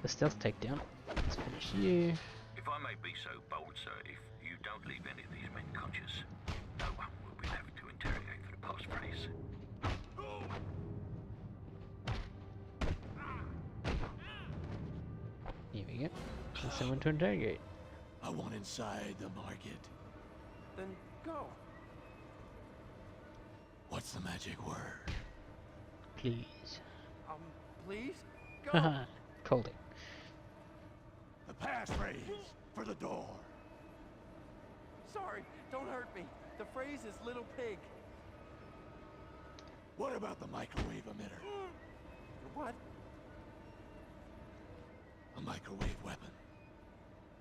Speaker 1: stealth takedown. Let's finish you.
Speaker 4: If I may be so bold, sir, if you don't leave any of these men conscious, no one will be left to interrogate for the passphrase.
Speaker 1: Here we go. There's someone to interrogate.
Speaker 8: I want inside the market.
Speaker 6: Then go.
Speaker 8: What's the magic word?
Speaker 1: Please.
Speaker 6: Please?
Speaker 1: Haha, called it.
Speaker 8: The passphrase for the door.
Speaker 6: Sorry, don't hurt me. The phrase is little pig.
Speaker 8: What about the microwave emitter?
Speaker 6: What?
Speaker 8: A microwave weapon.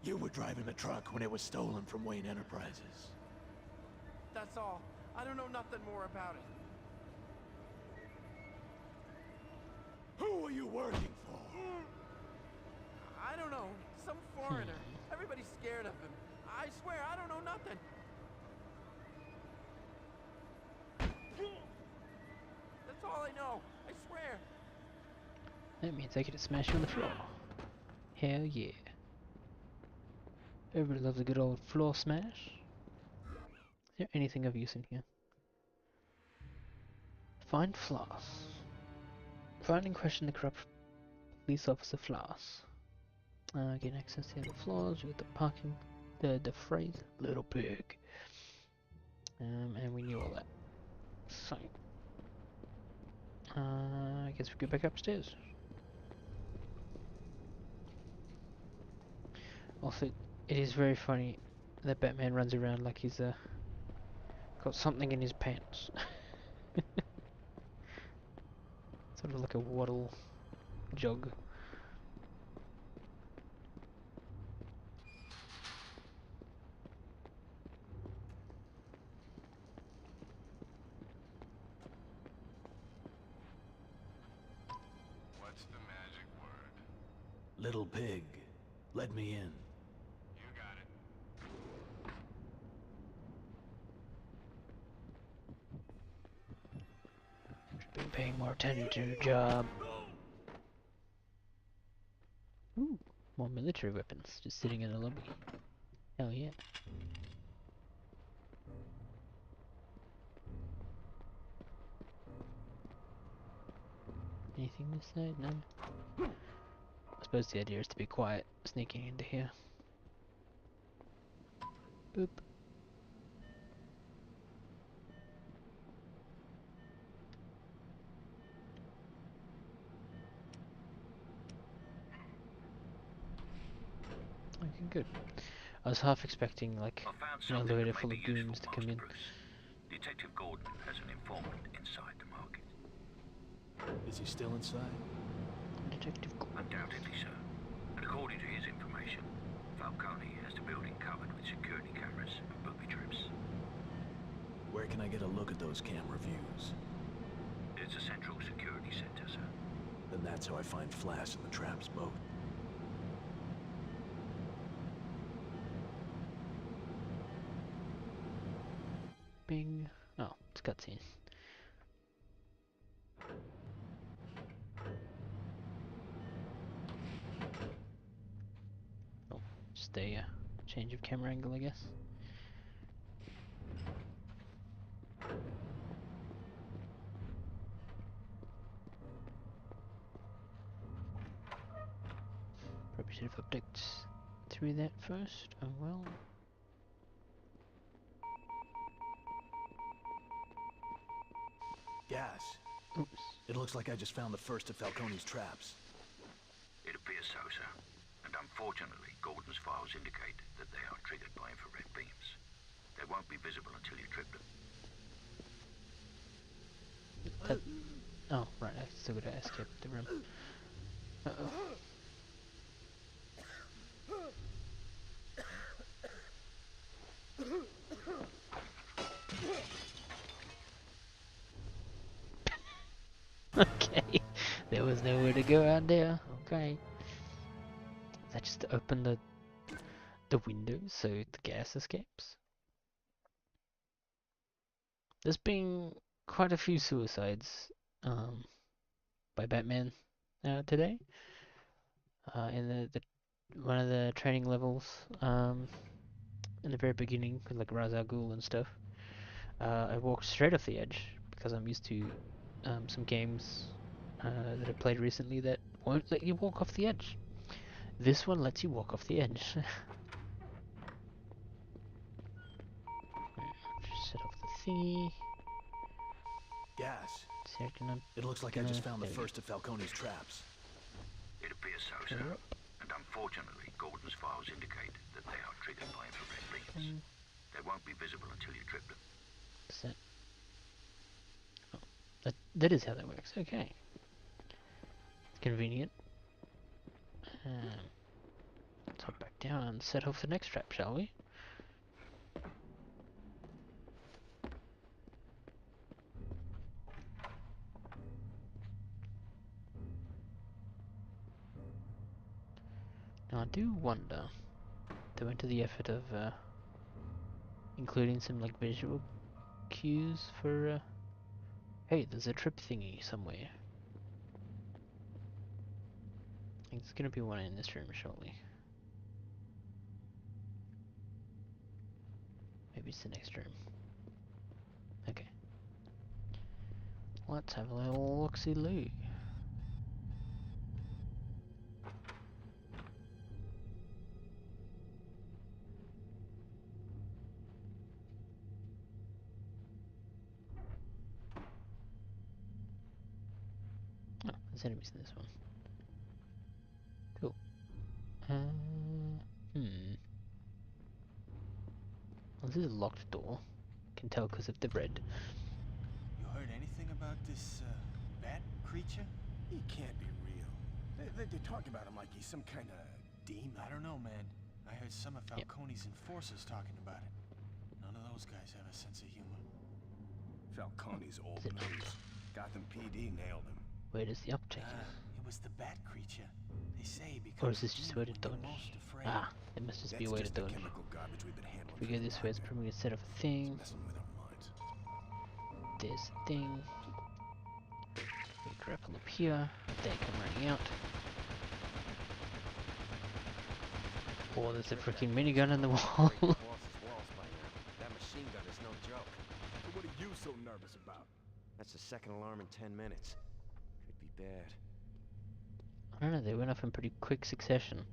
Speaker 8: You were driving the truck when it was stolen from Wayne Enterprises.
Speaker 6: That's all. I don't know nothing more about it.
Speaker 8: Who are you working for?
Speaker 6: I don't know. Some foreigner. Everybody's scared of him. I swear, I don't know nothing. That's all I know. I swear.
Speaker 1: That means I get to smash you on the floor. Hell yeah. Everybody loves a good old floor smash. Is there anything of use in here? Find Floss. Find and question the corrupt police officer Floss. Gain access to the other floors with the parking, the phrase little pig. And we knew all that. So, I guess we go back upstairs. Also, it is very funny that Batman runs around like he's got something in his pants. Sort of like a waddle jog.
Speaker 16: What's the magic word?
Speaker 8: Little pig, let me in.
Speaker 16: You got it.
Speaker 1: Should be paying more attention to your job. Ooh, more military weapons just sitting in the lobby. Hell yeah. Anything this side? No. I suppose the idea is to be quiet, sneaking into here. Boop. Okay, good. I was half expecting, like, an elevator full of goons to come in.
Speaker 4: Detective Gordon has an informant inside the market.
Speaker 2: Is he still inside?
Speaker 1: Detective Gordon.
Speaker 4: Undoubtedly, sir. And according to his information, Falcone has the building covered with security cameras and booby traps.
Speaker 2: Where can I get a look at those camera views?
Speaker 4: It's a central security center, sir.
Speaker 2: Then that's how I find Flash and the traps both.
Speaker 1: Bing. Oh, it's cutscene. Oh, just a change of camera angle, I guess. Probably should have updated through that first. Oh well.
Speaker 2: Gas.
Speaker 1: Oops.
Speaker 2: It looks like I just found the first of Falcone's traps.
Speaker 4: It appears so, sir. And unfortunately, Gordon's files indicate that they are triggered by infrared beams. They won't be visible until you trip them.
Speaker 1: Oh, right, I still gotta escape the room. Uh-oh. Okay, there was nowhere to go out there. Okay. Is that just to open the window so the gas escapes? There's been quite a few suicides by Batman today. In the one of the training levels, in the very beginning, like Ra's al Ghul and stuff. I walked straight off the edge because I'm used to some games that I played recently that won't let you walk off the edge. This one lets you walk off the edge. Just set off the thingy.
Speaker 2: Gas.
Speaker 1: Gonna,
Speaker 2: it looks like I just found the first of Falcone's traps.
Speaker 4: It appears so, sir. And unfortunately, Gordon's files indicate that they are triggered by infrared beams. They won't be visible until you trip them.
Speaker 1: Set. Oh, that is how that works. Okay. Convenient. Let's hop back down and set off the next trap, shall we? Now I do wonder, they went to the effort of including some like visual cues for hey, there's a trip thingy somewhere. I think there's gonna be one in this room shortly. Maybe it's the next room. Okay. Let's have a little look-see-loo. Oh, there's enemies in this one. Cool. Well, this is a locked door. Can tell because of the red.
Speaker 3: You heard anything about this bat creature?
Speaker 18: He can't be real. They're talking about him like he's some kind of demon.
Speaker 3: I don't know, man. I heard some of Falcone's enforcers talking about it. None of those guys have a sense of humor.
Speaker 18: Falcone's old news. Gotham PD nailed him.
Speaker 1: Where does the uptake?
Speaker 3: It was the bat creature. They say because.
Speaker 1: Or is this just a way to dodge? Ah, it must just be a way to dodge. If we go this way, it's probably a set of a thing. There's a thing. We grapple up here. They come running out. Oh, there's a freaking minigun in the wall.
Speaker 6: That machine gun is no joke.
Speaker 18: So what are you so nervous about?
Speaker 6: That's the second alarm in 10 minutes. Could be bad.
Speaker 1: I don't know, they went off in pretty quick succession.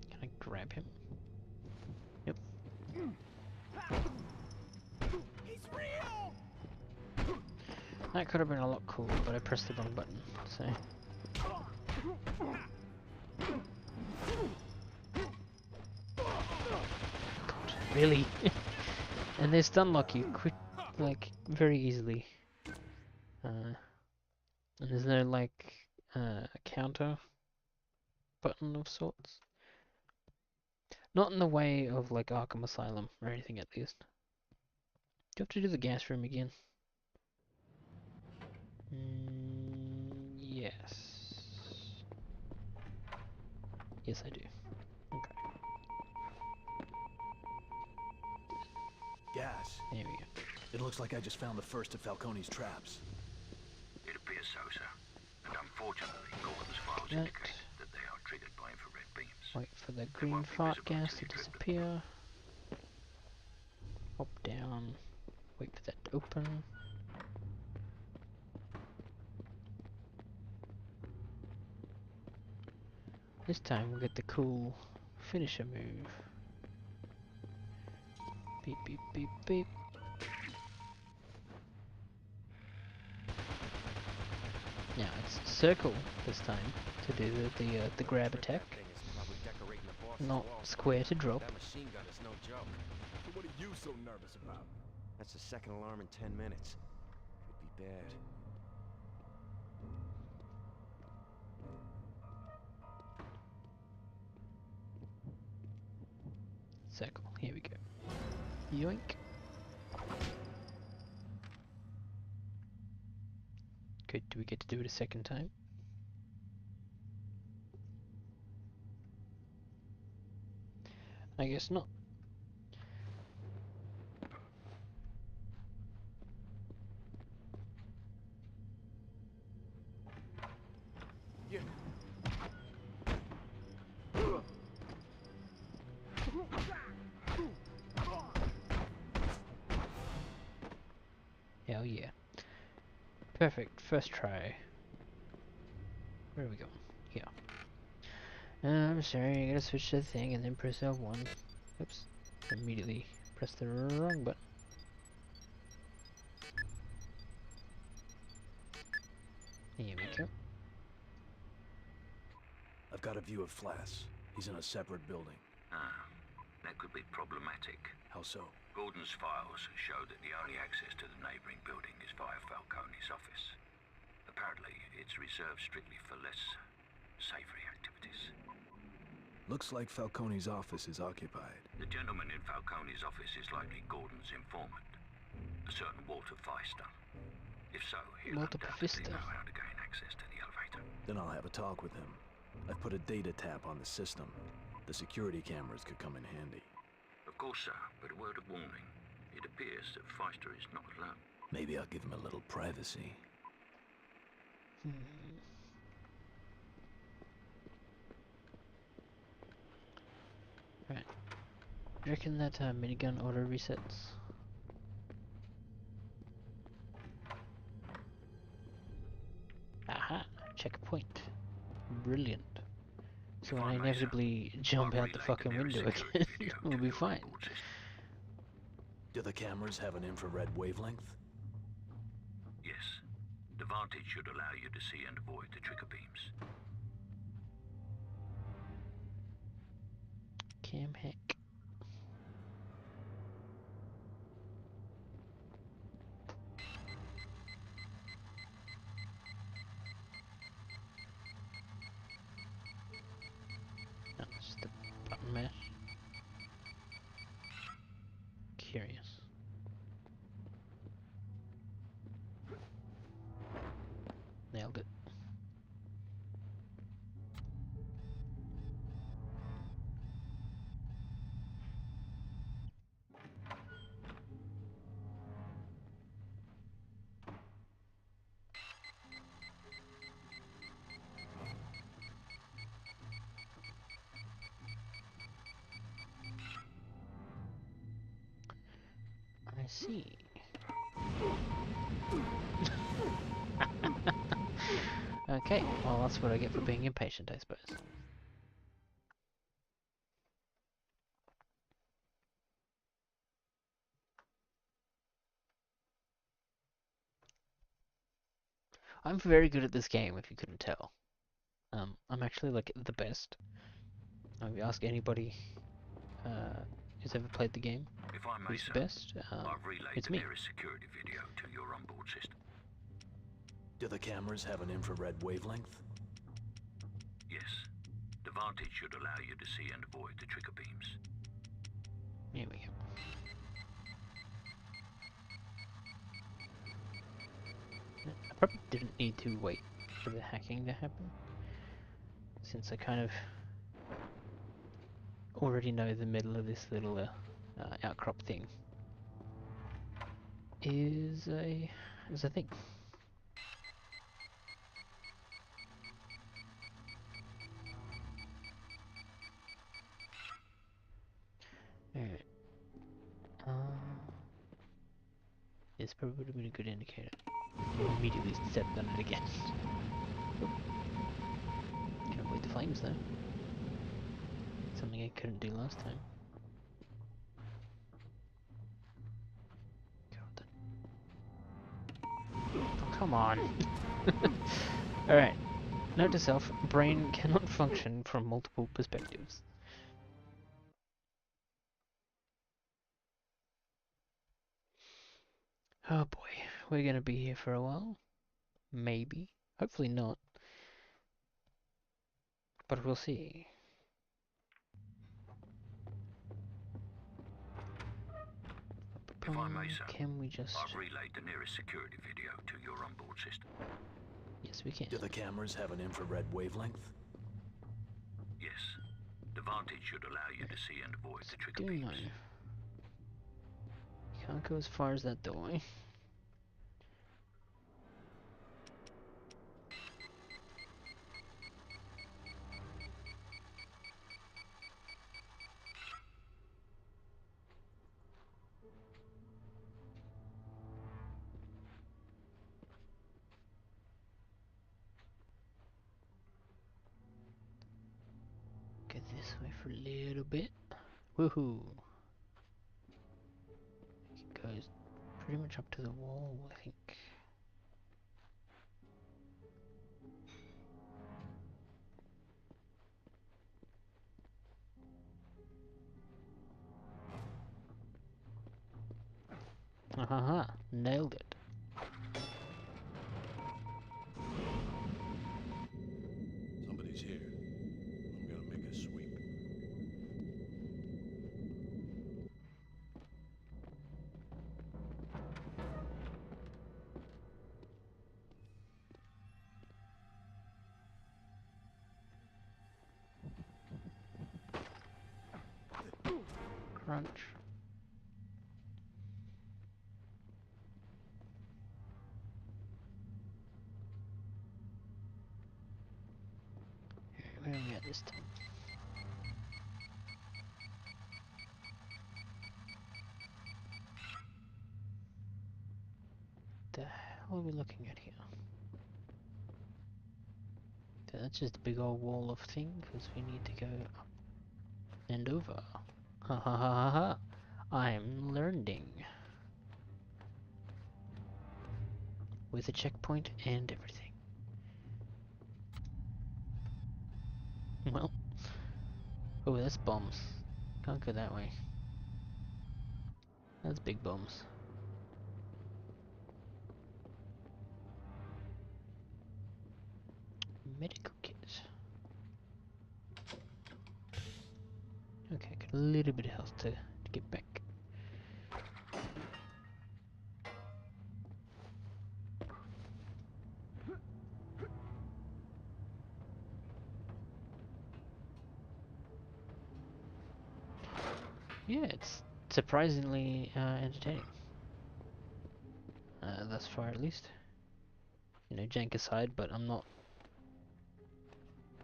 Speaker 1: Can I grab him? Yep.
Speaker 3: He's real!
Speaker 1: That could have been a lot cooler, but I pressed the wrong button, so... God, really? And they stun lock you quick, like very easily. And there's no like counter button of sorts. Not in the way of like Arkham Asylum or anything at least. Do you have to do the gas room again? Yes. Yes, I do. Okay.
Speaker 2: Gas.
Speaker 1: There we go.
Speaker 2: It looks like I just found the first of Falcone's traps.
Speaker 4: It appears so, sir. And unfortunately, Gordon's files indicate that they are triggered by infrared beams.
Speaker 1: Wait for the green fart gas to disappear. Hop down. Wait for that to open. This time we'll get the cool finisher move. Beep beep beep beep. Now it's circle this time to do the grab attack. Not square to drop.
Speaker 6: That machine gun is no joke.
Speaker 8: What are you so nervous about?
Speaker 6: That's the second alarm in 10 minutes. Could be bad.
Speaker 1: Circle. Here we go. Yoink. Good. Do we get to do it a second time? I guess not.
Speaker 6: Yeah.
Speaker 1: Hell yeah. Perfect. First try. Where are we going? Here. I'm sorry, I gotta switch to the thing and then press L1. Oops. Immediately press the wrong button. Here we go.
Speaker 2: I've got a view of Flass. He's in a separate building.
Speaker 4: Ah, that could be problematic.
Speaker 2: How so?
Speaker 4: Gordon's files show that the only access to the neighbouring building is via Falcone's office. Apparently, it's reserved strictly for less savoury activities.
Speaker 2: Looks like Falcone's office is occupied.
Speaker 4: The gentleman in Falcone's office is likely Gordon's informant, a certain Walter Pfister. If so, he'll undoubtedly know how to gain access to the elevator.
Speaker 2: Then I'll have a talk with him. I've put a data tap on the system. The security cameras could come in handy.
Speaker 4: Of course, sir, but a word of warning. It appears that Pfister is not alone.
Speaker 2: Maybe I'll give him a little privacy.
Speaker 1: Right. Do you reckon that minigun auto resets? Aha! Checkpoint. Brilliant. So when I inevitably jump out the fucking window again, we'll be fine.
Speaker 2: Do the cameras have an infrared wavelength?
Speaker 4: Yes. The vantage should allow you to see and avoid the trigger beams.
Speaker 1: Cam hack. No, it's just the button mash. Curious. Nailed it. I see. Okay, well that's what I get for being impatient, I suppose. I'm very good at this game, if you couldn't tell. I'm actually like the best. If you ask anybody who's ever played the game,
Speaker 4: If I may,
Speaker 1: who's the
Speaker 4: sir,
Speaker 1: best,
Speaker 4: I've relayed
Speaker 1: it's
Speaker 4: the
Speaker 1: me.
Speaker 4: nearest security video to your onboard system.
Speaker 2: Do the cameras have an infrared wavelength?
Speaker 4: Yes. The vantage should allow you to see and avoid the trigger beams.
Speaker 1: Here we go. I probably didn't need to wait for the hacking to happen, since I kind of already know the middle of this little outcrop thing is a thing. Alright. This probably would have been a good indicator. I immediately stepped on it again. Can't avoid the flames though. Something I couldn't do last time. Oh, come on. Alright. Note to self, brain cannot function from multiple perspectives. Oh boy, we're gonna be here for a while. Maybe. Hopefully not. But we'll see.
Speaker 4: If I may, sir,
Speaker 1: Can we just...
Speaker 4: I've relayed the nearest security video to your onboard system.
Speaker 1: Yes, we can.
Speaker 2: Do the cameras have an infrared wavelength?
Speaker 4: Yes. The vantage should allow you to see and avoid the trigger
Speaker 1: Do
Speaker 4: beams.
Speaker 1: know. Can't go as far as that doorway. Go this way for a little bit. Woohoo! It goes pretty much up to the wall, I think. Ahaha, nailed it.
Speaker 8: Somebody's here. I'm gonna make a sweep.
Speaker 1: Crunch. Where are we at this time? The hell are we looking at here? That's just a big old wall of thing, because we need to go up and over. Ha ha ha ha ha! I'm learning. With a checkpoint and everything. Well. Oh, that's bombs. Can't go that way. That's big bombs. Medical kit. Okay, got a little bit of health to get back. Yeah, it's surprisingly entertaining. Thus far, at least. You know, jank aside, but I'm not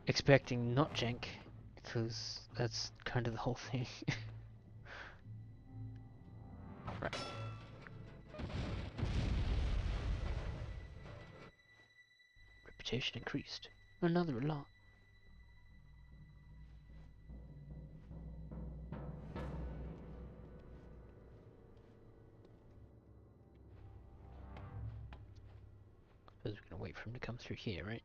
Speaker 1: expecting not jank, because that's kind of the whole thing. Right. Reputation increased. Another alarm. Suppose we're gonna wait for him to come through here, right?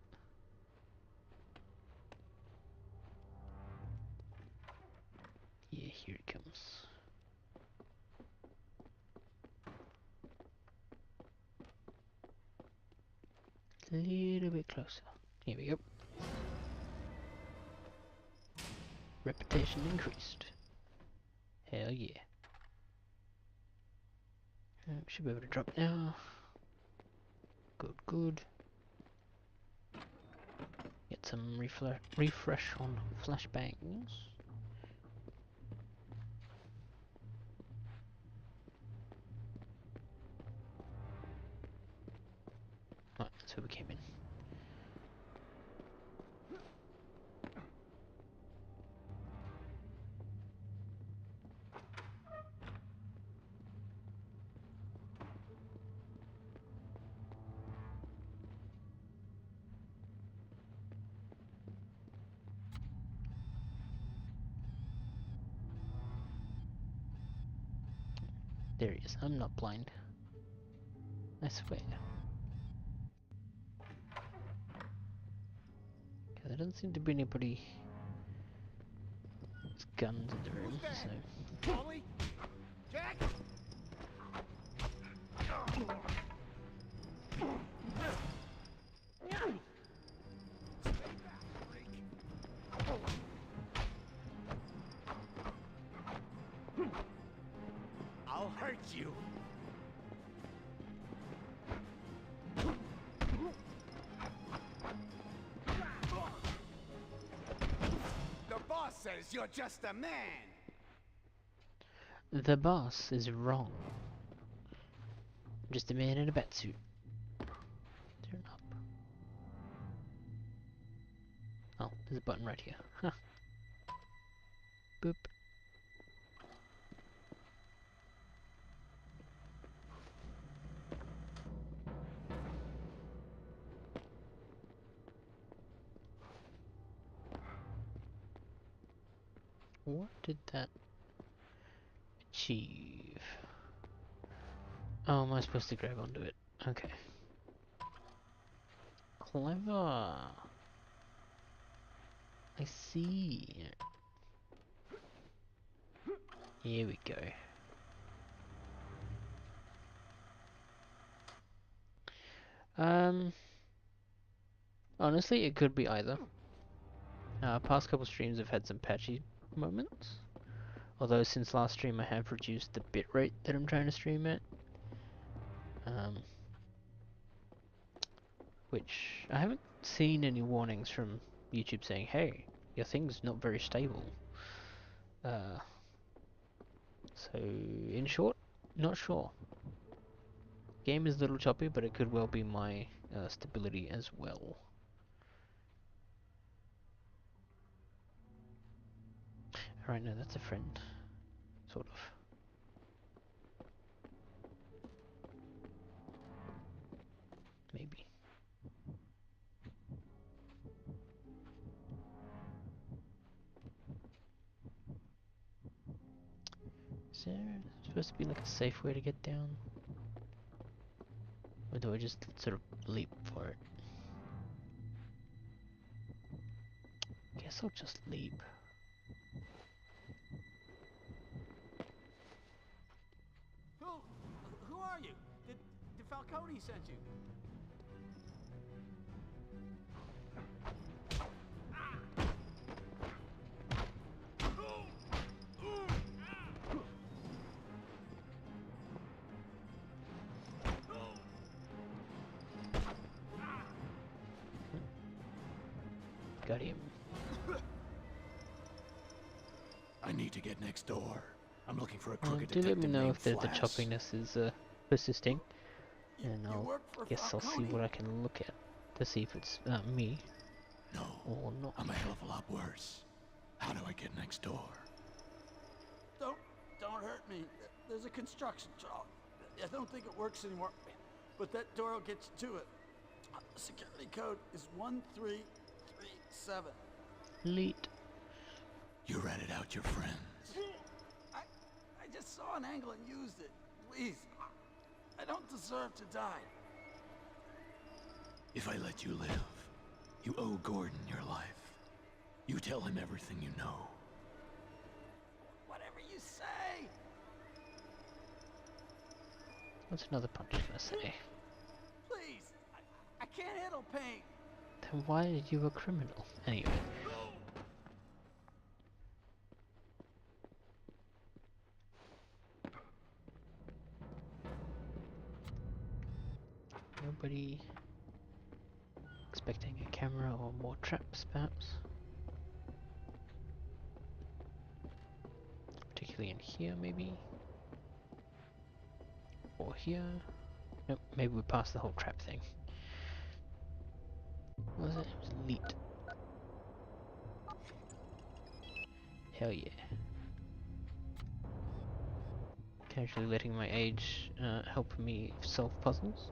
Speaker 1: Here he comes. A little bit closer. Here we go. Reputation increased. Hell yeah. Should be able to drop now. Good, good. Get some refresh on flashbangs. Right, that's where we came in. There he is. I'm not blind. I swear. Okay, there doesn't seem to be anybody with guns in the room, so...
Speaker 11: Ollie? Jack?
Speaker 18: I'll hurt you.
Speaker 11: The boss says you're just a man.
Speaker 1: The boss is wrong. I'm just a man in a batsuit. Turn up. Oh, there's a button right here. Huh. Boop. What did that achieve? Oh, am I supposed to grab onto it? Okay. Clever. I see. Here we go. Honestly, it could be either. Past couple streams have had some patchy moments. Although since last stream I have reduced the bitrate that I'm trying to stream at. Which I haven't seen any warnings from YouTube saying, hey, your thing's not very stable. So in short, not sure. Game is a little choppy, but it could well be my stability as well. Alright, no, that's a friend. Sort of. Maybe. Is there supposed to be like a safe way to get down? Or do I just sort of leap for it? Guess I'll just leap.
Speaker 11: Who are you? Did Falcone send you?
Speaker 1: Got him.
Speaker 2: I need to get next door. I'm looking for a crooked
Speaker 1: Do let me
Speaker 2: detective
Speaker 1: know
Speaker 2: named
Speaker 1: if the
Speaker 2: Flass.
Speaker 1: choppiness is persisting, and I'll guess I'll see
Speaker 11: Falcone?
Speaker 1: what I can look at to see if it's me
Speaker 2: No,
Speaker 1: or not.
Speaker 2: I'm a hell of a lot worse. How do I get next door?
Speaker 11: Don't hurt me. There's a construction job. I don't think it works anymore, but that door will get you to it. Security code is 1337.
Speaker 1: Leet.
Speaker 2: You ratted out your friends.
Speaker 11: I just saw an angle and used it. Please. I don't deserve to die.
Speaker 2: If I let you live, you owe Gordon your life. You tell him everything you know.
Speaker 11: Whatever
Speaker 1: What's another punch gonna say?
Speaker 11: Please, I can't handle pain.
Speaker 1: Then why are you a criminal? Anyway. Nobody expecting a camera or more traps, perhaps? Particularly in here, maybe? Or here? Nope, maybe we passed the whole trap thing. What was it? It was elite. Hell yeah. Casually letting my age help me solve puzzles.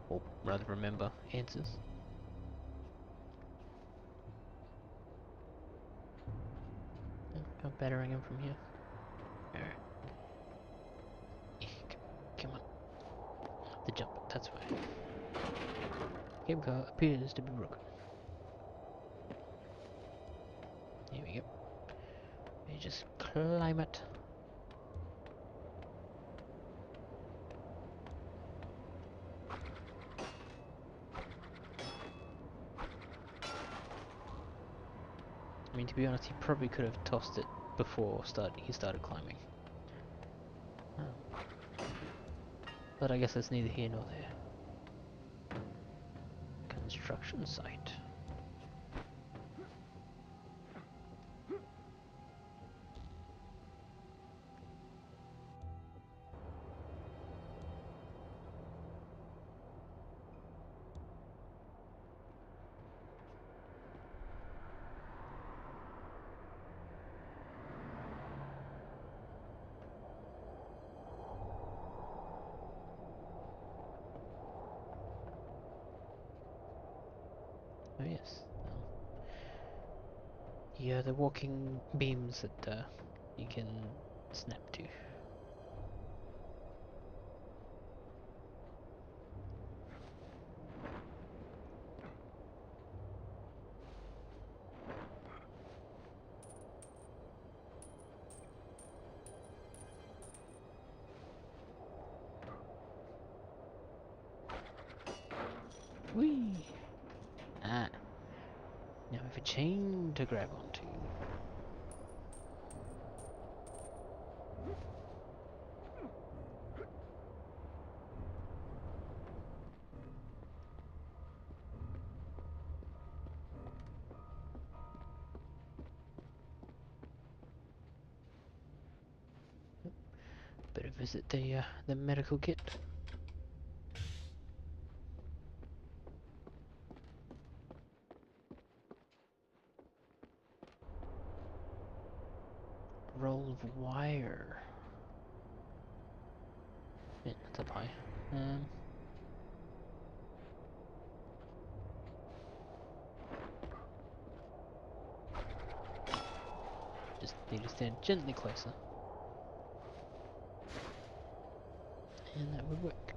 Speaker 1: Or rather remember answers. Go battering him from here. Alright. Come on. The jump, that's why. Game car appears to be broken. Here we go. You just climb it. I mean, to be honest, he probably could have tossed it before he started climbing. Oh. But I guess that's neither here nor there. Construction site. Oh yes. Yeah, the walking beams that you can snap to. Whee! Ah. Now we have a chain to grab onto. Better visit the medical kit. Roll of wire. Yeah, that's up high. Just need to stand gently closer. And that would work.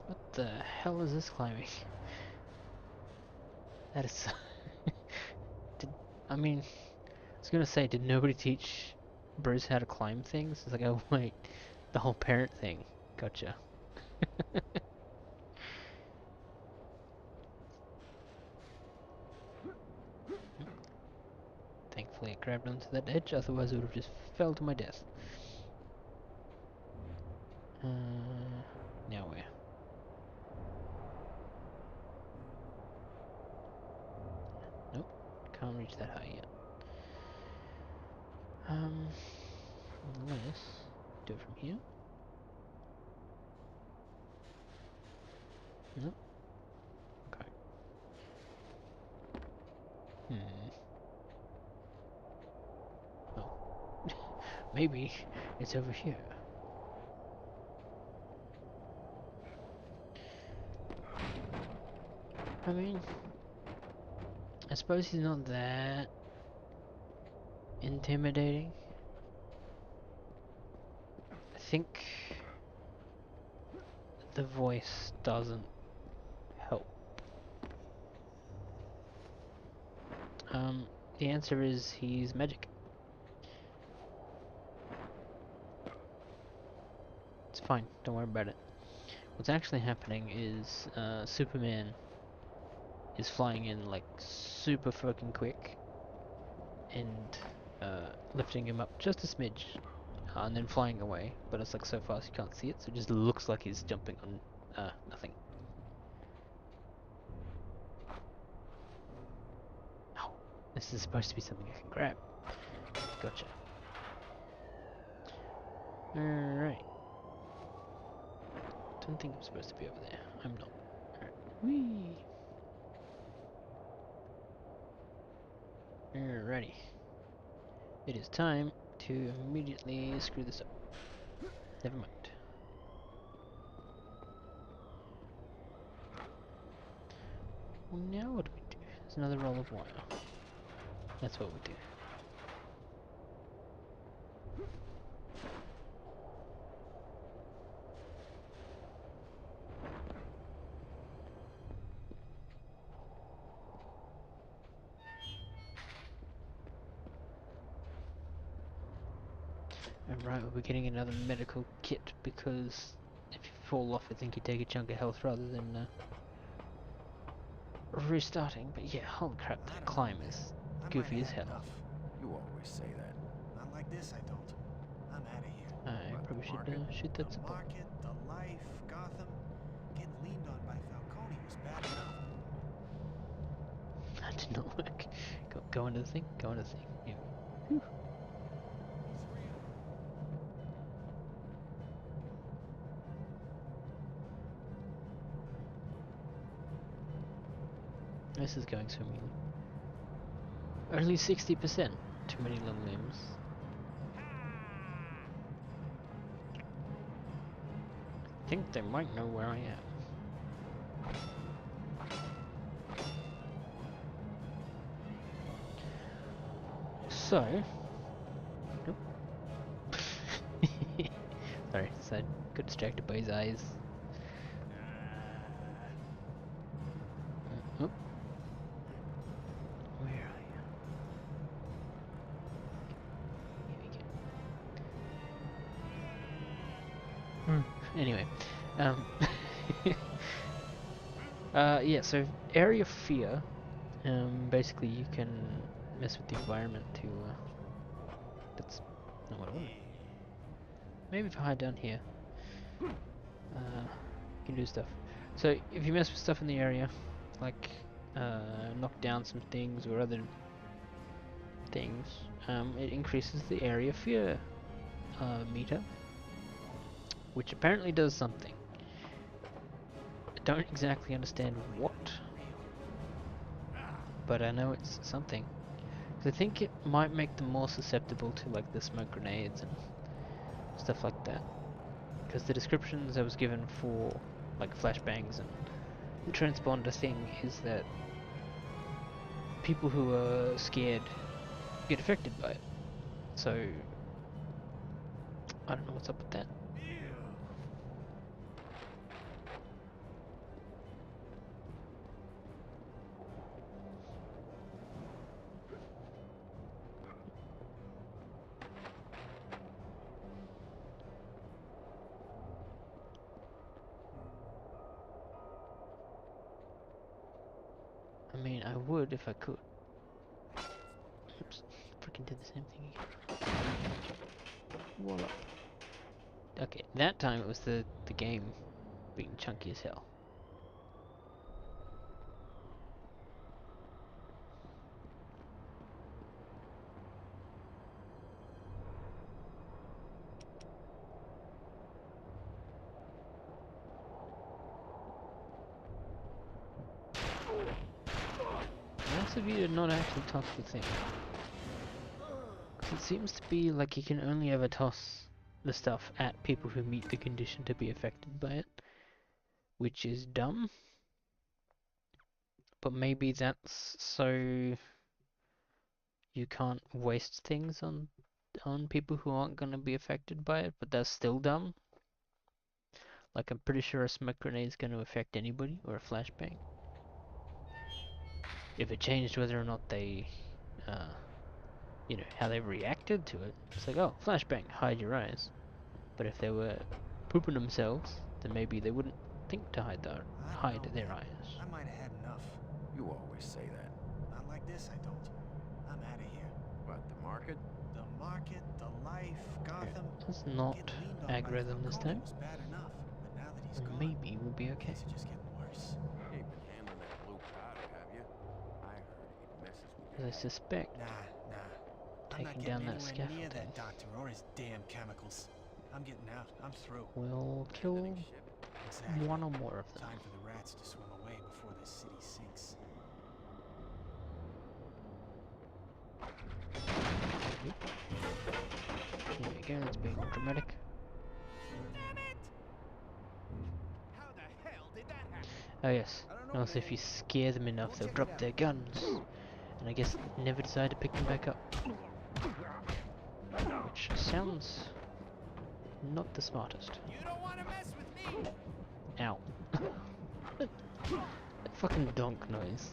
Speaker 1: What the hell is this climbing? That is... I mean, I was gonna say, did nobody teach Bruce how to climb things? It's like, oh wait, the whole parent thing. Gotcha. Thankfully I grabbed onto that edge, otherwise I would have just fell to my death. Now where? Nope, can't reach that high yet. Unless do it from here. Nope. Okay. Oh. Maybe it's over here. I mean, I suppose he's not that intimidating. I think the voice doesn't help. The answer is he's magic. It's fine, don't worry about it. What's actually happening is Superman is flying in like super fucking quick and lifting him up just a smidge and then flying away, but it's like so fast you can't see it, so it just looks like he's jumping on nothing. Oh, this is supposed to be something I can grab. Gotcha. Alright. Don't think I'm supposed to be over there. I'm not. Alright. Whee! Alrighty. It is time to immediately screw this up. Never mind. Well, now what do we do? There's another roll of wire. That's what we do. Alright, we'll be getting another medical kit because if you fall off I think you take a chunk of health rather than restarting. But yeah, holy crap, that climb is goofy as hell.
Speaker 6: You always say that.
Speaker 3: Not like this, I don't. I'm out of here.
Speaker 1: I probably should shoot that
Speaker 3: The
Speaker 1: support.
Speaker 3: market, the life, Gotham. Getting leaned on by Falcone was bad enough.
Speaker 1: That did not work. Go into the thing. Go into the thing. Yeah. Whew. This is going swimmingly. Only 60%. Too many long limbs. I think they might know where I am. So... Nope. Sorry, so I got distracted by his eyes. Oh. Where are you? Here we go. Anyway, yeah, so area fear, basically you can mess with the environment to, that's not what I wanted. Maybe if I hide down here, you can do stuff. So if you mess with stuff in the area, like knock down some things or other things, it increases the area fear meter, which apparently does something. I don't exactly understand what, but I know it's something. 'Cause I think it might make them more susceptible to like the smoke grenades and stuff like that. Because the descriptions I was given for like flashbangs and the transponder thing is that people who are scared get affected by it. So I don't know what's up with that. I mean, I would if I could. Oops, freaking did the same thing again. Wall up. Okay, that time it was the game being chunky as hell. Nice of you to not actually toss the thing. 'Cause it seems to be like you can only ever toss the stuff at people who meet the condition to be affected by it. Which is dumb. But maybe that's so you can't waste things on people who aren't going to be affected by it, but that's still dumb. Like I'm pretty sure a smoke grenade is going to affect anybody, or a flashbang. If it changed whether or not they, you know, how they reacted to it, it's like, oh, flashbang, hide your eyes. But if they were pooping themselves, then maybe they wouldn't think to hide their eyes.
Speaker 3: I might have had enough.
Speaker 6: You always say that.
Speaker 3: Not like this, I told you. I'm out of here.
Speaker 6: What, the market?
Speaker 3: The market, the life, Gotham.
Speaker 1: Let's not
Speaker 3: Getting leaned on by
Speaker 1: aggro them this
Speaker 3: Falcone
Speaker 1: time.
Speaker 3: was bad enough, but now that he's gone,
Speaker 1: Maybe we'll be okay.
Speaker 3: things are just getting worse.
Speaker 6: You ain't been handling that blue powder, have you? I heard it messes with
Speaker 1: I
Speaker 6: your head.
Speaker 1: suspect
Speaker 3: Nah. I'm not
Speaker 1: taking
Speaker 3: getting
Speaker 1: down that
Speaker 3: anywhere near
Speaker 1: scaffolding
Speaker 3: that doctor or his damn chemicals. I'm getting out. I'm through.
Speaker 1: will kill
Speaker 3: Exactly.
Speaker 1: one or more of them.
Speaker 3: Time for the rats to swim away before this city sinks.
Speaker 1: Here we go, let's be more dramatic.
Speaker 18: How the hell did that happen?
Speaker 1: Oh yes, and also if you scare them enough they'll drop their guns. And I guess never decide to pick them back up. Which sounds not the smartest.
Speaker 18: You don't want to mess with me.
Speaker 1: Ow. That fucking donk noise.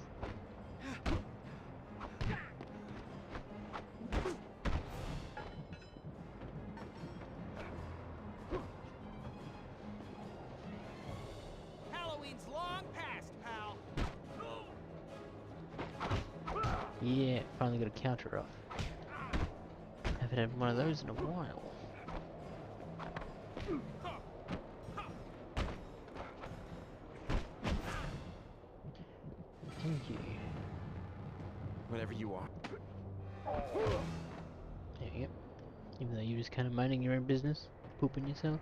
Speaker 18: Halloween's long past, pal.
Speaker 1: Yeah, finally got a counter off. Haven't had one of those in a while. Thank you.
Speaker 6: Whatever you are.
Speaker 1: There you go. Even though you're just kind of minding your own business, pooping yourself.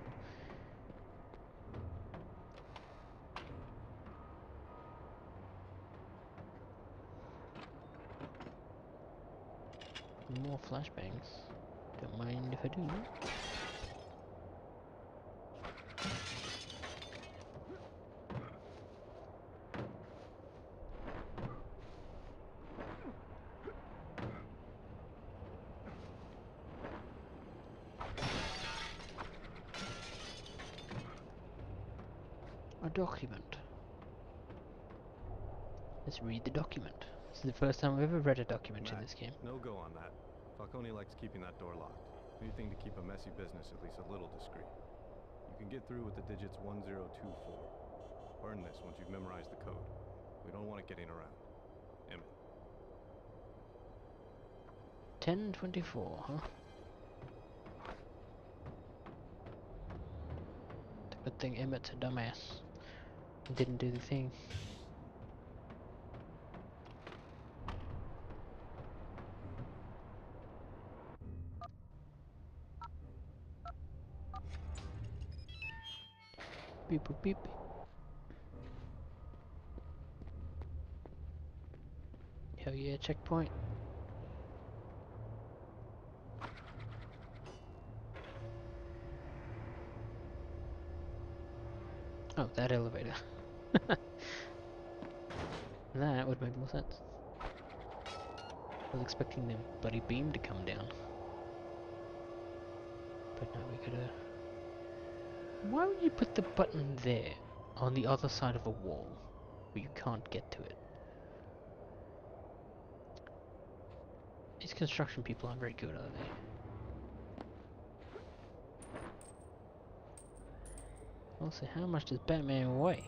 Speaker 1: More flashbangs. Don't mind if I do. A document. Let's read the document. This is the first time I've ever read a document in this game.
Speaker 9: No go on that. Falcone likes keeping that door locked. Anything to keep a messy business at least a little discreet. You can get through with the digits 1024. Burn this once you've memorized the code. We don't want it getting around. Emmett.
Speaker 1: 1024, huh? Good thing Emmett's a dumbass. Didn't do the thing. Beep boop beep. Hell yeah, checkpoint. Oh, that elevator. That would make more sense. I was expecting the bloody beam to come down. But no, we gotta... Why would you put the button there, on the other side of a wall, where you can't get to it? These construction people aren't very good, are they? Also, how much does Batman weigh?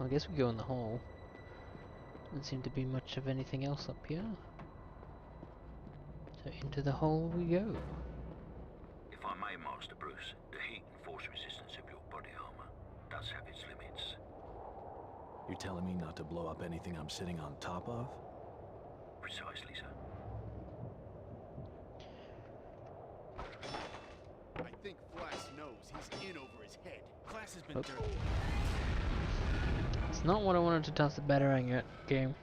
Speaker 1: I guess we go in the hall. Doesn't seem to be much of anything else up here. So into the hole we go.
Speaker 4: If I may, Master Bruce, the heat and force resistance of your body armor does have its limits.
Speaker 2: You're telling me not to blow up anything I'm sitting on top of?
Speaker 4: Precisely, sir.
Speaker 18: I think Flash knows he's in over his head.
Speaker 3: Class has been
Speaker 1: Oh.
Speaker 3: dirty.
Speaker 1: It's not what I wanted to toss the batarang at, game.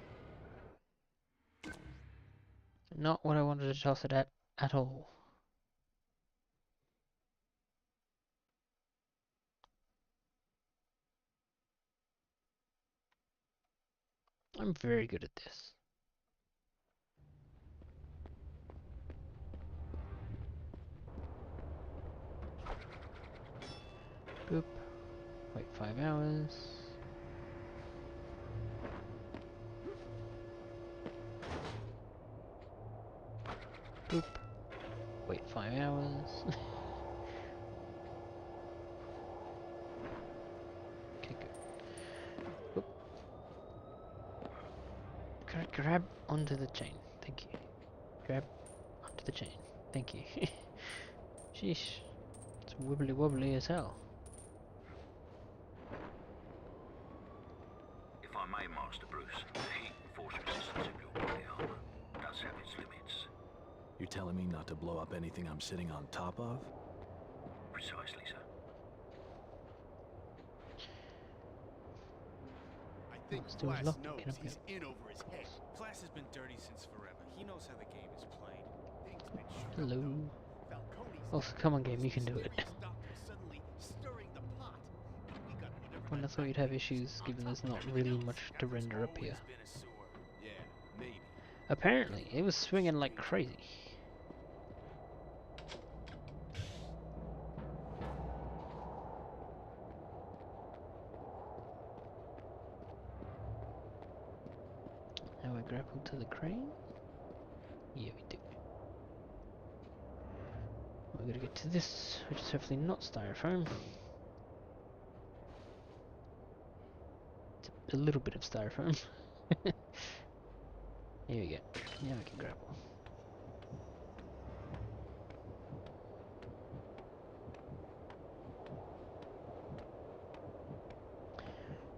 Speaker 1: Not what I wanted to toss it at all. I'm very good at this. Wait 5 hours. Boop. Wait 5 hours. Okay, good. Boop. Grab onto the chain. Thank you. Grab onto the chain. Thank you. Sheesh. It's wibbly wobbly as hell.
Speaker 4: If I may, Master Bruce, the heat and force resistance of your body armor does have its limits.
Speaker 2: You're telling me not to blow up anything I'm sitting on top of?
Speaker 4: Precisely, sir.
Speaker 3: I think
Speaker 1: Still
Speaker 3: Flass
Speaker 1: locked.
Speaker 3: knows
Speaker 1: Can I
Speaker 3: he's
Speaker 1: go?
Speaker 3: in over his head. Flass has been dirty since forever. He knows how the game is played. Things been shook up,
Speaker 1: Hello.
Speaker 3: though. Falcone's
Speaker 1: Oh, come on, game, you can do it.
Speaker 3: mysterious doctor suddenly stirring the pot. And we got whatever
Speaker 1: When I
Speaker 3: that
Speaker 1: thought you'd have issues, given there's not really much to render up here.
Speaker 3: been a sore. Yeah, maybe.
Speaker 1: Apparently, it was swinging like crazy. Now we're grappled to the crane? Yeah, we do. We're gonna get to this, which is hopefully not styrofoam. It's a little bit of styrofoam. Here we go. Now we can grapple.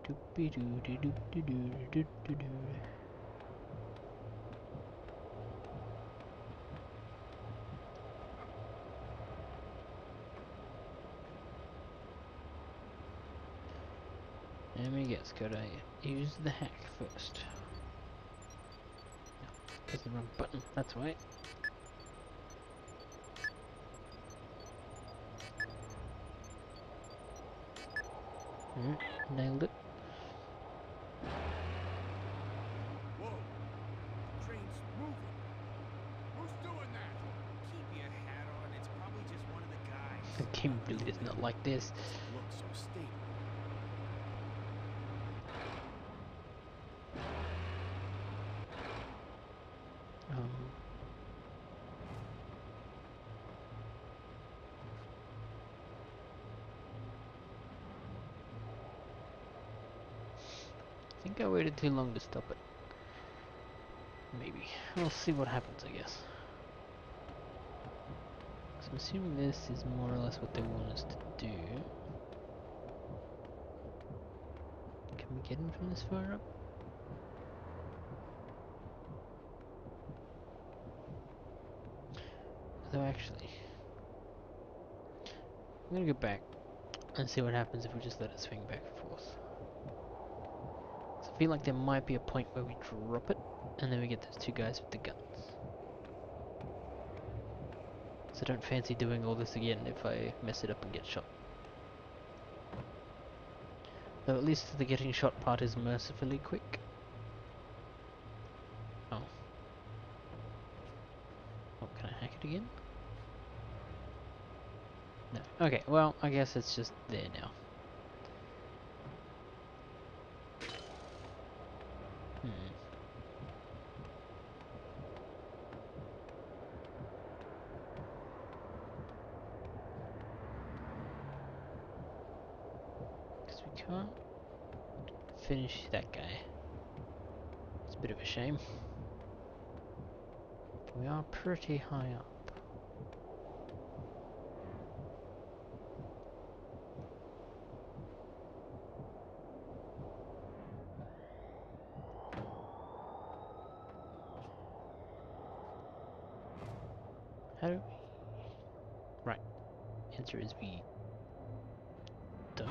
Speaker 1: Doopy-doo-doo-doo-doo-doo-doo-doo. Let me guess, could I use the hack first? No, press the wrong button, that's why. Nailed it.
Speaker 3: Whoa! Train's moving. Who's doing that? Keep your hat on. It's probably just one of the guys.
Speaker 1: The game really is not like this.
Speaker 3: Looks so stable.
Speaker 1: I think I waited too long to stop it. Maybe. We'll see what happens, I guess. So I'm assuming this is more or less what they want us to do. Can we get him from this far up? Though actually, I'm gonna go back and see what happens if we just let it swing back and forth. So I feel like there might be a point where we drop it, and then we get those two guys with the guns. So I don't fancy doing all this again if I mess it up and get shot. Though at least the getting shot part is mercifully quick. Oh. Oh, can I hack it again? No. Okay, well, I guess it's just there now. Because we can't finish that guy. It's a bit of a shame. We are pretty high up. How do we... Right. Answer is we don't.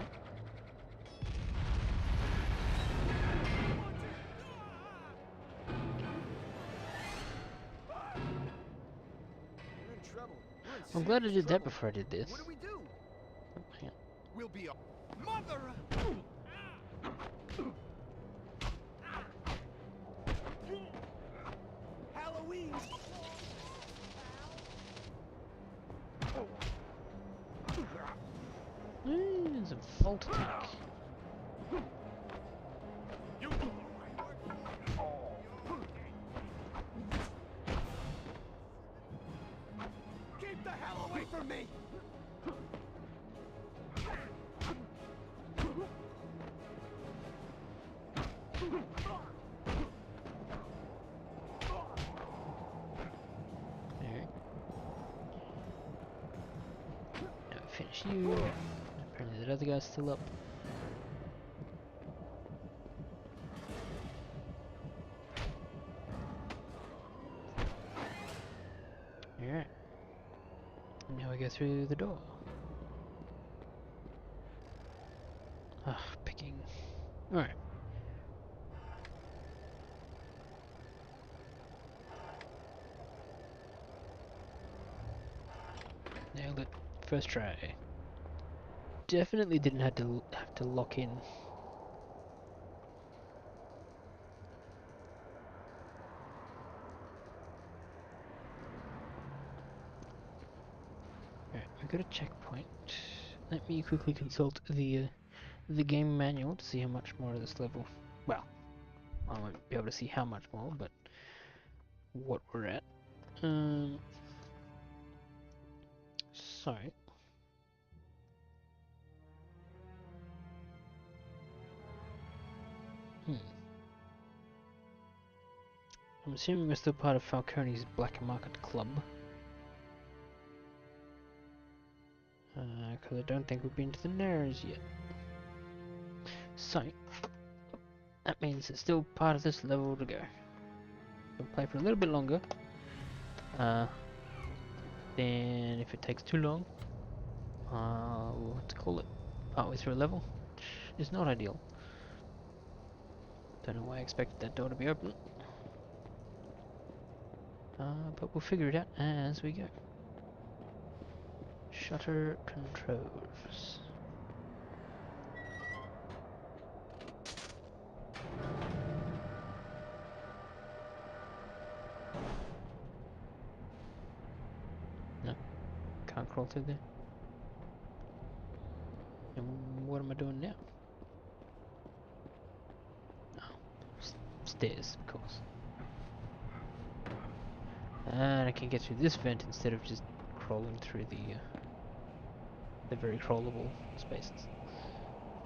Speaker 3: We're in trouble.
Speaker 1: I'm glad I did that before I did this.
Speaker 3: What do we do?
Speaker 1: Oh, hang on.
Speaker 3: We'll be a mother. Halloween.
Speaker 1: There's a fault attack.
Speaker 6: Keep the hell away from me!
Speaker 1: Alright. Now finish you. Apparently that other guy's still up. Alright. Now we go through the door. Ah, picking. Alright. Nailed it. First try. Definitely didn't have to lock in. Alright, we got a checkpoint. Let me quickly consult the game manual to see how much more of this level. Well, I won't be able to see how much more, but what we're at. So. I'm assuming we're still part of Falcone's Black Market Club. Because I don't think we've been to the Narrows yet. So, that means it's still part of this level to go. We'll play for a little bit longer. Then if it takes too long, we'll have to call it partway through a level, which is not ideal. Don't know why I expected that door to be open. But we'll figure it out as we go. Shutter controls. No, can't crawl through there. And what am I doing now? Oh, stairs, of course. And I can get through this vent instead of just crawling through the very crawlable spaces.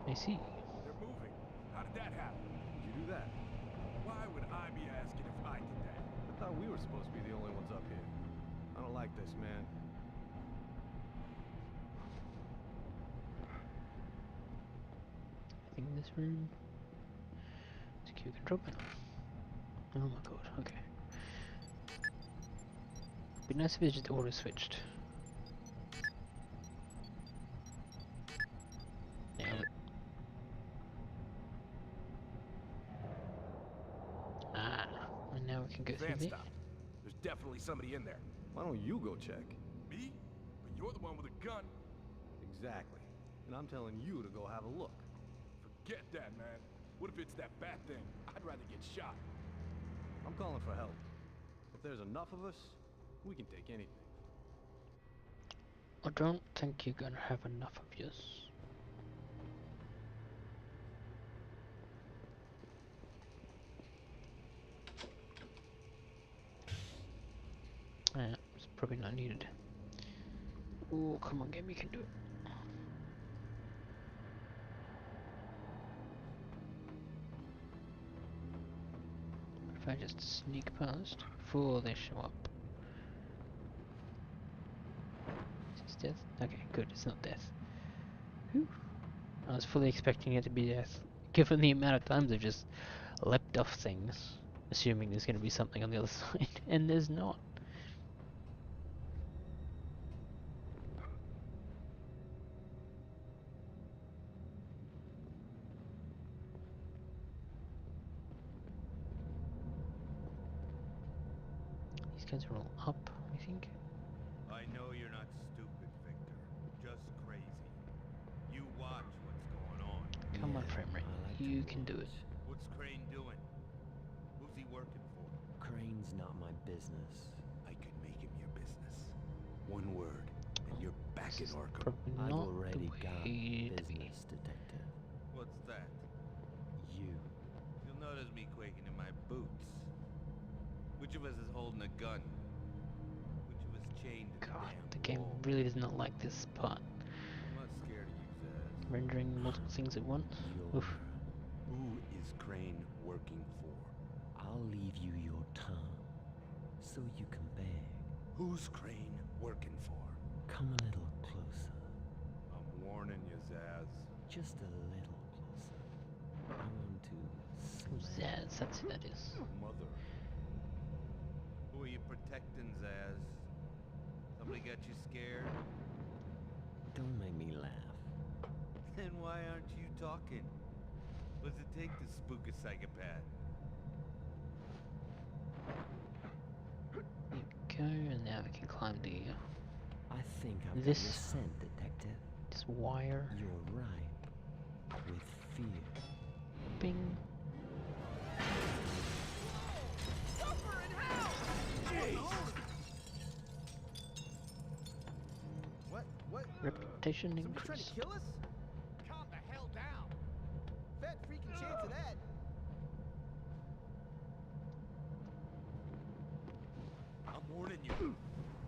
Speaker 1: I see.
Speaker 6: They're moving. How did that happen? Did you do that? Why would I be asking if I did that?
Speaker 9: I thought we were supposed to be the only ones up here. I don't like this, man.
Speaker 1: I think in this room. Secure control panel. Oh my god, okay. Be nice if it's just auto switched. Nailed it. Ah, and now we can go through
Speaker 6: Van
Speaker 1: there.
Speaker 6: stop. There's definitely somebody in there.
Speaker 9: Why don't you go check?
Speaker 6: Me? But you're the one with a gun.
Speaker 9: Exactly. And I'm telling you to go have a look.
Speaker 6: Forget that, man. What if it's that bat thing? I'd rather get shot.
Speaker 9: I'm calling for help. If there's enough of us, we can take anything.
Speaker 1: I don't think you're gonna have enough of this. It's probably not needed. Oh, come on, game, you can do it. If I just sneak past before they show up. Is this death? Okay, good, it's not death. Whew. I was fully expecting it to be death, given the amount of times I've just leapt off things, assuming there's going to be something on the other side, and there's not. These guys are all up, I think.
Speaker 3: I know you're not stupid, Victor. Just crazy. You watch what's going on.
Speaker 1: Come on, frame rate. You can do it.
Speaker 3: What's Crane doing? Who's he working for?
Speaker 19: Crane's not my business.
Speaker 8: I could make him your business. One word, and you're back
Speaker 6: back in Arkham.
Speaker 1: Probably
Speaker 19: I've
Speaker 1: not
Speaker 19: already
Speaker 1: the
Speaker 19: got
Speaker 1: way to be.
Speaker 19: business, detective.
Speaker 20: What's that?
Speaker 19: You.
Speaker 20: You'll notice me quaking in my boots. Which of us is holding a gun? Which of us chained to the
Speaker 1: God,
Speaker 20: damn
Speaker 1: the game
Speaker 20: wall?
Speaker 1: really does not like this part.
Speaker 20: I'm not scared of you, Zaz.
Speaker 1: Rendering multiple things at once. Oof.
Speaker 6: Who is Crane working for?
Speaker 19: I'll leave you your tongue, so you can beg.
Speaker 6: Who's Crane working for?
Speaker 19: Come a little closer.
Speaker 20: I'm warning you, Zaz.
Speaker 19: Just a little closer. I want to
Speaker 1: Zaz, that's who that is.
Speaker 20: Mother. Who are you protecting, Zaz? Somebody got you scared?
Speaker 19: Don't make me laugh.
Speaker 20: Then why aren't you talking? What does it take to spook a psychopath?
Speaker 1: Go, and now we can climb the
Speaker 19: I think I've
Speaker 1: this
Speaker 19: got your scent, detective.
Speaker 1: this wire.
Speaker 19: You're ripe with fear.
Speaker 1: Bing.
Speaker 3: What?
Speaker 1: Reputation
Speaker 3: Somebody trying
Speaker 1: increased.
Speaker 3: to kill us? Calm the hell down. Fat freaking chance of that.
Speaker 6: I'm warning you.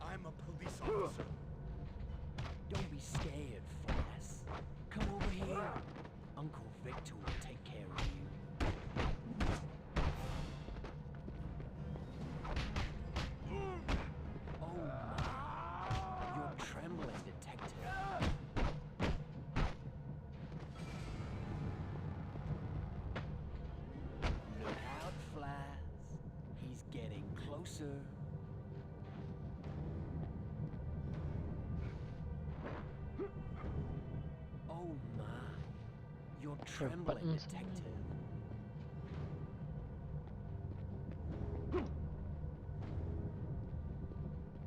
Speaker 6: I'm a police officer.
Speaker 19: Don't be scared, Flass. Come over here. Uncle Victor will take care of you. Oh my. You're trembling, detective. Look out, Flass. He's getting closer. Oh my. You're trembling,
Speaker 1: buttons.
Speaker 19: detective.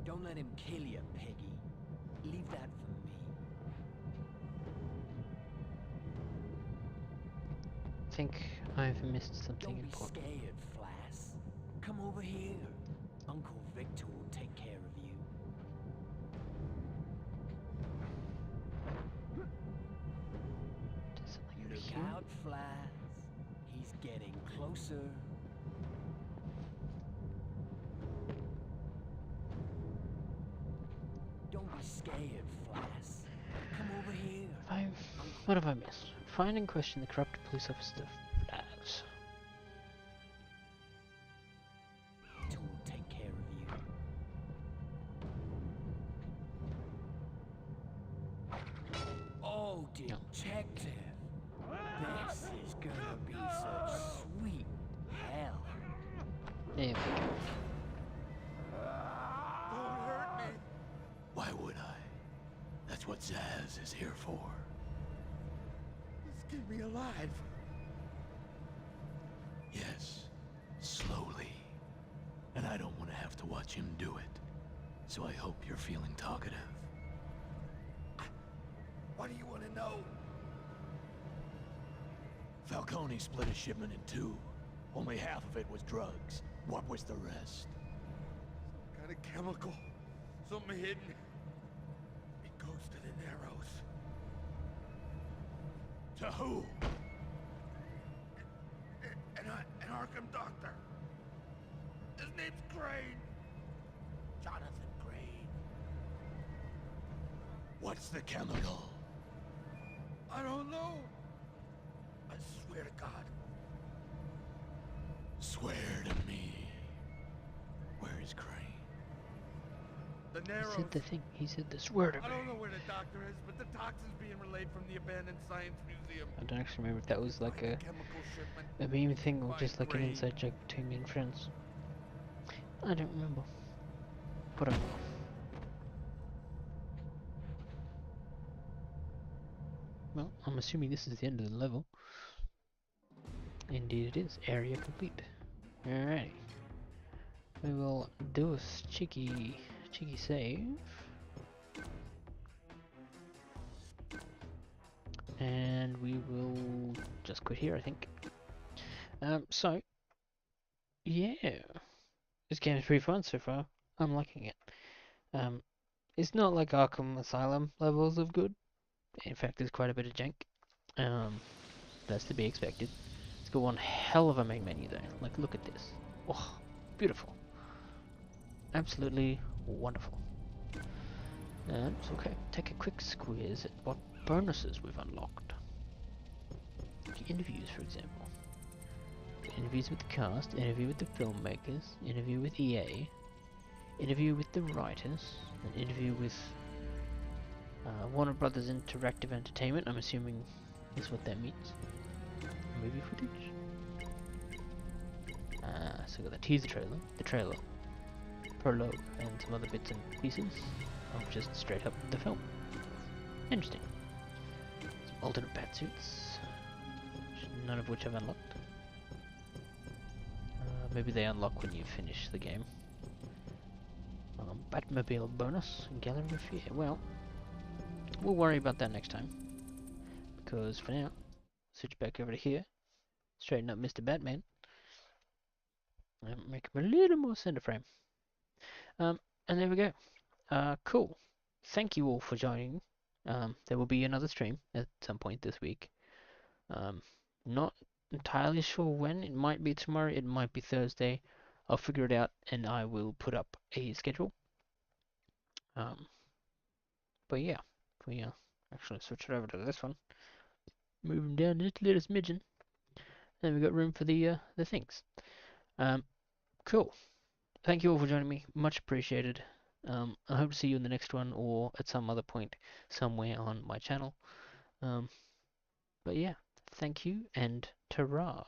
Speaker 19: Don't let him kill you, Peggy. Leave that for me.
Speaker 1: I think I've missed something
Speaker 19: Don't be
Speaker 1: important.
Speaker 19: scared, Flass. Come over here. Uncle Victor will take care of you.
Speaker 1: There's something over
Speaker 19: Look
Speaker 1: here.
Speaker 19: out, Flass. He's getting closer. Don't be scared, Flass. Come over here.
Speaker 1: What have I missed? Find and question the corrupt police officer Flash.
Speaker 19: Victor will take care of you. Oh, detective. This is gonna be such sweet hell.
Speaker 1: There we go.
Speaker 6: Don't hurt me. Why would I? That's what Zaz is here for.
Speaker 3: Just keep me alive.
Speaker 6: Yes, slowly. And I don't want to have to watch him do it. So I hope you're feeling talkative.
Speaker 3: What do you want to know?
Speaker 6: Falcone split his shipment in two. Only half of it was drugs. What was the rest?
Speaker 3: Got a chemical. Something hidden. It goes to the Narrows.
Speaker 6: To who?
Speaker 3: An Arkham doctor. His name's Crane. Jonathan Crane.
Speaker 6: What's the chemical?
Speaker 3: I don't know. I swear to God.
Speaker 6: Swear to me. Where is Crane?
Speaker 3: The
Speaker 1: He
Speaker 3: Narrows.
Speaker 1: said the thing. He said this word.
Speaker 3: I don't know where the doctor is, but the toxin's being relayed from the abandoned science museum.
Speaker 1: I don't actually remember if that was like a
Speaker 3: Chemical shipment.
Speaker 1: meme thing or just like an
Speaker 3: Crane.
Speaker 1: inside joke between me and friends. I don't remember. But I know. Well, I'm assuming this is the end of the level. Indeed it is. Area complete. Alrighty. We will do a cheeky save. And we will just quit here, I think. So, yeah. This game is pretty fun so far. I'm liking it. It's not like Arkham Asylum levels of good. In fact, there's quite a bit of jank. That's to be expected. It's got one hell of a main menu though. Like, look at this. Oh, beautiful. Absolutely wonderful. And it's okay. Take a quick squeeze at what bonuses we've unlocked. The interviews, for example. Interviews with the cast, interview with the filmmakers, interview with EA, interview with the writers, an interview with Warner Brothers Interactive Entertainment. I'm assuming is what that means. Movie footage. So we got the teaser trailer, the trailer, prologue, and some other bits and pieces of just straight up the film. Interesting. Some alternate batsuits, none of which I've unlocked. Maybe they unlock when you finish the game. Batmobile bonus, Gallery of Fear. Well, we'll worry about that next time. Because for now, switch back over to here. Straighten up Mr. Batman. And make him a little more center frame. And there we go. Cool. Thank you all for joining. There will be another stream at some point this week. Not entirely sure when. It might be tomorrow, it might be Thursday. I'll figure it out and I will put up a schedule. But yeah, if we actually switch it over to this one, move them down just a little smidgen, then we've got room for the things. Cool. Thank you all for joining me. Much appreciated. I hope to see you in the next one or at some other point somewhere on my channel. But yeah, thank you and ta-ra.